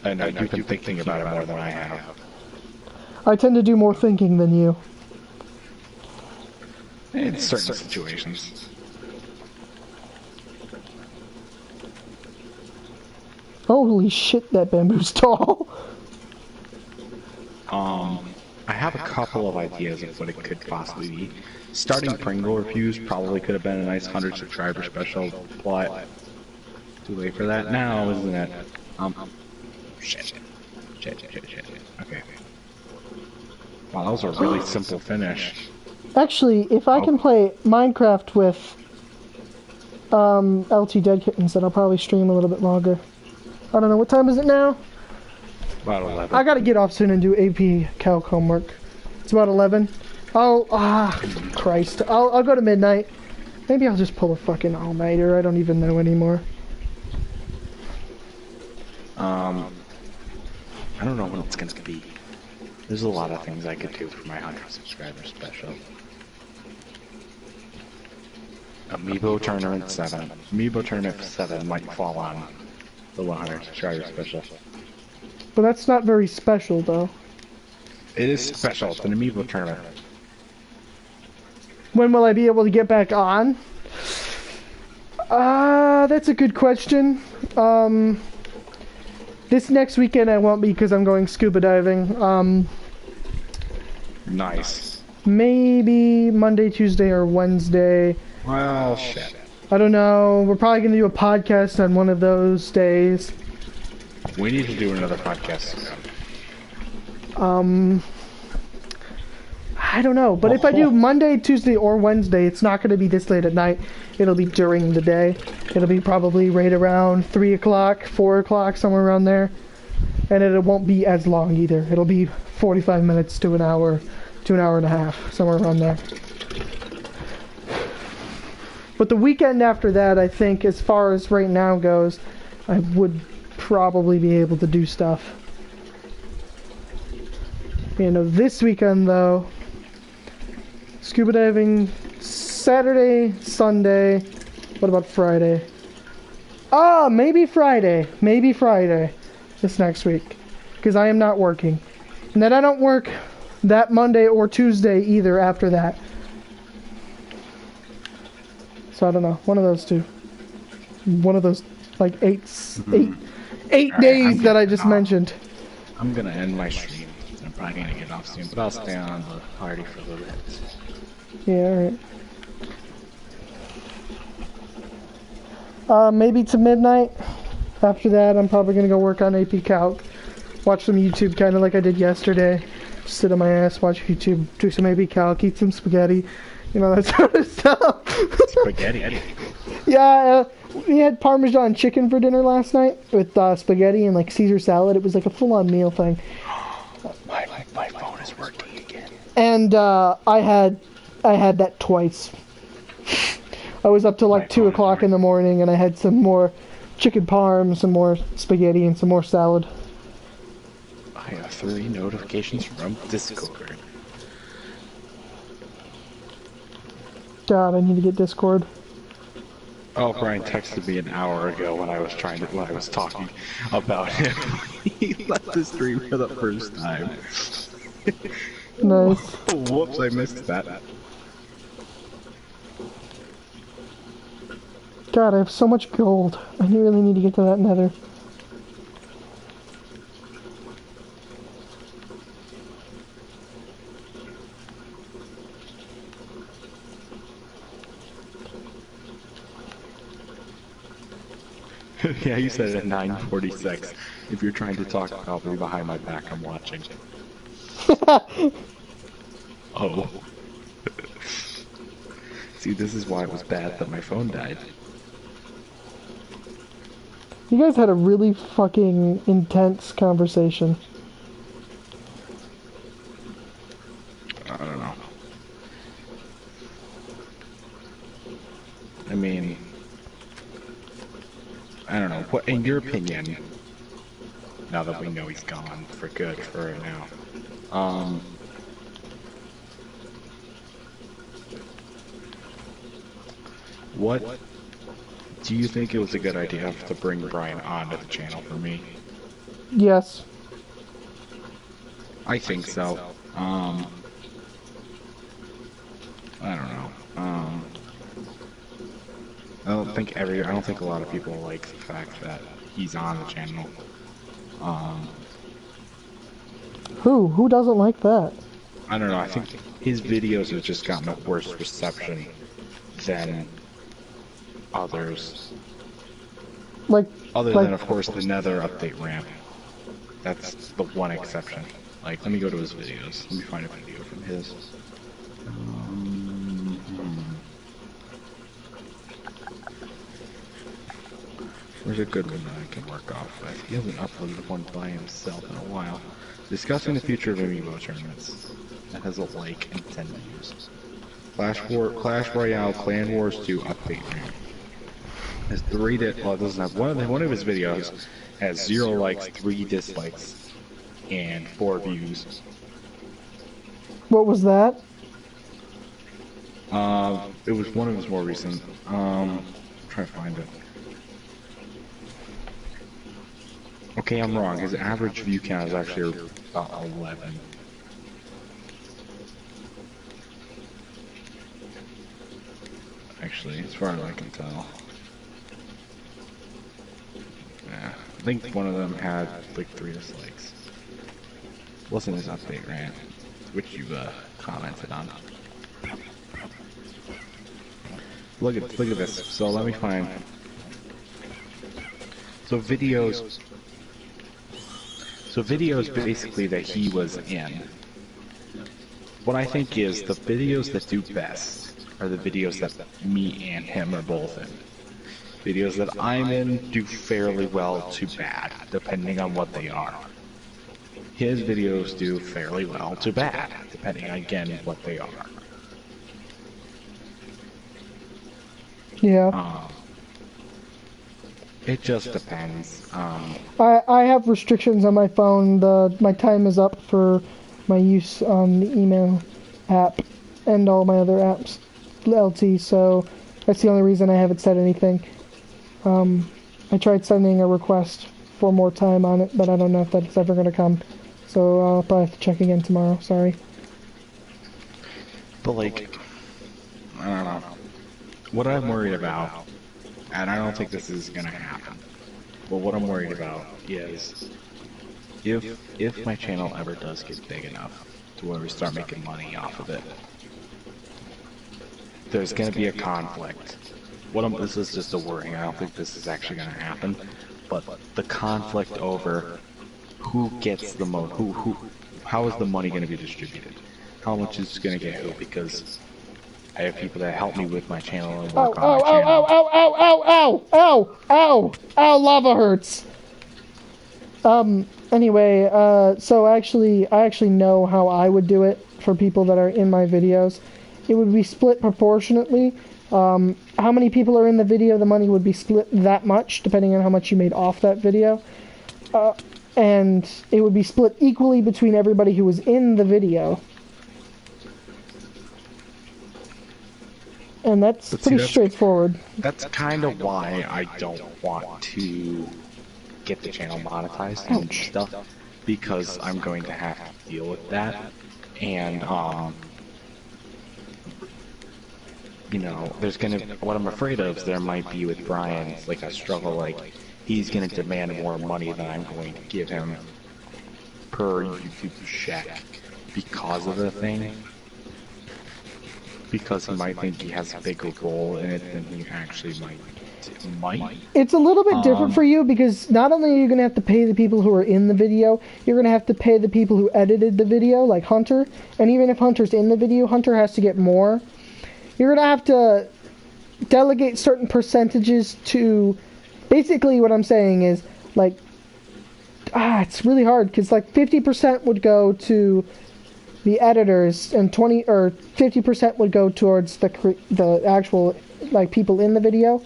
I know, you've been thinking about it more than I have. I tend to do more thinking than you. In certain situations. Holy shit, that bamboo's tall. I have a couple of ideas of what it could possibly be. Starting Pringle reviews probably could have been a nice 100 subscriber special, but too late for that now, isn't it? Shit. Okay. Wow, that was a really simple finish. Actually, if I can play Minecraft with LT Dead Kittens, then I'll probably stream a little bit longer. I don't know, what time is it now? About 11. I gotta get off soon and do AP calc homework. It's about 11. Christ. I'll go to midnight. Maybe I'll just pull a fucking all-nighter. I don't even know anymore. I don't know when it's gonna be. There's a lot of things I could do for my 100 subscriber special. Amiibo Tournament 7. Amiibo Tournament 7 might fall on the 100 subscriber special. But that's not very special, though. It is special. It's an Amiibo Tournament. When will I be able to get back on? That's a good question. This next weekend I won't be because I'm going scuba diving. Nice. Maybe Monday, Tuesday, or Wednesday. Well, shit. I don't know. We're probably going to do a podcast on one of those days. We need to do another podcast. I don't know. But if I do Monday, Tuesday, or Wednesday, it's not going to be this late at night. It'll be during the day. It'll be probably right around 3 o'clock, 4 o'clock, somewhere around there. And it won't be as long either. It'll be 45 minutes to an hour and a half, somewhere around there. But the weekend after that, I think, as far as right now goes, I would probably be able to do stuff. You know, this weekend, though, scuba diving Saturday, Sunday. What about Friday? Maybe Friday. Maybe Friday this next week. Because I am not working. And then I don't work that Monday or Tuesday either after that. So I don't know. One of those two. One of those, like, eight days that I just mentioned. I'm gonna end my stream. I'm probably gonna get off soon, but I'll stay on the party for a little bit. Yeah, alright. Maybe to midnight. After that, I'm probably gonna go work on AP Calc. Watch some YouTube, kind of like I did yesterday. Just sit on my ass, watch YouTube, do some AP Calc, eat some spaghetti. You know, that sort of stuff. Spaghetti? Yeah, we had Parmesan chicken for dinner last night with spaghetti and like Caesar salad. It was like a full-on meal thing. My phone is working again. And I had that twice. I was up till like 2 o'clock in the morning, and I had some more chicken parm, some more spaghetti, and some more salad. I have 3 notifications from Discord. God, I need to get Discord. Oh, Brian texted me an hour ago when I was talking about him. He left the stream for the first time. Nice. Whoops, I missed that. God, I have so much gold. I really need to get to that nether. Yeah, you said it at 9:46. If you're trying to talk about me behind my back, I'm watching. Oh. See, this is why it was bad that my phone died. You guys had a really fucking intense conversation. I don't know. I mean, I don't know. What, in your opinion, now that we know he's gone for good for right now, what do you think it was a good idea to bring Brian onto the channel for me? Yes. I think so. I don't know. I don't think a lot of people like the fact that he's on the channel. Who doesn't like that? I don't know, I think his videos have just gotten a worse reception than others. Other than, of course, the Nether update ramp. That's the one exception. Like, let me go to his videos. Let me find a video from his. Where's a good one that I can work off with? He hasn't uploaded one by himself in a while. Discussing the future of amiibo tournaments. That has a like and 10 views. Clash Royale Clan Wars 2 update ramp. Has 3 well, it doesn't have one of his videos has 0 likes, 3 dislikes, and 4 views. What was that? It was one of his more recent. Try to find it. Okay, I'm wrong. His average view count is actually about 11. Actually, as far as I can tell. Yeah, I think one of them had like 3 dislikes. Wasn't his update rant, which you commented on. Look at this. So let me find. So videos basically that he was in. What I think is the videos that do best are the videos that me and him are both in. Videos that I'm in do fairly well to bad, depending on what they are. His videos do fairly well to bad, depending again what they are. Yeah. It just depends. I have restrictions on my phone. My time is up for my use on the email app and all my other apps, LT. So that's the only reason I haven't said anything. I tried sending a request for more time on it, but I don't know if that's ever going to come. So I'll probably have to check again tomorrow. Sorry. But like, I don't know. What I'm worried about, and I don't think this is gonna happen, but what I'm worried about is if my channel ever does get big enough to where we start making money off of it, there's gonna be a conflict. This is just a worry. I don't think this is actually gonna happen, but the conflict over who gets the most, how is the money gonna be distributed? How much is gonna get who? Because I have people that help me with my channel and work on my channel. Ow, lava hurts. Anyway, so I actually know how I would do it for people that are in my videos. It would be split proportionately. How many people are in the video, the money would be split that much, depending on how much you made off that video. And it would be split equally between everybody who was in the video. And that's pretty straightforward. That's kind of why I don't want to get the channel monetized and stuff, because I'm going to have to deal with that. And you know, there's gonna, what I'm afraid of is there might be with Brian, like a struggle, like, he's gonna demand more money than I'm going to give him per YouTube check because of the thing. Because he might think he has a bigger role in it than he actually might. It's a little bit different for you because not only are you going to have to pay the people who are in the video, you're going to have to pay the people who edited the video, like Hunter. And even if Hunter's in the video, Hunter has to get more. You're going to have to delegate certain percentages to... Basically what I'm saying is, like... it's really hard because, like, 50% would go to the editors and 50% would go towards the actual, like, people in the video.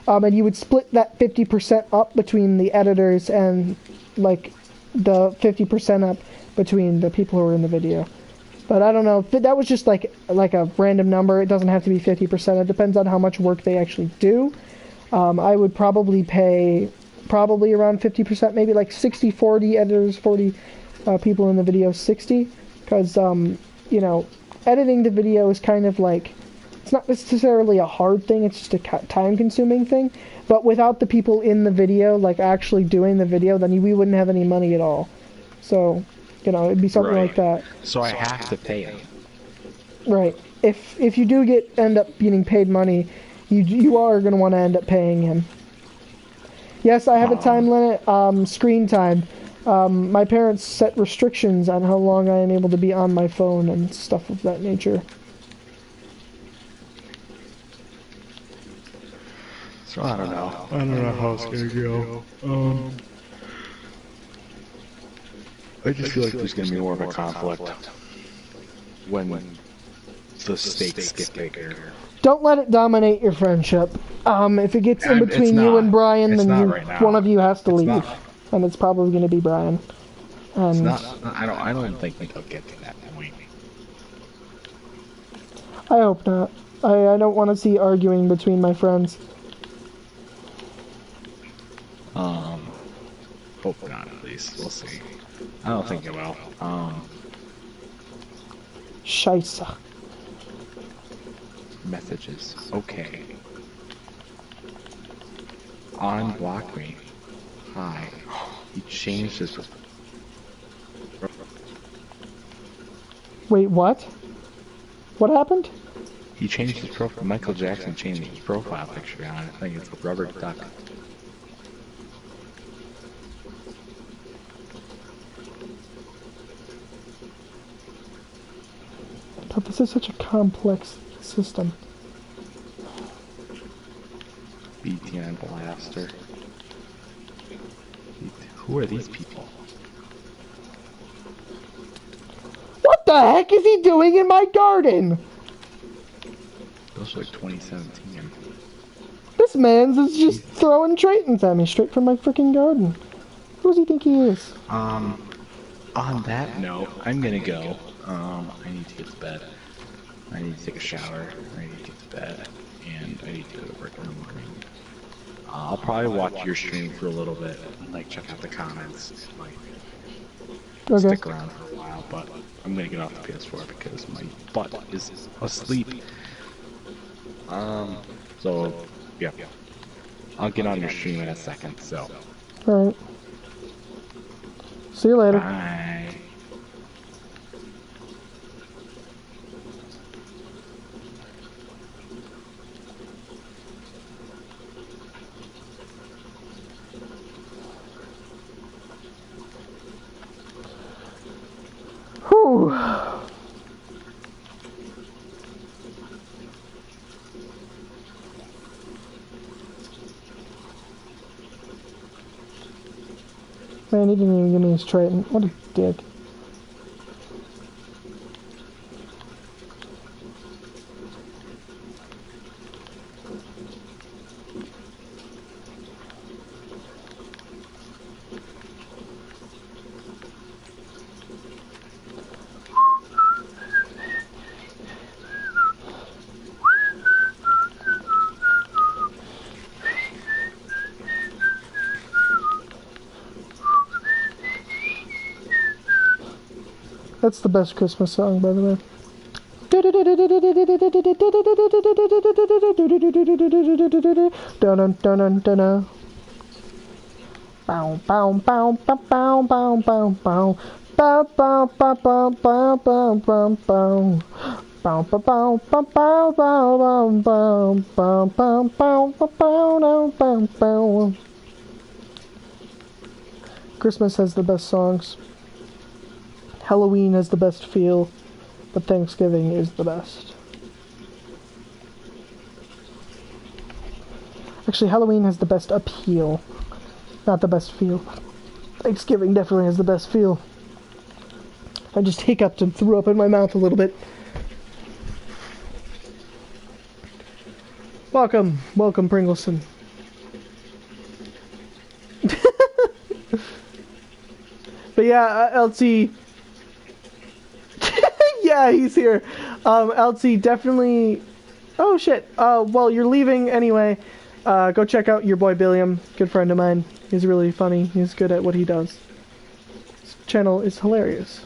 And you would split that 50% up between the editors and, like, the 50% up between the people who are in the video. But I don't know. That was just, like a random number. It doesn't have to be 50%. It depends on how much work they actually do. I would probably pay around 50%, maybe like 60-40 editors, 40 people in the video, 60. Because, you know, editing the video is kind of like... It's not necessarily a hard thing, it's just a time-consuming thing. But without the people in the video, like, actually doing the video, then we wouldn't have any money at all. So, you know, it'd be something like that. So I have to pay him. Right. If you do end up getting paid money, you are going to want to end up paying him. Yes, I have a time limit, screen time. My parents set restrictions on how long I am able to be on my phone and stuff of that nature. So I don't know. I don't know how it's gonna go. I just feel like there's gonna be more of a conflict when the stakes get bigger. Don't let it dominate your friendship. If it gets in between you and Brian, then one of you has to leave, and it's probably going to be Brian. It's not. I don't think they'll get to that point. I hope not. I don't want to see arguing between my friends. Hope not, at least. We'll see. I don't think it will. Scheisse. Messages. Okay. Unblock me. Hi. He changed his... Wait, what? What happened? He changed his profile. Michael Jackson changed his profile picture on it. I think it's a rubber duck. But this is such a complex system. BTN Blaster. Who are these people? What the heck is he doing in my garden? Those are like 2017. This man's is just throwing Traitons at me straight from my freaking garden. Who does he think he is? On that note, I'm gonna go. I need to get to bed. I need to take a shower. I need to get to bed. And I need to go to work in the morning. I'll probably watch your stream for a little bit. Like, check out the comments. Like, stick around for a while. But I'm gonna get off the PS4 because my butt is asleep. So, yeah. I'll get on your stream in a second, so. Alright. See you later. Bye. Whew. Man, he didn't even give me his Triton. What a dick. That's the best Christmas song, by the way. Bow bow bow bow bow bow bow bow. Bow bow bow bow bow bow bow bow. Bow bow bow bow bow bow bow bow bow bow bow bow bow. Christmas has the best songs. Halloween has the best feel, but Thanksgiving is the best. Actually, Halloween has the best appeal, not the best feel. Thanksgiving definitely has the best feel. I just hiccuped and threw up in my mouth a little bit. Welcome, PringleSon. But yeah, LT. Yeah, he's here. LT definitely. Oh shit. Well, you're leaving anyway. Go check out your boy Billiam, good friend of mine. He's really funny. He's good at what he does. His channel is hilarious.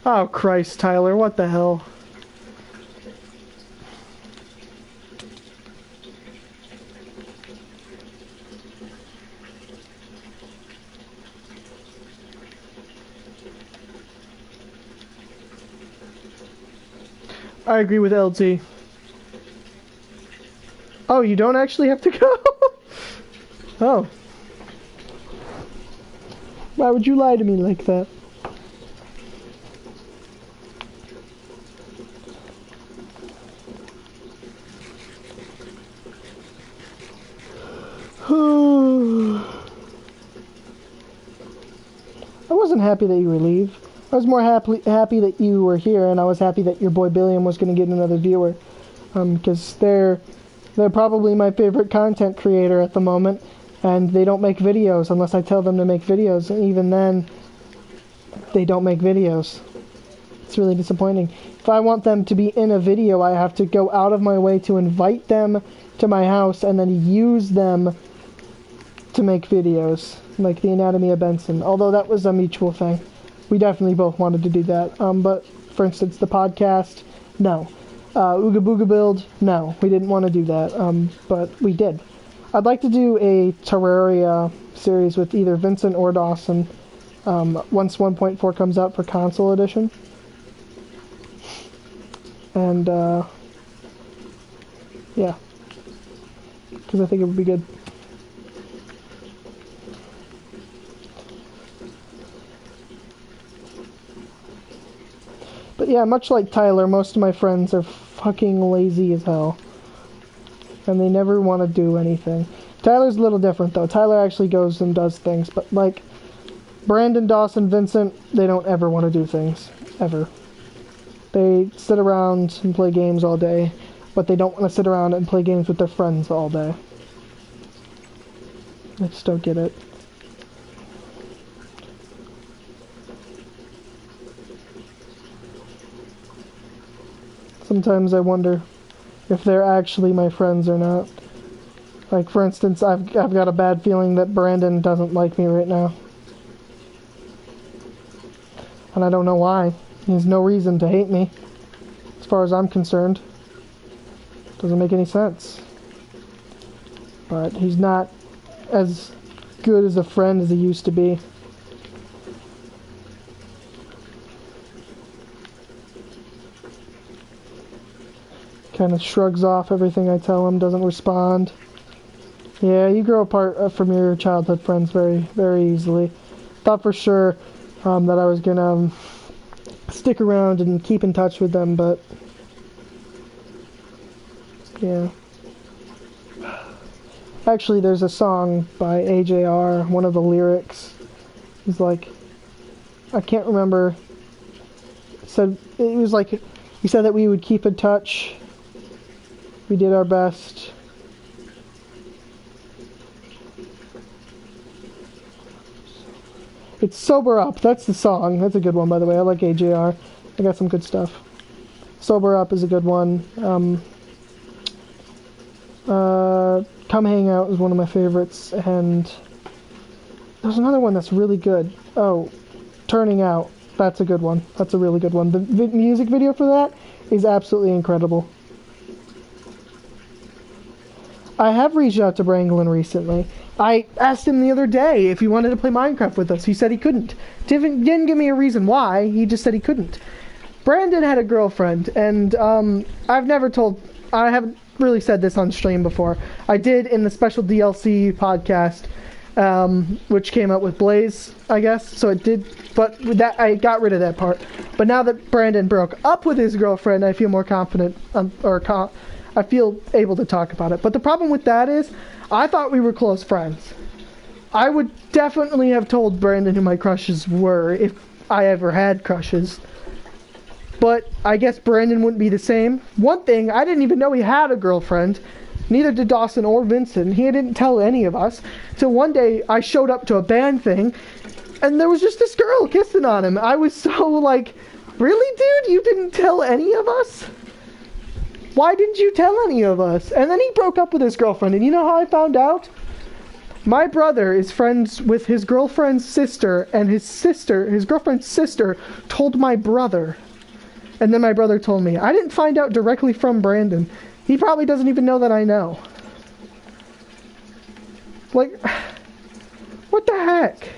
Oh Christ, Tyler, what the hell? I agree with LT. Oh, you don't actually have to go? Oh. Why would you lie to me like that? I wasn't happy that you were leave. I was more happy that you were here, and I was happy that your boy Billiam was going to get another viewer, because they're probably my favorite content creator at the moment, and they don't make videos unless I tell them to make videos, and even then, they don't make videos. It's really disappointing. If I want them to be in a video, I have to go out of my way to invite them to my house and then use them to make videos, like the Anatomy of Benson, although that was a mutual thing. We definitely both wanted to do that, but for instance, the podcast, no. Ooga Booga Build, no, we didn't want to do that, but we did. I'd like to do a Terraria series with either Vincent or Dawson, once 1.4 comes out for console edition. And, yeah. Because I think it would be good. But yeah, much like Tyler, most of my friends are fucking lazy as hell. And they never want to do anything. Tyler's a little different, though. Tyler actually goes and does things. But, like, Brandon, Dawson, Vincent, they don't ever want to do things. Ever. They sit around and play games all day. But they don't want to sit around and play games with their friends all day. I just don't get it. Sometimes I wonder if they're actually my friends or not. Like, for instance, I've got a bad feeling that Brandon doesn't like me right now. And I don't know why. He has no reason to hate me, as far as I'm concerned. Doesn't make any sense. But he's not as good as a friend as he used to be. Kind of shrugs off everything I tell him, doesn't respond. Yeah, you grow apart from your childhood friends very, very easily. Thought for sure that I was gonna stick around and keep in touch with them, but yeah. Actually, there's a song by AJR, one of the lyrics is like, I can't remember, it was like, he said that we would keep in touch. We did our best. It's Sober Up. That's the song. That's a good one, by the way. I like AJR. I got some good stuff. Sober Up is a good one. Come Hang Out is one of my favorites. And There's another one that's really good. Oh, Turning Out. That's a good one. That's a really good one. The music video for that is absolutely incredible. I have reached out to Branglin recently. I asked him the other day if he wanted to play Minecraft with us. He said he couldn't. Didn't give me a reason why. He just said he couldn't. Brandon had a girlfriend, and I haven't really said this on stream before. I did in the special DLC podcast, which came out with Blaze, I guess. So it did, but with that, I got rid of that part. But now that Brandon broke up with his girlfriend, I feel more confident, I feel able to talk about it. But the problem with that is, I thought we were close friends. I would definitely have told Brandon who my crushes were if I ever had crushes. But I guess Brandon wouldn't be the same. One thing, I didn't even know he had a girlfriend. Neither did Dawson or Vincent. He didn't tell any of us. So one day, I showed up to a band thing, and there was just this girl kissing on him. I was so like, really, dude? You didn't tell any of us? Why didn't you tell any of us? And then he broke up with his girlfriend, and you know how I found out? My brother is friends with his girlfriend's sister, and his girlfriend's sister, told my brother. And then my brother told me. I didn't find out directly from Brandon. He probably doesn't even know that I know. Like, what the heck?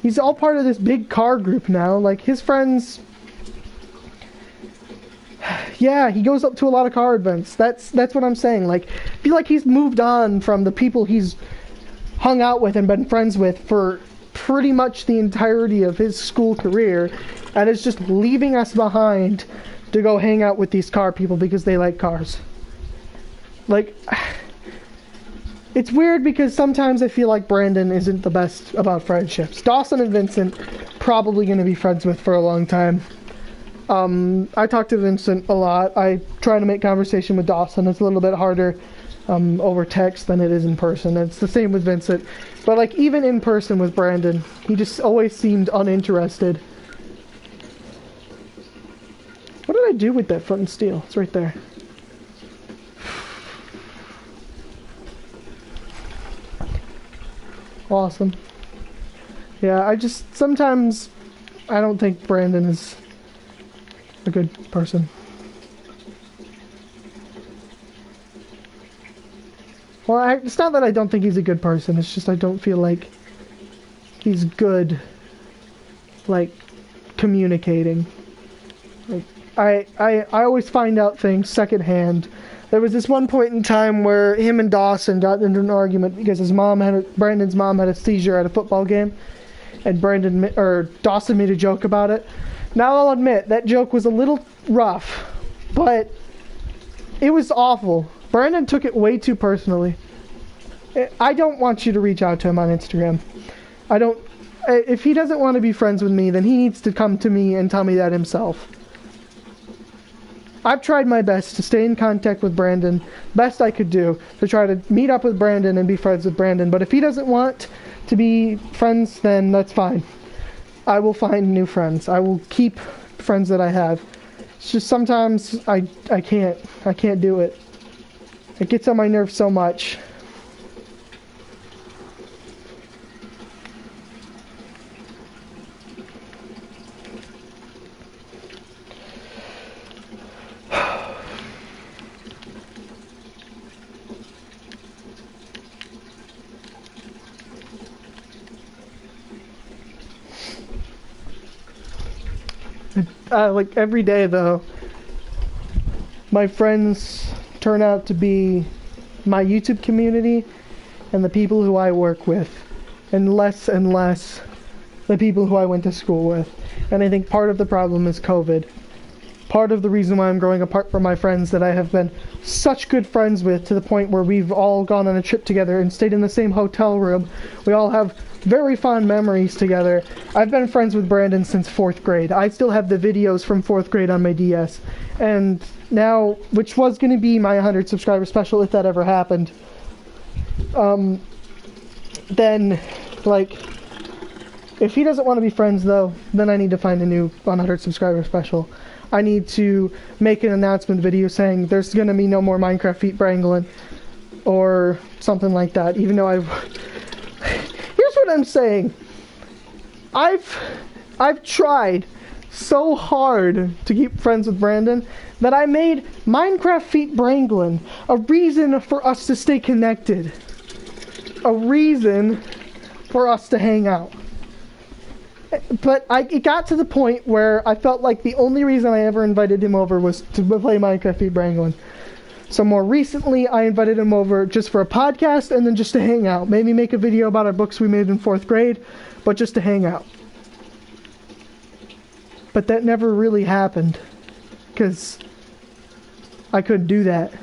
He's all part of this big car group now. Like, his friends... Yeah, he goes up to a lot of car events. That's what I'm saying. Like, I feel like he's moved on from the people he's hung out with and been friends with for pretty much the entirety of his school career, and is just leaving us behind to go hang out with these car people because they like cars. Like, it's weird because sometimes I feel like Brandon isn't the best about friendships. Dawson and Vincent, probably going to be friends with for a long time. I talk to Vincent a lot. I try to make conversation with Dawson. It's a little bit harder over text than it is in person. It's the same with Vincent. But like even in person with Brandon, he just always seemed uninterested. What did I do with that flint and steel? It's right there. Awesome. Yeah, sometimes I don't think Brandon is a good person. Well, it's not that I don't think he's a good person, it's just I don't feel like he's good, like, communicating. Like, I always find out things secondhand. There was this one point in time where him and Dawson got into an argument because Brandon's mom had a seizure at a football game, and Dawson made a joke about it. Now I'll admit, that joke was a little rough, but it was awful. Brandon took it way too personally. I don't want you to reach out to him on Instagram. If he doesn't want to be friends with me, then he needs to come to me and tell me that himself. I've tried my best to stay in contact with Brandon, best I could do, to try to meet up with Brandon and be friends with Brandon, but if he doesn't want to be friends, then that's fine. I will find new friends. I will keep friends that I have. It's just sometimes I can't do it. It gets on my nerves so much. Like every day though, my friends turn out to be my YouTube community and the people who I work with, and less the people who I went to school with. And I think part of the problem is COVID. Part of the reason why I'm growing apart from my friends that I have been such good friends with, to the point where we've all gone on a trip together and stayed in the same hotel room. We all have very fond memories together. I've been friends with Brandon since 4th grade. I still have the videos from 4th grade on my DS. And now, which was going to be my 100 subscriber special if that ever happened, then, like, if he doesn't want to be friends though, then I need to find a new 100 subscriber special. I need to make an announcement video saying there's going to be no more Minecraft Feet Branglin. or something like that, even though here's what I'm saying. I've tried so hard to keep friends with Brandon that I made Minecraft Feet Branglin a reason for us to stay connected. A reason for us to hang out. But it got to the point where I felt like the only reason I ever invited him over was to play Minecraft Feet Branglin. So more recently, I invited him over just for a podcast and then just to hang out. Maybe make a video about our books we made in 4th grade, but just to hang out. But that never really happened, because I couldn't do that.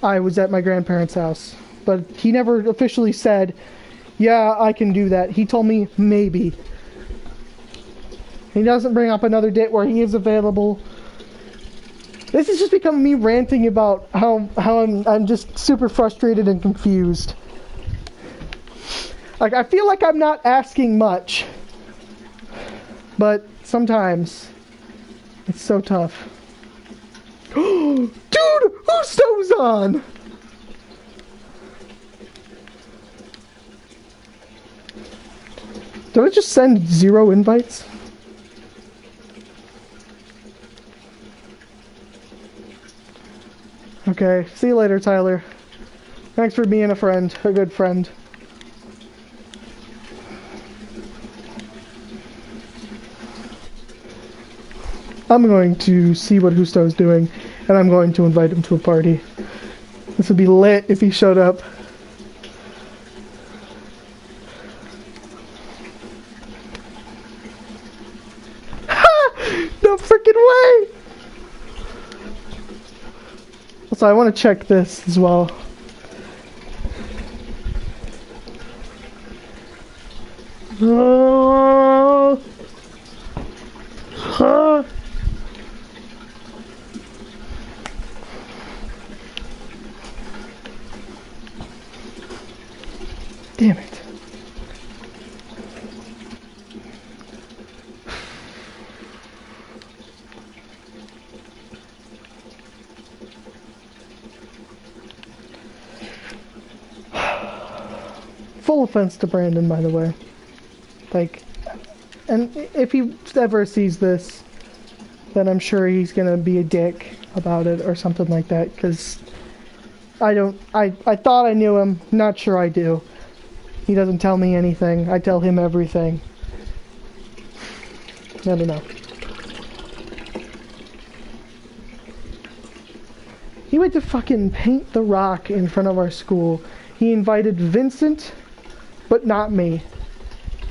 I was at my grandparents' house, but he never officially said, yeah, I can do that. He told me maybe. He doesn't bring up another date where he is available. This is just becoming me ranting about how I'm just super frustrated and confused. Like, I feel like I'm not asking much. But sometimes it's so tough. Dude, whose stove's on? Did I just send 0 invites? Okay, see you later, Tyler. Thanks for being a friend, a good friend. I'm going to see what Husto's doing, and I'm going to invite him to a party. This would be lit if he showed up. Ha! No freaking way! Also, I want to check this as well. Damn it. Full offense to Brandon, by the way. Like, and if he ever sees this, then I'm sure he's gonna be a dick about it or something like that, because I thought I knew him, not sure I do. He doesn't tell me anything, I tell him everything. I don't know. He went to fucking paint the rock in front of our school. He invited Vincent, but not me.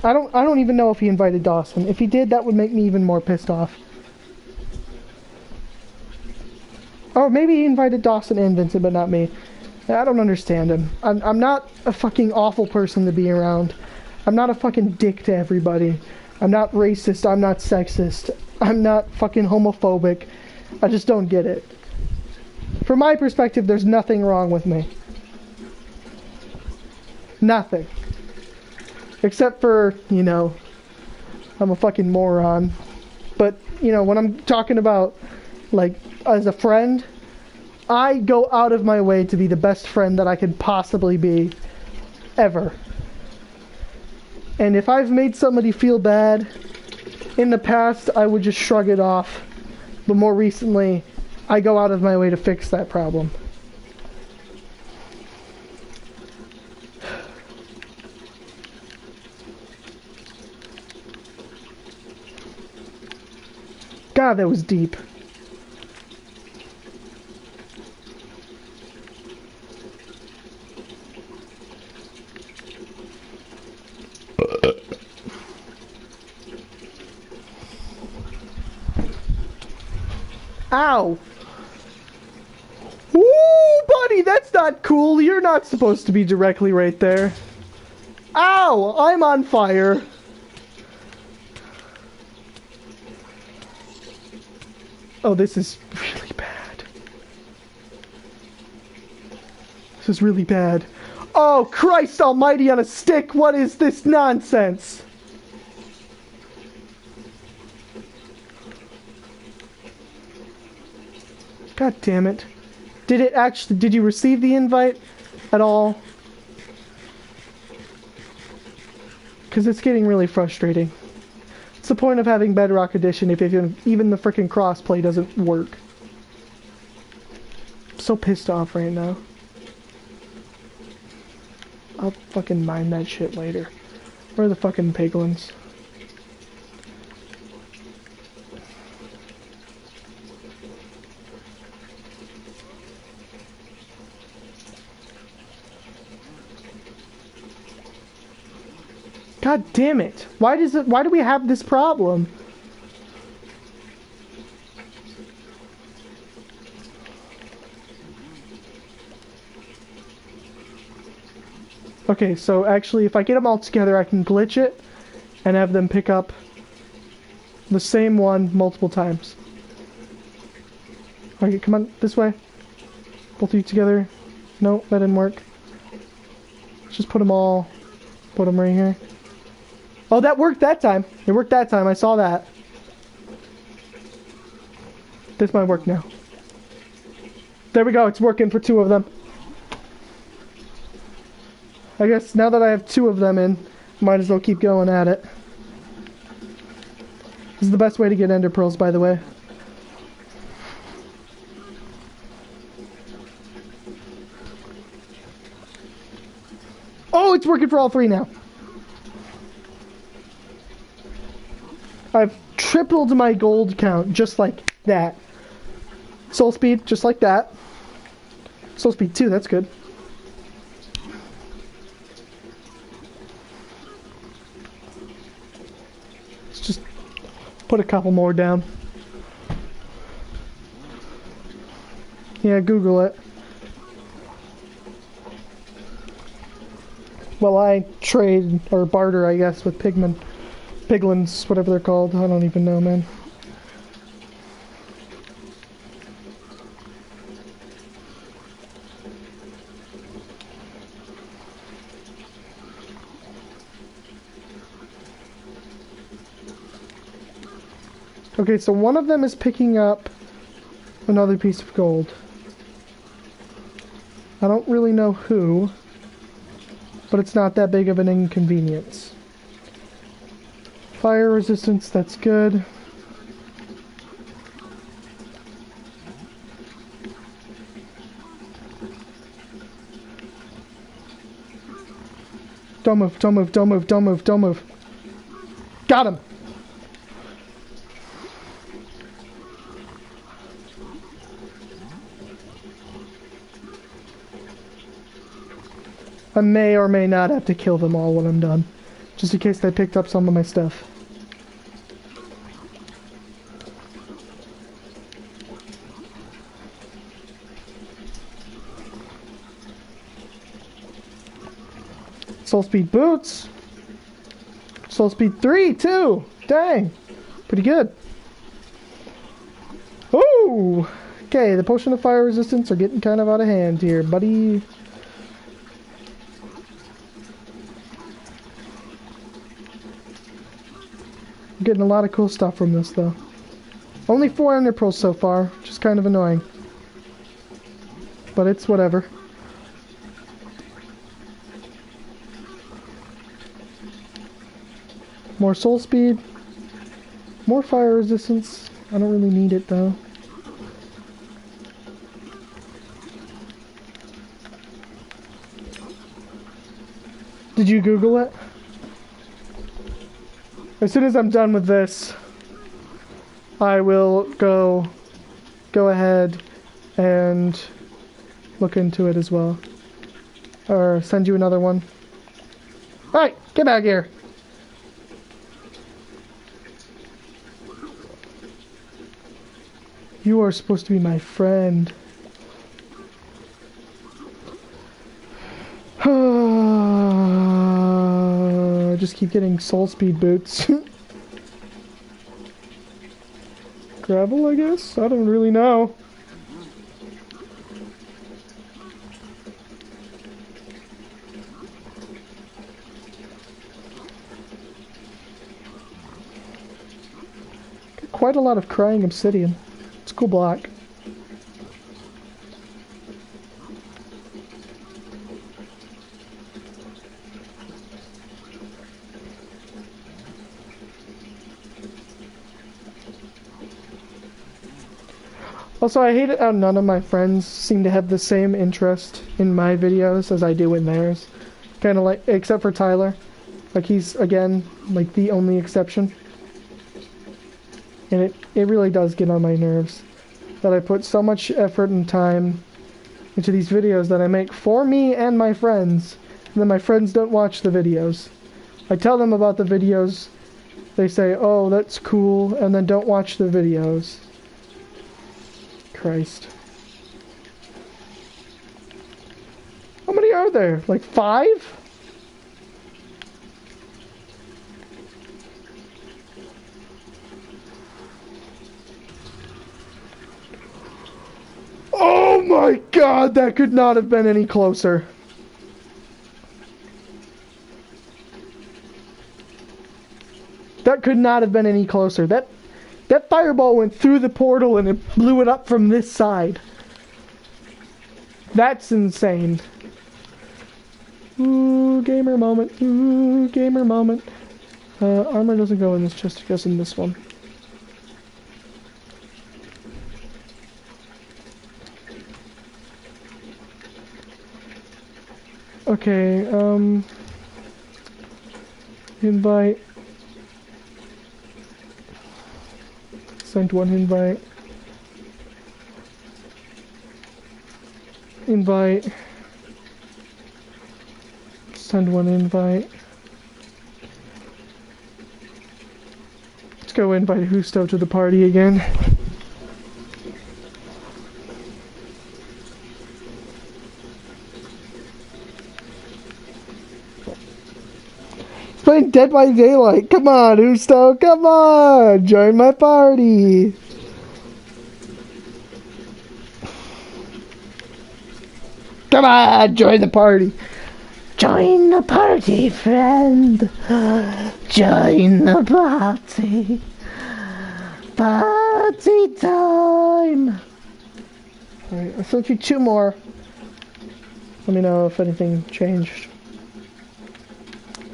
I don't even know if he invited Dawson. If he did, that would make me even more pissed off. Or maybe he invited Dawson and Vincent, but not me. I don't understand him. I'm not a fucking awful person to be around. I'm not a fucking dick to everybody. I'm not racist. I'm not sexist. I'm not fucking homophobic. I just don't get it. From my perspective, there's nothing wrong with me. Nothing. Except for, you know, I'm a fucking moron. But, you know, when I'm talking about, like, as a friend, I go out of my way to be the best friend that I could possibly be, ever. And if I've made somebody feel bad in the past, I would just shrug it off. But more recently, I go out of my way to fix that problem. God, that was deep. Ow! Ooh, buddy, that's not cool. You're not supposed to be directly right there. Ow! I'm on fire. Oh, this is really bad. This is really bad. Oh, Christ almighty on a stick! What is this nonsense? God damn it. Did you receive the invite at all? Because it's getting really frustrating. What's the point of having Bedrock Edition if even the frickin' crossplay doesn't work? I'm so pissed off right now. I'll fucking mine that shit later. Where are the fucking piglins? God damn it! Why do we have this problem? Okay, so actually if I get them all together I can glitch it and have them pick up the same one multiple times. Okay, come on, this way. Both of you together. No, that didn't work. Let's just put them right here. Oh, that worked that time. It worked that time. I saw that. This might work now. There we go. It's working for 2 of them. I guess now that I have 2 of them in, might as well keep going at it. This is the best way to get ender pearls, by the way. Oh, it's working for all 3 now. I've tripled my gold count just like that. Soul speed, just like that. Soul speed 2, that's good. Let's just put a couple more down. Yeah, Google it. Well, I trade, or barter, I guess, with piglins, whatever they're called. I don't even know, man. Okay, so one of them is picking up another piece of gold. I don't really know who, but it's not that big of an inconvenience. Fire resistance, that's good. Don't move, don't move, don't move, don't move, don't move. Got him! I may or may not have to kill them all when I'm done. Just in case they picked up some of my stuff. Soul speed boots. Soul speed 3 too. Dang. Pretty good. Ooh. Okay, the potion of fire resistance are getting kind of out of hand here, buddy. I'm getting a lot of cool stuff from this though. Only 4 ender pearls so far, which is kind of annoying. But it's whatever. More soul speed. More fire resistance. I don't really need it though. Did you Google it? As soon as I'm done with this, I will go ahead and look into it as well. Or send you another one. Alright, get back here. You are supposed to be my friend. I just keep getting soul speed boots. Gravel, I guess? I don't really know. Got quite a lot of crying obsidian. It's a cool block. Also, I hate it how none of my friends seem to have the same interest in my videos as I do in theirs. Kind of like, except for Tyler. Like, he's, again, like, the only exception. And it really does get on my nerves that I put so much effort and time into these videos that I make for me and my friends, and then my friends don't watch the videos. I tell them about the videos, they say, oh, that's cool, and then don't watch the videos. Christ. How many are there? Like 5? Oh my god, that could not have been any closer. That could not have been any closer. That fireball went through the portal and it blew it up from this side. That's insane. Ooh, gamer moment. Ooh, gamer moment. Armor doesn't go in this chest, it goes in this one. Okay, invite. Sent one invite. Invite. Send one invite. Let's go invite Husto to the party again. Playing Dead by Daylight. Come on, Husto. Come on. Join my party. Come on. Join the party. Join the party, friend. Join the party. Party time. Alright, I sent you 2 more. Let me know if anything changed.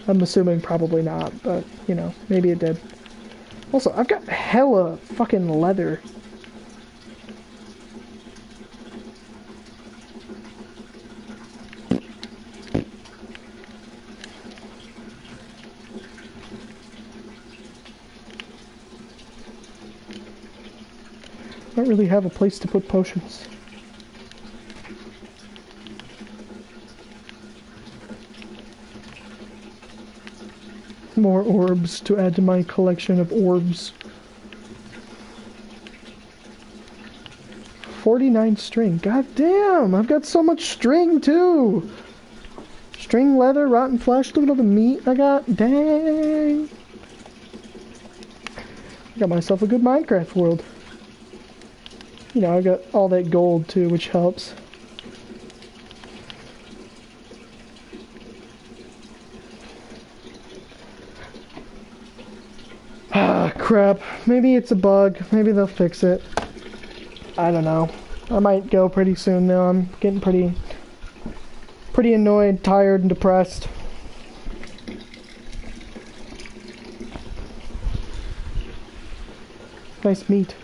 I'm assuming probably not, but, you know, maybe it did. Also, I've got hella fucking leather. I don't really have a place to put potions. More orbs to add to my collection of orbs. 49 string. God damn! I've got so much string too! String, leather, rotten flesh. Look at all the meat I got. Dang! I got myself a good Minecraft world. You know, I got all that gold too, which helps. Ah, crap. Maybe it's a bug. Maybe they'll fix it. I don't know. I might go pretty soon now. I'm getting pretty annoyed, tired, and depressed. Nice meat.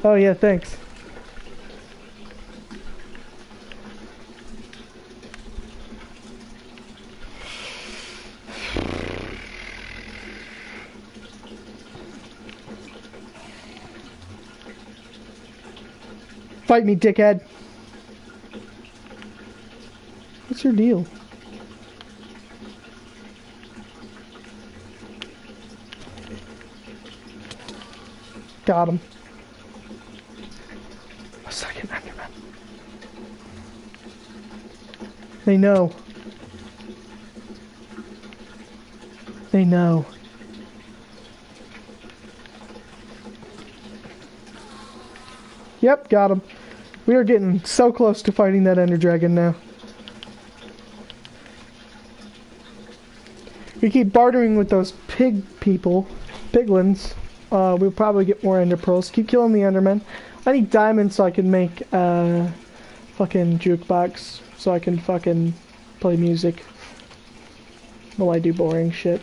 Oh yeah, thanks. Fight me, dickhead. What's your deal? Got him. A second Enderman. They know. They know. Yep, got him. We are getting so close to fighting that Ender Dragon now. We keep bartering with those pig people, piglins. We'll probably get more Ender Pearls. Keep killing the Endermen. I need diamonds so I can make a fucking jukebox so I can fucking play music while I do boring shit.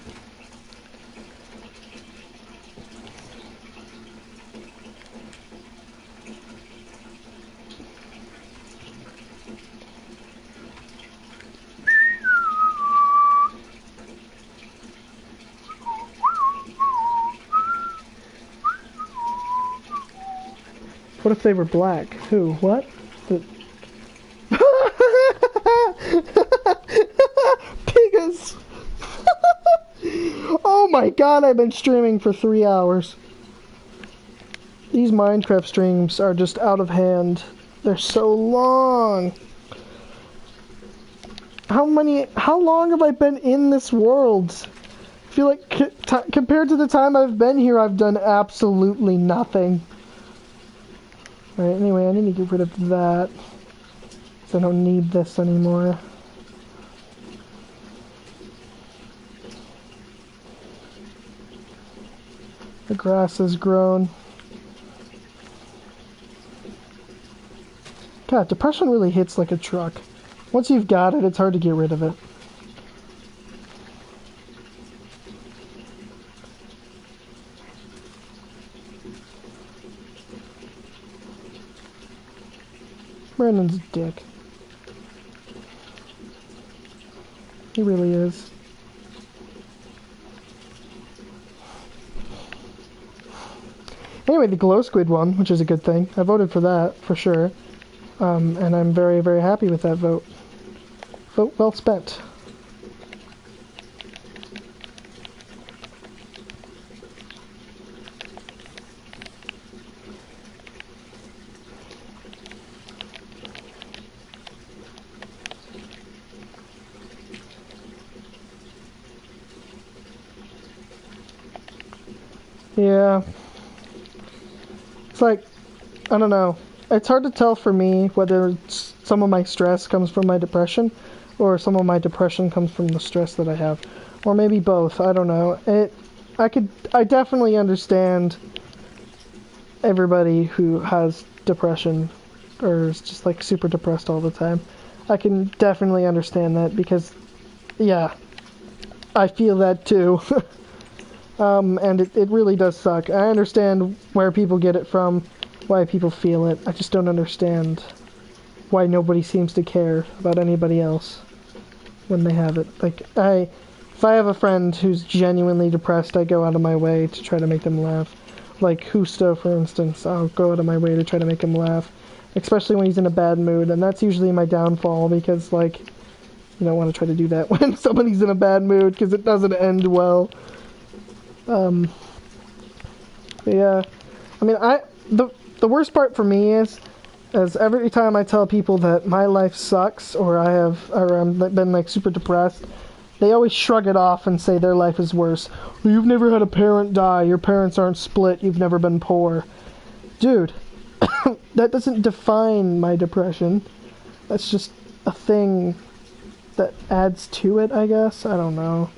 What if they were black? Who? What? The... Pigas! Oh my god, I've been streaming for 3 hours. These Minecraft streams are just out of hand. They're so long. How long have I been in this world? I feel like compared to the time I've been here, I've done absolutely nothing. Alright, anyway, I need to get rid of that. So I don't need this anymore. The grass has grown. God, depression really hits like a truck. Once you've got it, it's hard to get rid of it. Brandon's a dick. He really is. Anyway, the glow squid won, which is a good thing. I voted for that, for sure. And I'm very, very happy with that vote. Vote well spent. Yeah. It's like, I don't know. It's hard to tell for me whether some of my stress comes from my depression or some of my depression comes from the stress that I have. Or maybe both, I don't know. I definitely understand everybody who has depression or is just like super depressed all the time. I can definitely understand that because, yeah, I feel that too. And it really does suck. I understand where people get it from, why people feel it. I just don't understand why nobody seems to care about anybody else when they have it. Like, if I have a friend who's genuinely depressed, I go out of my way to try to make them laugh. Like Husto, for instance, I'll go out of my way to try to make him laugh. Especially when he's in a bad mood, and that's usually my downfall, because, like, you don't want to try to do that when somebody's in a bad mood, because it doesn't end well. Yeah, I mean, the worst part for me is every time I tell people that my life sucks, or I've been like super depressed, they always shrug it off and say their life is worse. Well, you've never had a parent die, your parents aren't split, you've never been poor. Dude, that doesn't define my depression. That's just a thing that adds to it, I guess. I don't know.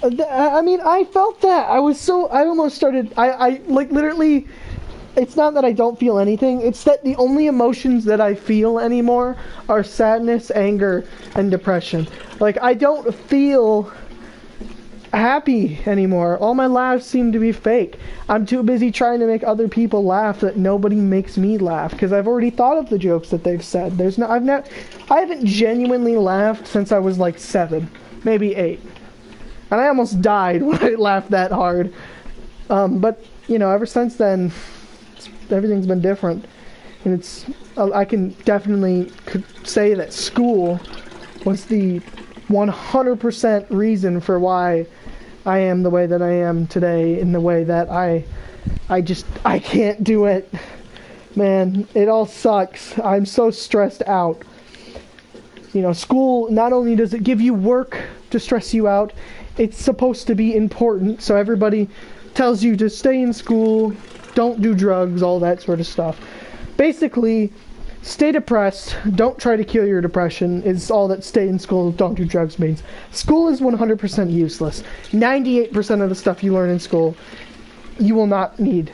I mean, I felt that. I almost started, I like, literally, it's not that I don't feel anything, it's that the only emotions that I feel anymore are sadness, anger, and depression. Like, I don't feel happy anymore. All my laughs seem to be fake. I'm too busy trying to make other people laugh that nobody makes me laugh, because I've already thought of the jokes that they've said. I haven't genuinely laughed since I was like 7, maybe 8. And I almost died when I laughed that hard. But, you know, ever since then, everything's been different. And I can definitely say that school was the 100% reason for why I am the way that I am today, in the way that I can't do it. Man, it all sucks. I'm so stressed out. You know, school, not only does it give you work to stress you out, it's supposed to be important, so everybody tells you to stay in school, don't do drugs, all that sort of stuff. Basically, stay depressed, don't try to kill your depression, is all that stay in school, don't do drugs means. School is 100% useless. 98% of the stuff you learn in school, you will not need.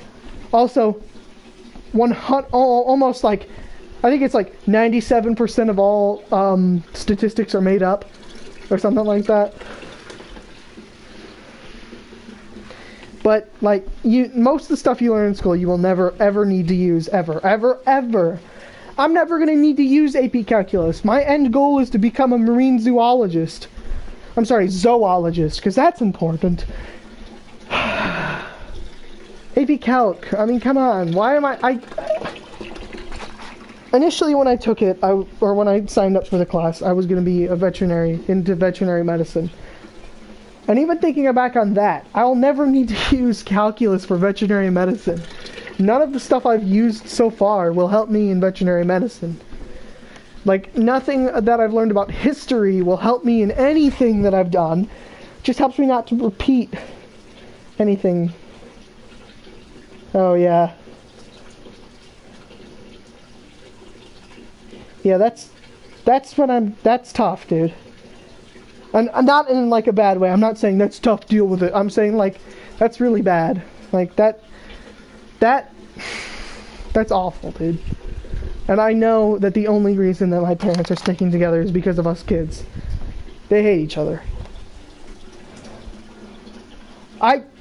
Also, almost like, I think it's like 97% of all statistics are made up, or something like that. But, like, most of the stuff you learn in school, you will never, ever need to use, ever. Ever, ever. I'm never going to need to use AP Calculus. My end goal is to become a marine zoologist. I'm sorry, zoologist, because that's important. AP Calc, I mean, come on. Why am I... Initially, when I took it, or when I signed up for the class, I was going to be a veterinary, into veterinary medicine. And even thinking back on that, I'll never need to use calculus for veterinary medicine. None of the stuff I've used so far will help me in veterinary medicine. Like, nothing that I've learned about history will help me in anything that I've done. It just helps me not to repeat anything. Oh, yeah. Yeah, that's tough, dude. And not in, like, a bad way. I'm not saying that's tough, deal with it. I'm saying, like, that's really bad. Like, that's awful, dude. And I know that the only reason that my parents are sticking together is because of us kids. They hate each other.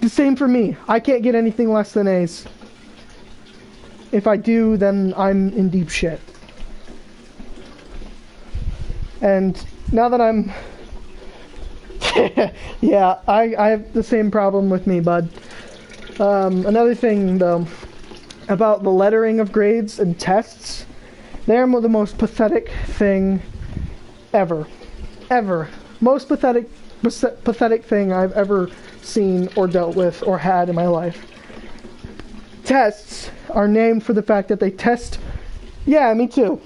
The same for me. I can't get anything less than A's. If I do, then I'm in deep shit. And now that I'm... yeah, I have the same problem with me, bud. Another thing, though, about the lettering of grades and tests, they're the most pathetic thing ever. Ever. Most pathetic thing I've ever seen or dealt with or had in my life. Tests are named for the fact that they test... Yeah, me too.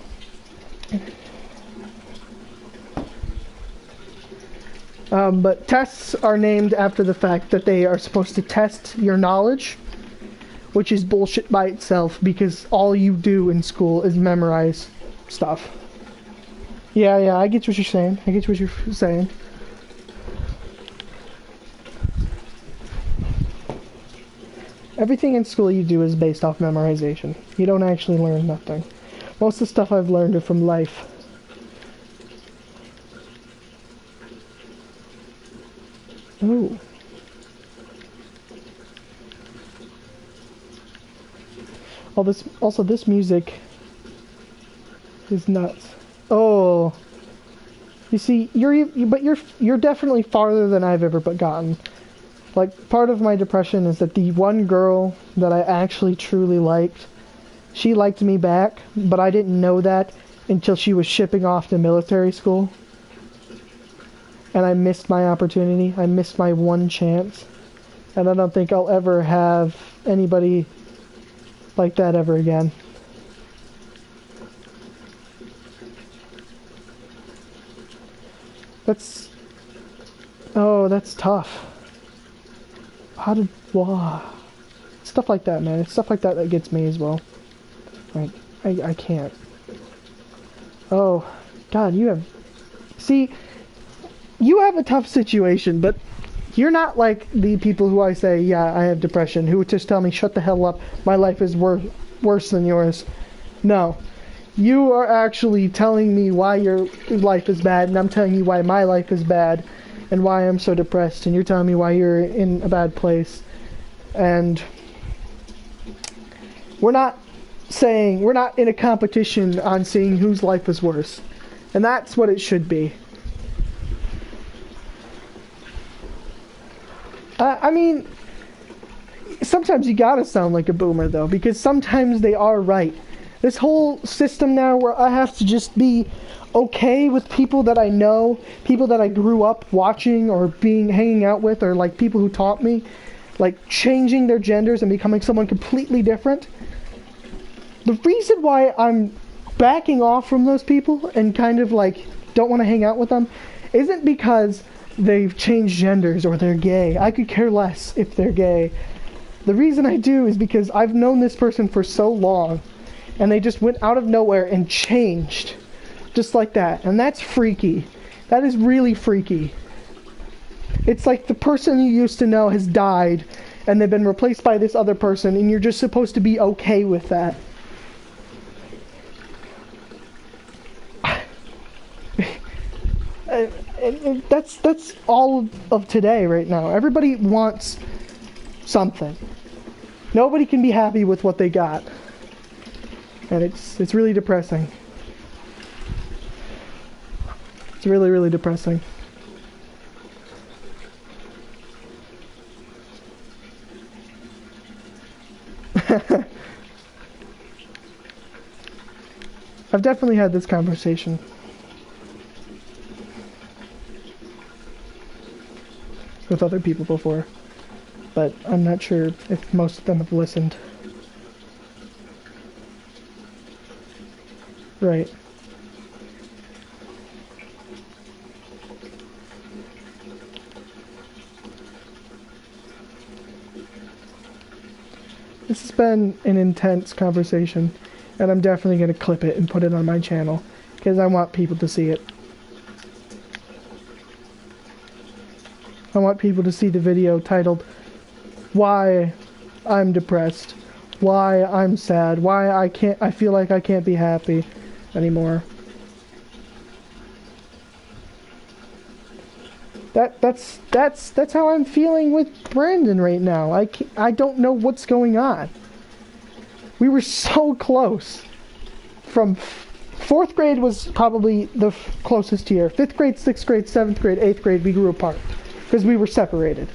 But tests are named after the fact that they are supposed to test your knowledge, which is bullshit by itself, because all you do in school is memorize stuff. Yeah, I get what you're saying. Everything in school you do is based off memorization. You don't actually learn nothing. Most of the stuff I've learned are from life. Ooh. This music is nuts. Oh. You see, you're definitely farther than I've ever gotten. Like, part of my depression is that the one girl that I actually truly liked, she liked me back, but I didn't know that until she was shipping off to military school. And I missed my opportunity. I missed my one chance. And I don't think I'll ever have anybody like that ever again. That's tough. Stuff like that, man. It's stuff like that that gets me as well. Like, I can't. Oh, God, you have a tough situation, but you're not like the people who I say, yeah, I have depression, who just tell me, shut the hell up, my life is worse than yours. No. You are actually telling me why your life is bad, and I'm telling you why my life is bad, and why I'm so depressed, and you're telling me why you're in a bad place. And we're not in a competition on seeing whose life is worse. And that's what it should be. I mean, sometimes you gotta sound like a boomer, though, because sometimes they are right. This whole system now where I have to just be okay with people that I know, people that I grew up watching or hanging out with, or like people who taught me, like changing their genders and becoming someone completely different. The reason why I'm backing off from those people and kind of like don't want to hang out with them isn't because they've changed genders or they're gay. I could care less if they're gay. The reason I do is because I've known this person for so long, and they just went out of nowhere and changed. Just like that. And that's freaky. That is really freaky. It's like the person you used to know has died, and they've been replaced by this other person, and you're just supposed to be okay with that. And that's all of today right now. Everybody wants something. Nobody can be happy with what they got. And it's really depressing. It's really, really depressing. I've definitely had this conversation with other people before, but I'm not sure if most of them have listened. Right. This has been an intense conversation, and I'm definitely going to clip it and put it on my channel, because I want people to see it. I want people to see the video titled, Why I'm Depressed, Why I'm Sad, Why I feel like I can't be happy anymore. That's how I'm feeling with Brandon right now. I don't know what's going on. We were so close. From 4th grade was probably the closest year. 5th grade, 6th grade, 7th grade, 8th grade, we grew apart because we were separated.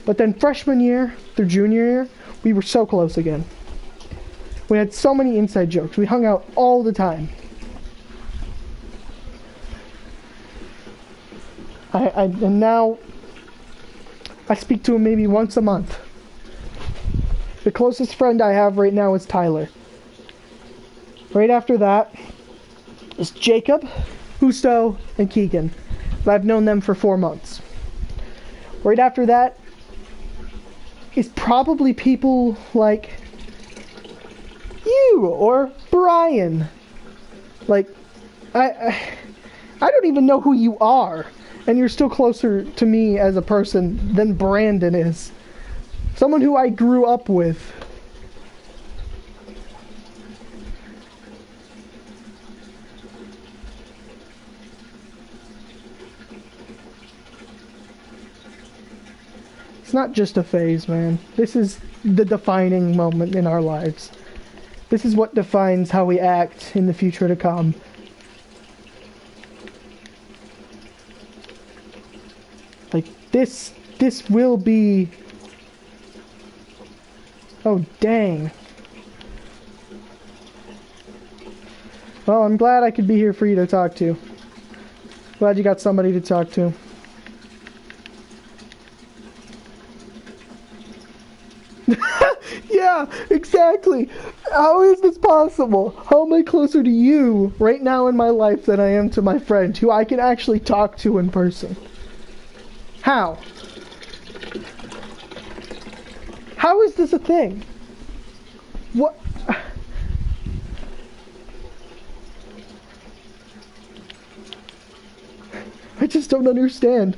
But then freshman year through junior year, we were so close again. We had so many inside jokes. We hung out all the time. And now I speak to him maybe once a month. The closest friend I have right now is Tyler. Right after that is Jacob, Husto, and Keegan. I've known them for 4 months. Right after that is probably people like you or Brian. Like, I don't even know who you are. And you're still closer to me as a person than Brandon is. Someone who I grew up with. It's not just a phase, man. This is the defining moment in our lives. This is what defines how we act in the future to come. Like, this will be... Oh, dang. Well, I'm glad I could be here for you to talk to. Glad you got somebody to talk to. Yeah, exactly. How is this possible? How am I closer to you right now in my life than I am to my friend who I can actually talk to in person? How? How is this a thing? What? I just don't understand.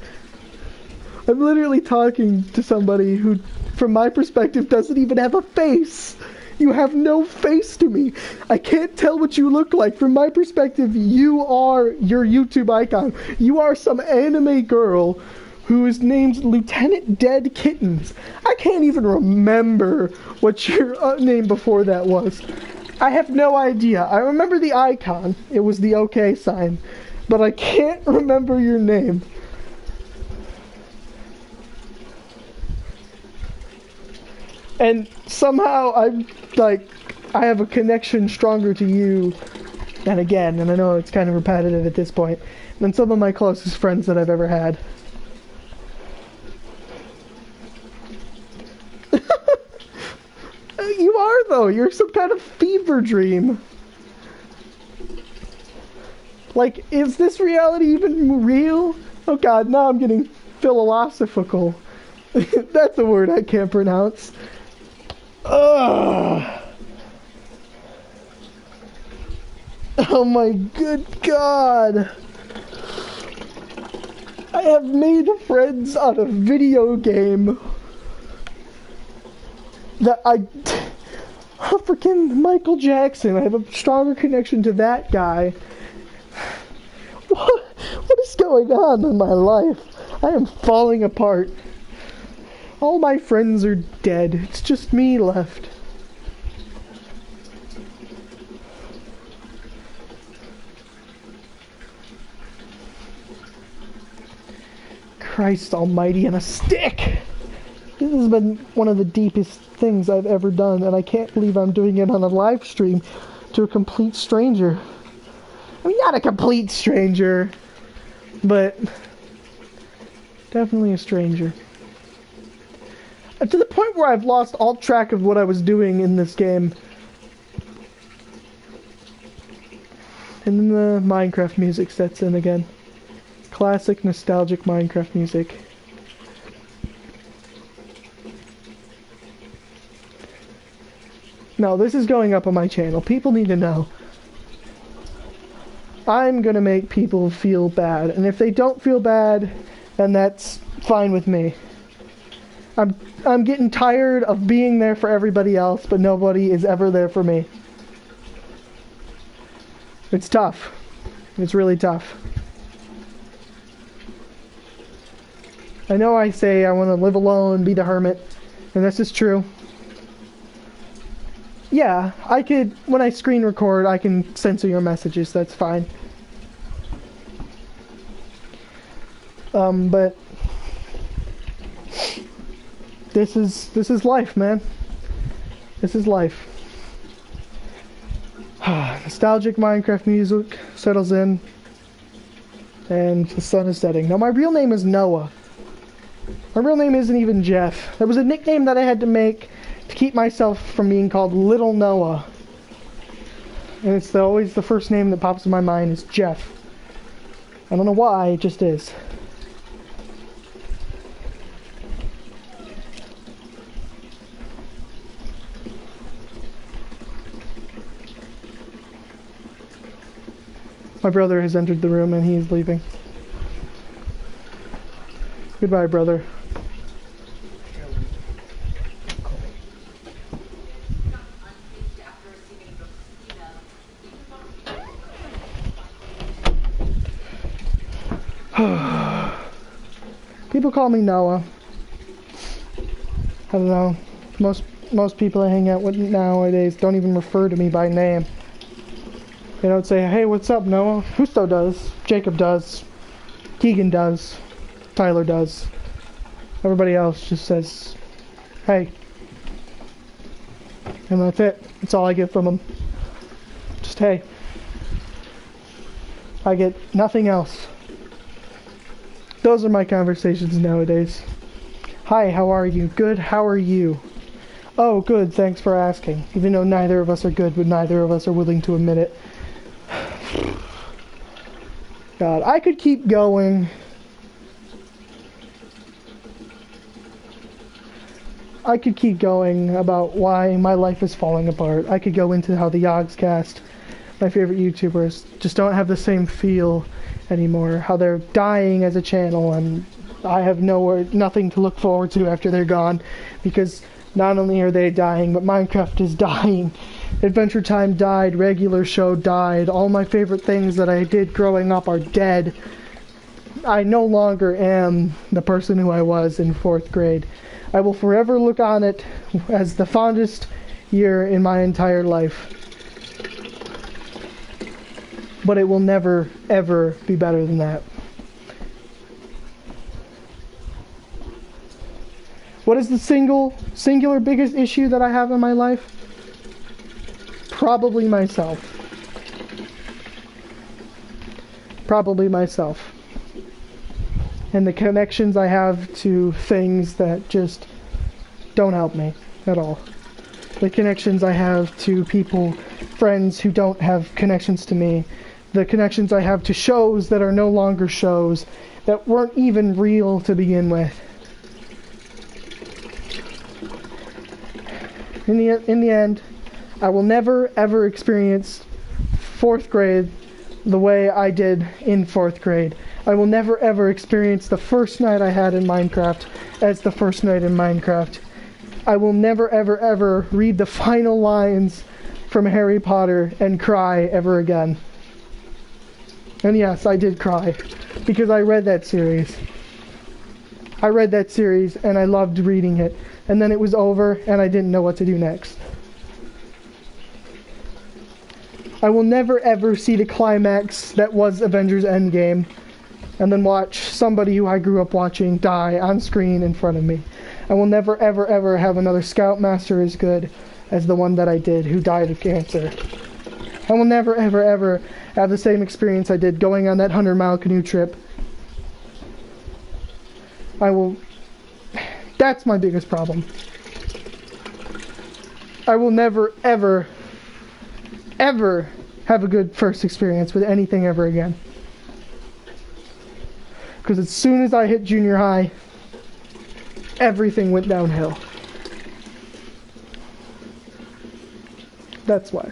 I'm literally talking to somebody who, from my perspective, doesn't even have a face. You have no face to me. I can't tell what you look like. From my perspective, you are your YouTube icon. You are some anime girl whose name's Lieutenant Dead Kittens. I can't even remember what your name before that was. I have no idea. I remember the icon. It was the OK sign. But I can't remember your name. And somehow I have a connection stronger to you than again, and I know it's kind of repetitive at this point, than some of my closest friends that I've ever had. You are, though. You're some kind of fever dream. Like, is this reality even real? Oh god, now I'm getting philosophical. That's a word I can't pronounce. Ugh. Oh my good god. I have made friends on a video game that freaking Michael Jackson. I have a stronger connection to that guy. What is going on in my life? I am falling apart. All my friends are dead. It's just me left. Christ almighty, and a stick! This has been one of the deepest things I've ever done, and I can't believe I'm doing it on a live stream to a complete stranger. I mean, not a complete stranger, but definitely a stranger. To the point where I've lost all track of what I was doing in this game. And then the Minecraft music sets in again. Classic, nostalgic Minecraft music. No, this is going up on my channel. People need to know. I'm gonna make people feel bad, and if they don't feel bad, then that's fine with me. I'm getting tired of being there for everybody else, but nobody is ever there for me. It's tough. It's really tough. I know I say I want to live alone, be the hermit, and this is true. Yeah, I could, when I screen record, I can censor your messages, that's fine. But this is life, man. This is life. Nostalgic Minecraft music settles in, and the sun is setting. Now, my real name is Noah. My real name isn't even Jeff. That was a nickname that I had to make to keep myself from being called Little Noah. And it's always the first name that pops in my mind is Jeff. I don't know why, it just is. My brother has entered the room and he is leaving. Goodbye, brother. People call me Noah. I don't know. Most people I hang out with nowadays don't even refer to me by name. They don't say, "Hey, what's up, Noah?" Husto does. Jacob does. Keegan does. Tyler does. Everybody else just says, "Hey." And that's it. That's all I get from them. Just, "Hey." I get nothing else. Those are my conversations nowadays. "Hi, how are you?" "Good, how are you?" "Oh, good, thanks for asking." Even though neither of us are good, but neither of us are willing to admit it. God, I could keep going. I could keep going about why my life is falling apart. I could go into how the Yogscast, my favorite YouTubers, just don't have the same feel anymore. How they're dying as a channel, and I have nothing to look forward to after they're gone. Because not only are they dying, but Minecraft is dying. Adventure Time died, Regular Show died, all my favorite things that I did growing up are dead. I no longer am the person who I was in 4th grade. I will forever look on it as the fondest year in my entire life. But it will never, ever be better than that. What is the singular biggest issue that I have in my life? Probably myself. Probably myself. And the connections I have to things that just don't help me at all. The connections I have to people, friends who don't have connections to me. The connections I have to shows that are no longer shows, that weren't even real to begin with. In the end, I will never ever experience 4th grade the way I did in 4th grade. I will never ever experience the first night I had in Minecraft as the first night in Minecraft. I will never ever ever read the final lines from Harry Potter and cry ever again. And yes, I did cry because I read that series. I read that series and I loved reading it. And then it was over and I didn't know what to do next. I will never ever see the climax that was Avengers Endgame. and then watch somebody who I grew up watching die on screen in front of me. I will never, ever, ever have another Scoutmaster as good as the one that I did, who died of cancer. I will never, ever, ever have the same experience I did going on that 100-mile canoe trip. That's my biggest problem. I will never, ever, ever have a good first experience with anything ever again. Because as soon as I hit junior high, everything went downhill. That's why.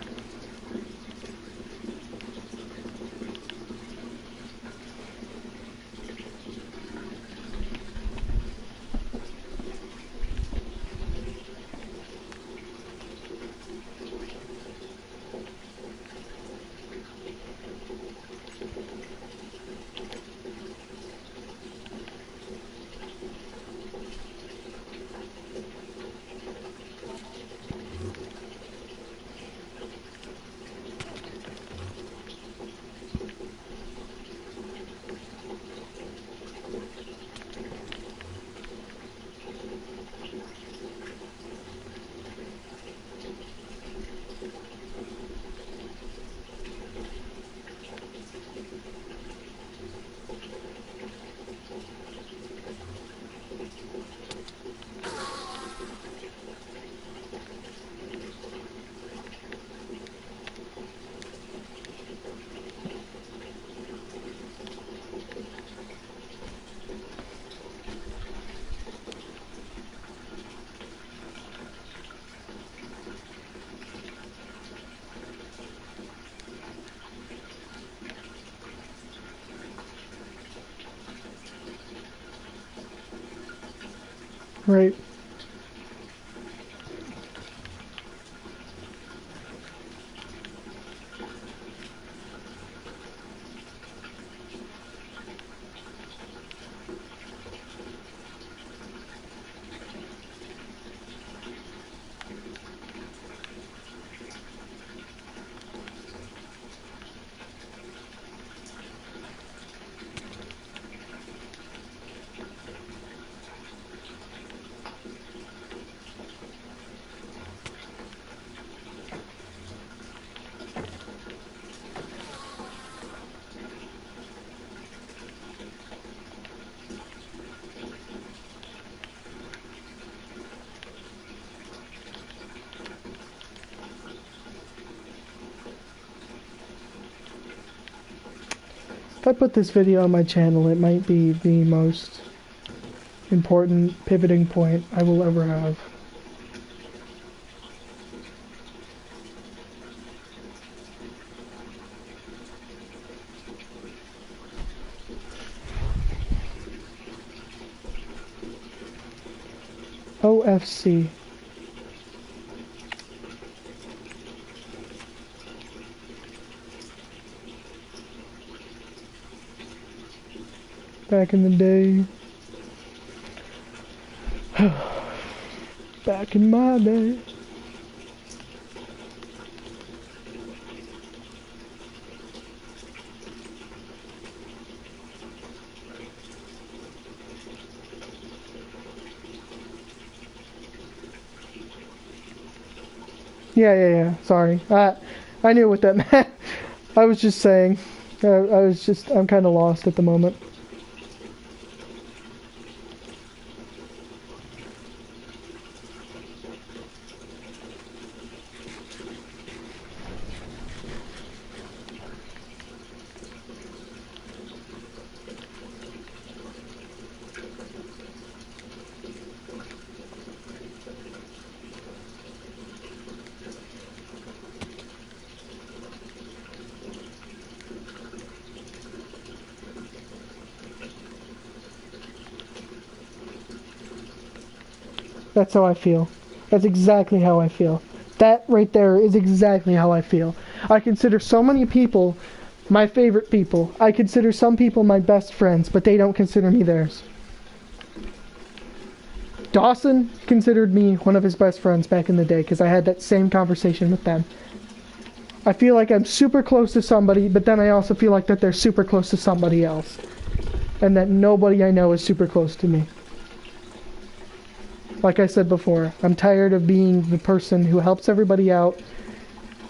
Right. If I put this video on my channel, it might be the most important pivoting point I will ever have. OFC. Back in the day. Back in my day. Yeah. Sorry. I knew what that meant. I was just saying. I'm kind of lost at the moment. That's how I feel. That's exactly how I feel. That right there is exactly how I feel. I consider so many people my favorite people. I consider some people my best friends, but they don't consider me theirs. Dawson considered me one of his best friends back in the day because I had that same conversation with them. I feel like I'm super close to somebody, but then I also feel like that they're super close to somebody else. and that nobody I know is super close to me. Like I said before, I'm tired of being the person who helps everybody out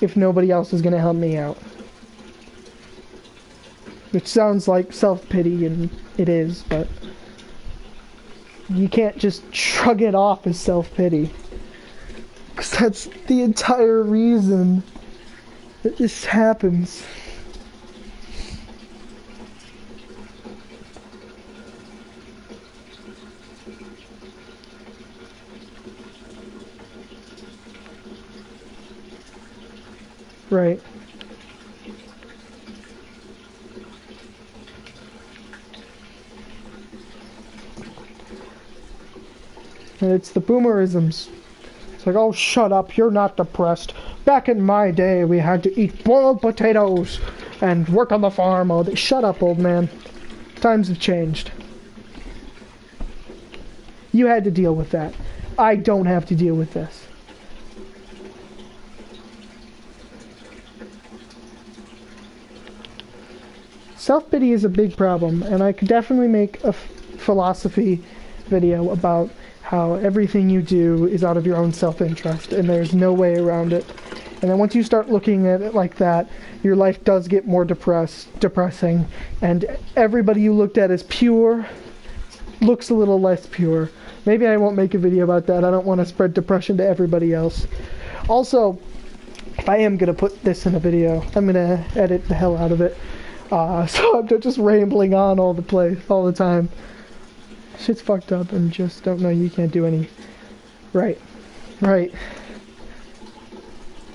if nobody else is going to help me out. Which sounds like self-pity, and it is, but you can't just shrug it off as self-pity. Because that's the entire reason that this happens. Right. And it's the boomerisms. It's like, oh, shut up, you're not depressed. Back in my day, we had to eat boiled potatoes and work on the farm all day. Shut up, old man. Times have changed. You had to deal with that. I don't have to deal with this. Self-pity is a big problem, and I could definitely make a philosophy video about how everything you do is out of your own self-interest, and there's no way around it. And then once you start looking at it like that, your life does get more depressing, and everybody you looked at as pure looks a little less pure. Maybe I won't make a video about that. I don't want to spread depression to everybody else. Also, if I am going to put this in a video, I'm going to edit the hell out of it. So I'm just rambling on all the time. Shit's fucked up and just don't know you can't do any. Right.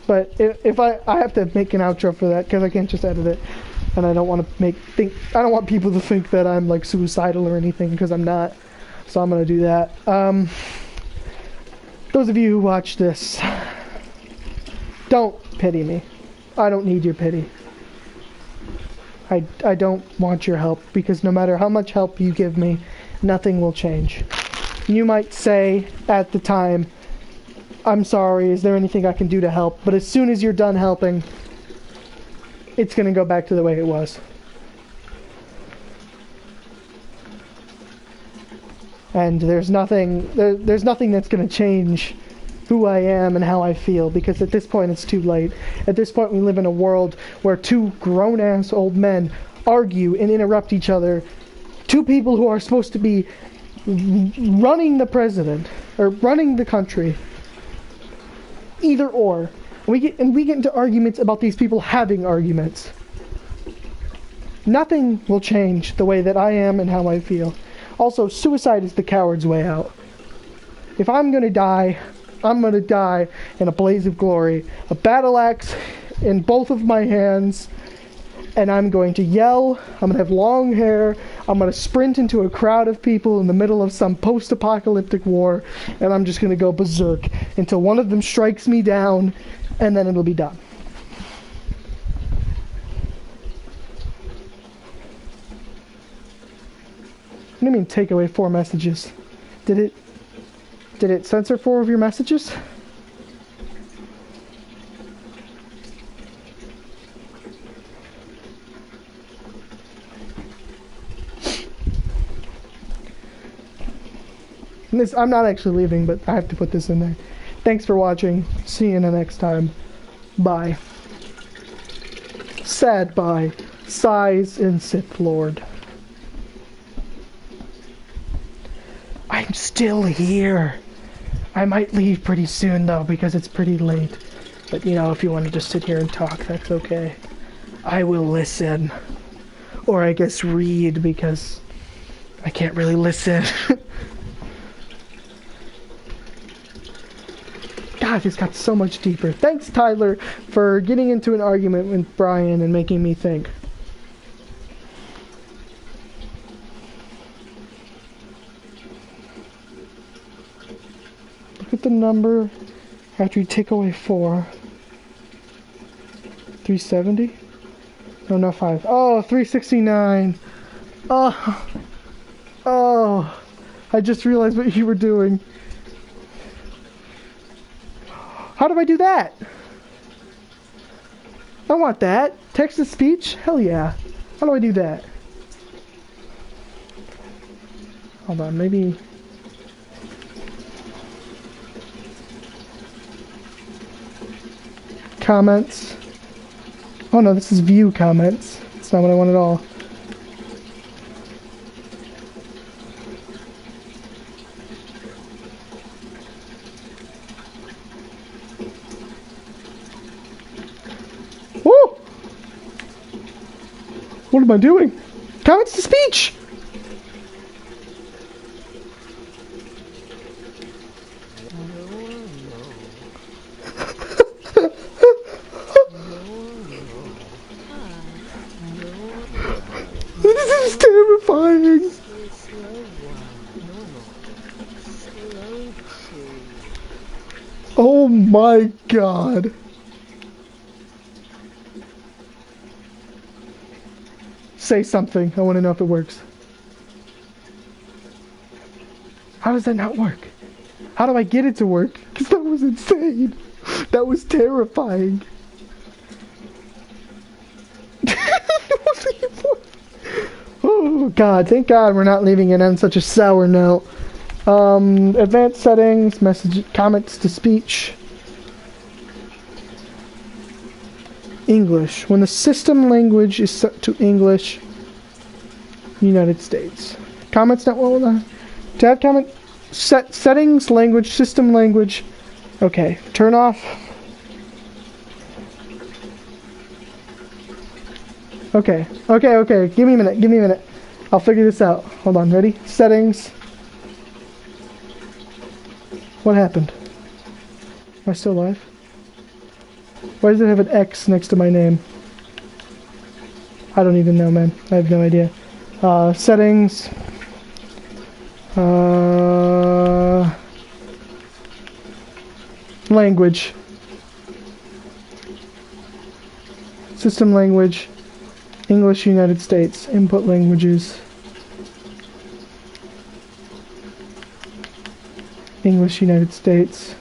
But if I have to make an outro for that because I can't just edit it, and I don't want to I don't want people to think that I'm like suicidal or anything because I'm not. So I'm gonna do that. Those of you who watch this, don't pity me. I don't need your pity. I don't want your help, because no matter how much help you give me, nothing will change. You might say at the time, I'm sorry, is there anything I can do to help? But as soon as you're done helping, it's going to go back to the way it was. And there's nothing that's going to change who I am and how I feel, because at this point it's too late. At this point we live in a world where two grown-ass old men argue and interrupt each other. Two people who are supposed to be running the president, or running the country. Either or. We get into arguments about these people having arguments. Nothing will change the way that I am and how I feel. Also, suicide is the coward's way out. If I'm gonna die, I'm gonna die in a blaze of glory. A battle axe in both of my hands, and I'm going to yell. I'm gonna have long hair. I'm gonna sprint into a crowd of people in the middle of some post-apocalyptic war, and I'm just gonna go berserk until one of them strikes me down, and then it'll be done. What do you mean take away 4 messages? Did it censor 4 of your messages? I'm not actually leaving, but I have to put this in there. Thanks for watching. See you in the next time. Bye. Sad bye. Sighs and Sith Lord. I'm still here. I might leave pretty soon though, because it's pretty late. But you know, if you want to just sit here and talk, that's okay. I will listen. Or I guess read, because I can't really listen. God, this got so much deeper. Thanks, Tyler, for getting into an argument with Brian and making me think. Look at the number after you take away 4. 370? No, not 5. Oh, 369. Oh. I just realized what you were doing. How do I do that? I want that. Text to speech? Hell yeah. How do I do that? Hold on, maybe... Comments. Oh no, this is view comments. That's not what I want at all. Woo! What am I doing? Comments to speech! This is terrifying! Oh my god! Say something. I want to know if it works. How does that not work? How do I get it to work? Because that was insane. That was terrifying. Oh god, thank god we're not leaving it on such a sour note. Advanced settings, message, comments to speech. English. When the system language is set to English, United States. Comments not well. Tab comment. Settings, language, system language. Okay, turn off. Okay. Give me a minute. I'll figure this out. Hold on, ready? Settings. What happened? Am I still alive? Why does it have an X next to my name? I don't even know, man. I have no idea. Settings. Language. System language. English, United States. Input languages. English, United States.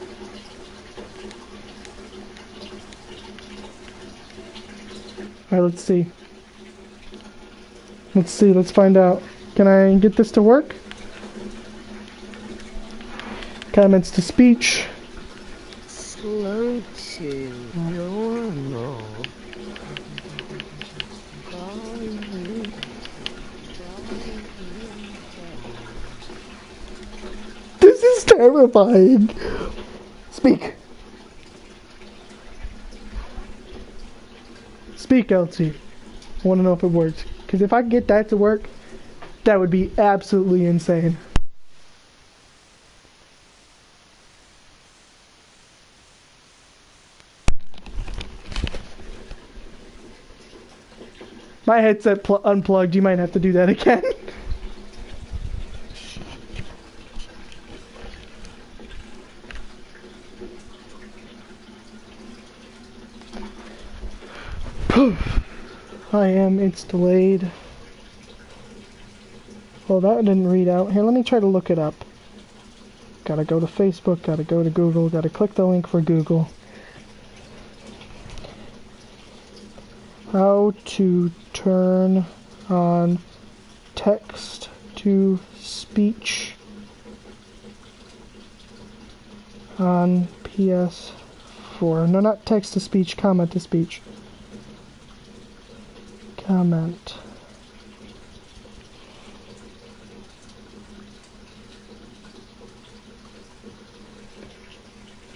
Alright, let's see. Let's find out. Can I get this to work? Comments to speech. Slow to normal. This is terrifying. Speak. Speak, LT. I want to know if it works. Because if I could get that to work, that would be absolutely insane. My headset unplugged. You might have to do that again. It's delayed. Well, that didn't read out. Here, let me try to look it up. Gotta go to Facebook, gotta go to Google, gotta click the link for Google. How to turn on text to speech on PS4. No, not text to speech, comment to speech. Comment.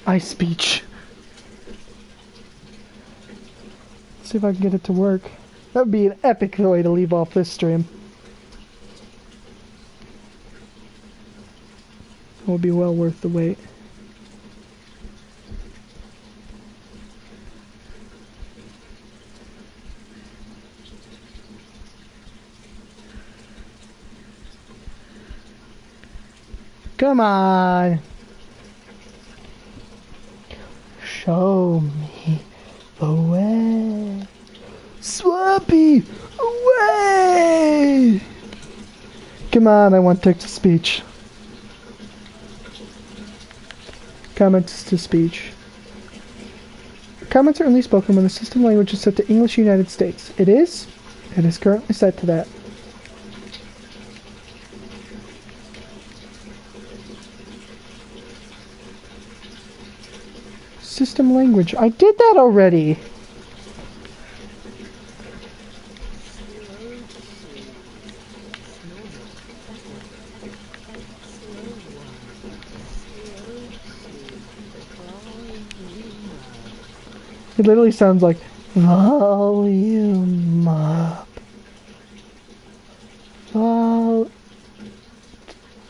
iSpeech. See if I can get it to work. That would be an epic way to leave off this stream. It would be well worth the wait. Come on! Show me the way. Swampy! Away! Come on, I want text to speech. Comments to speech. Comments are only spoken when the system language is set to English United States. It is? It is currently set to that. system language. I did that already. It literally sounds like volume up.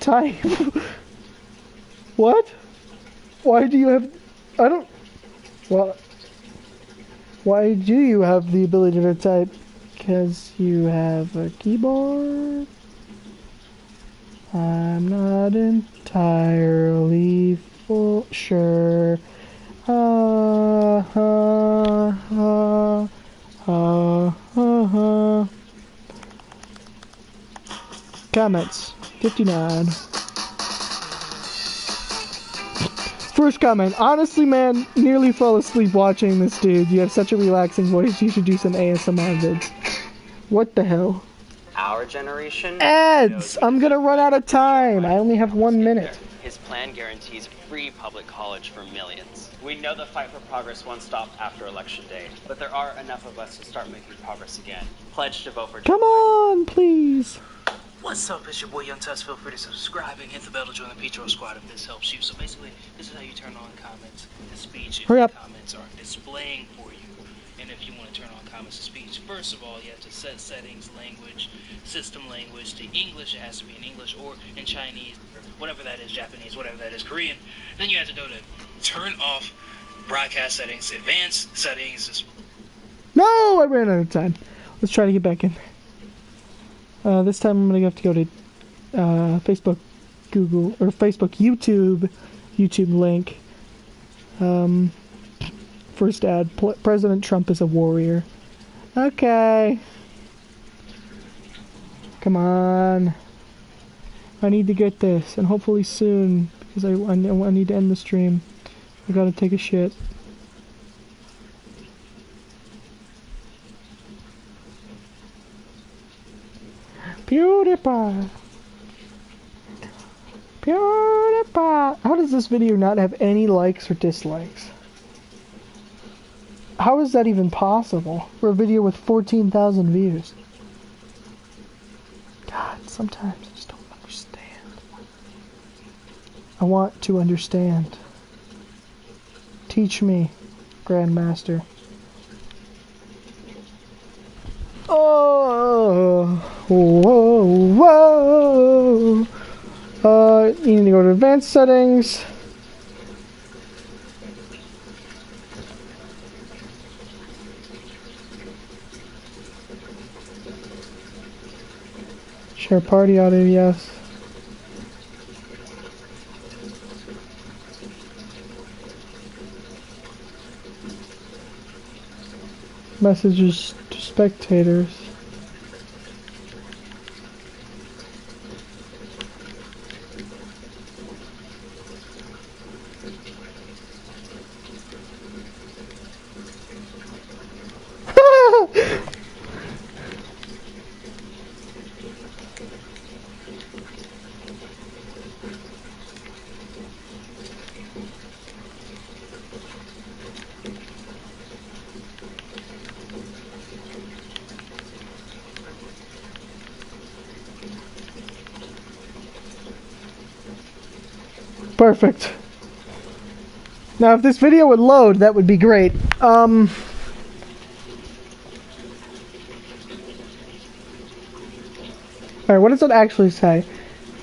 Type. What? Why do you have... I don't... Well... Why do you have the ability to type? Because you have a keyboard? I'm not entirely sure. Comments 59. First comment. Honestly, man, nearly fell asleep watching this dude. You have such a relaxing voice. You should do some ASMR vids. What the hell? Our generation Ads! I'm gonna run out of time. I only have 1 minute. His plan guarantees free public college for millions. We know the fight for progress won't stop after Election Day, but there are enough of us to start making progress again. Pledge to vote for Joe Come on, please. What's up, it's your boy Young Tuss. Feel free to subscribe and hit the bell to join the Petro Squad if this helps you. So basically, this is how you turn on comments to speech if Hurry up. the comments are displaying for you. And if you want to turn on comments to speech, first of all, you have to set settings, language, system language to English. It has to be in English or in Chinese, or whatever that is, Japanese, whatever that is, Korean. Then you have to go to turn off broadcast settings, advanced settings. No, I ran out of time. Let's try to get back in. This time I'm gonna have to go to Facebook, Google, or Facebook, YouTube link. First ad, President Trump is a warrior. Okay. Come on. I need to get this, and hopefully soon, because I need to end the stream. I gotta take a shit. PewDiePie. PewDiePie. How does this video not have any likes or dislikes? How is that even possible for a video with 14,000 views? God, sometimes I just don't understand. I want to understand. Teach me, Grandmaster. Oh, whoa, whoa. You need to go to advanced settings. Share party audio, yes. Messages to spectators. Perfect. Now, if this video would load, that would be great. Alright, what does it actually say?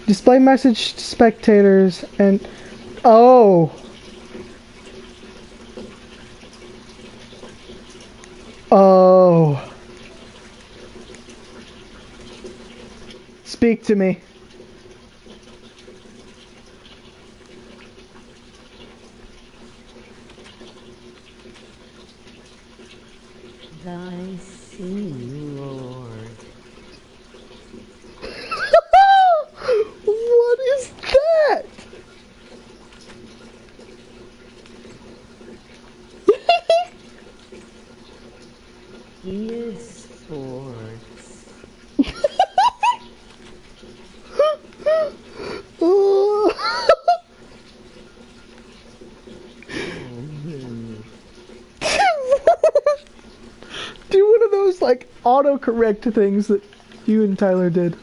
Display message to spectators and... Oh! Oh. Speak to me. Thy sing, Lord. What is that? EA Sports. like autocorrect things that you and Tyler did.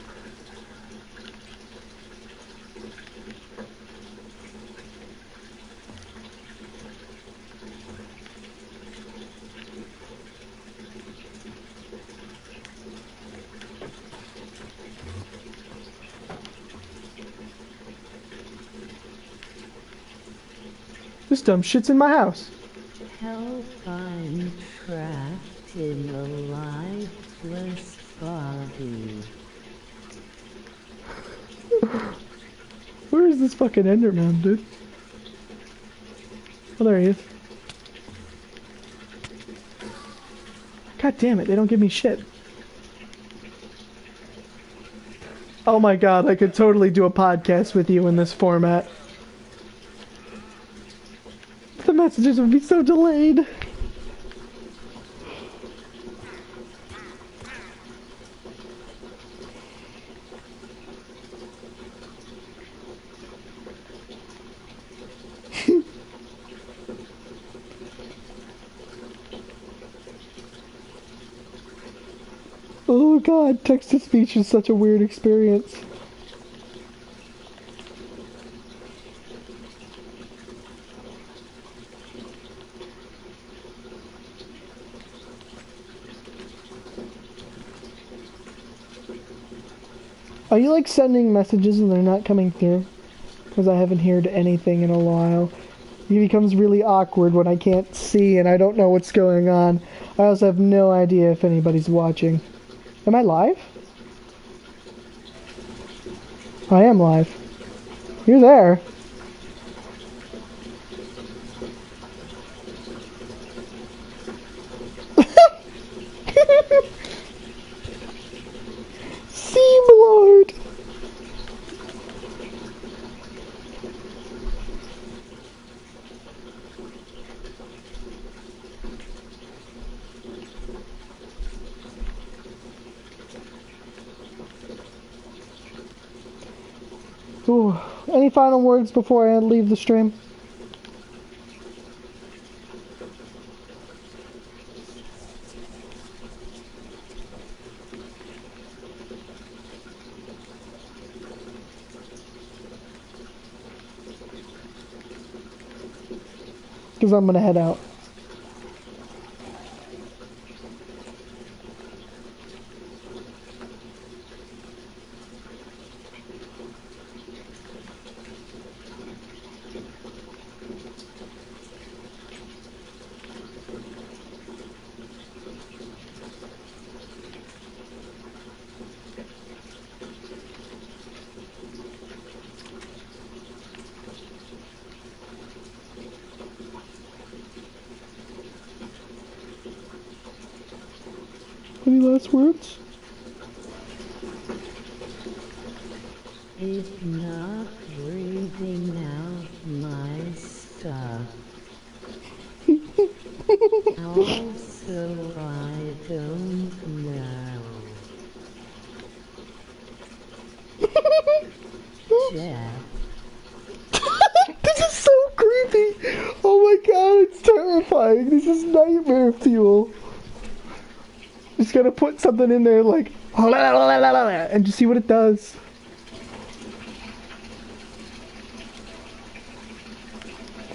This dumb shit's in my house. Help, I'm trapped in a lifeless body. Where is this fucking Enderman, dude? Oh, there he is. God damn it, they don't give me shit. Oh my god, I could totally do a podcast with you in this format. The messages would be so delayed. Oh god, text-to-speech is such a weird experience. Are you like sending messages and they're not coming through? Because I haven't heard anything in a while. It becomes really awkward when I can't see and I don't know what's going on. I also have no idea if anybody's watching. Am I live? I am live. You're there. Seam Lord! Ooh. Any final words before I leave the stream? Because I'm gonna head out. Any last words? It's not breathing out my stuff. Also, I don't know. Jeff. This is so creepy! Oh my god, it's terrifying. This is nightmare fuel. Just gotta put something in there like and just see what it does.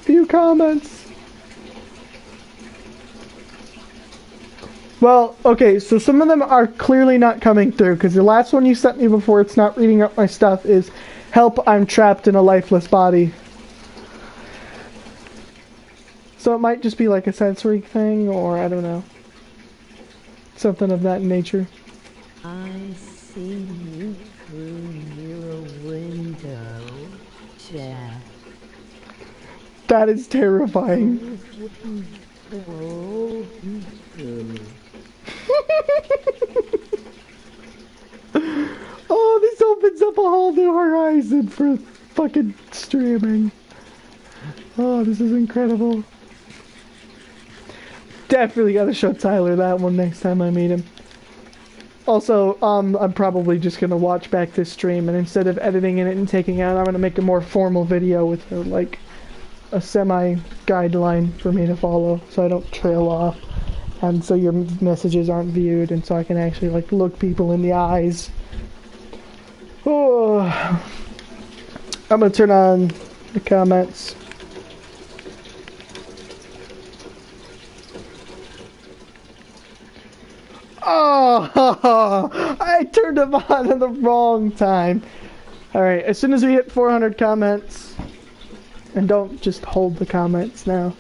Few comments. Well, okay, so some of them are clearly not coming through because the last one you sent me before it's not reading up my stuff is help, I'm trapped in a lifeless body. So it might just be like a sensory thing or I don't know. Something of that nature. I see you through your window, Jeff. That is terrifying. Oh, this opens up a whole new horizon for fucking streaming. Oh, this is incredible. Definitely gotta show Tyler that one next time I meet him. Also, I'm probably just gonna watch back this stream, and instead of editing it and taking it out, I'm gonna make a more formal video with like a semi-guideline for me to follow, so I don't trail off. and so your messages aren't viewed, and so I can actually like look people in the eyes. Oh, I'm gonna turn on the comments. Oh, I turned them on at the wrong time. Alright, as soon as we hit 400 comments, and don't just hold the comments now,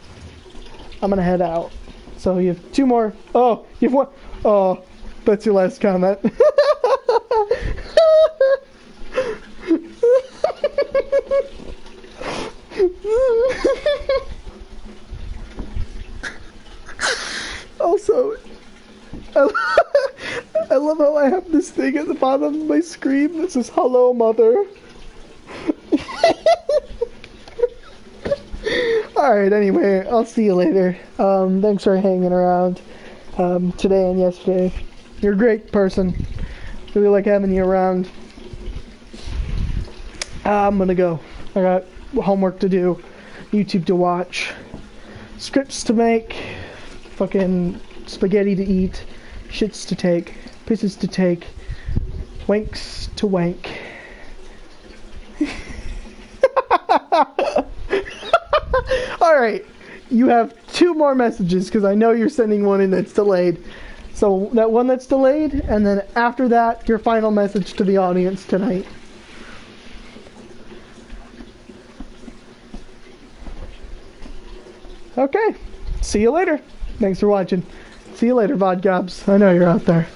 I'm gonna head out. So you have 2 more. Oh, you have 1. Oh, that's your last comment. Also, I love how I have this thing at the bottom of my screen that says "Hello, Mother." Alright, anyway, I'll see you later. Thanks for hanging around today and yesterday. You're a great person. Really like having you around. I'm gonna go. I got homework to do, YouTube to watch, scripts to make, fucking spaghetti to eat, shits to take, pisses to take, wanks to wank. Alright, you have 2 more messages because I know you're sending one in that's delayed. So that one that's delayed, and then after that, your final message to the audience tonight. Okay, see you later. Thanks for watching. See you later, Vodgobs. I know you're out there.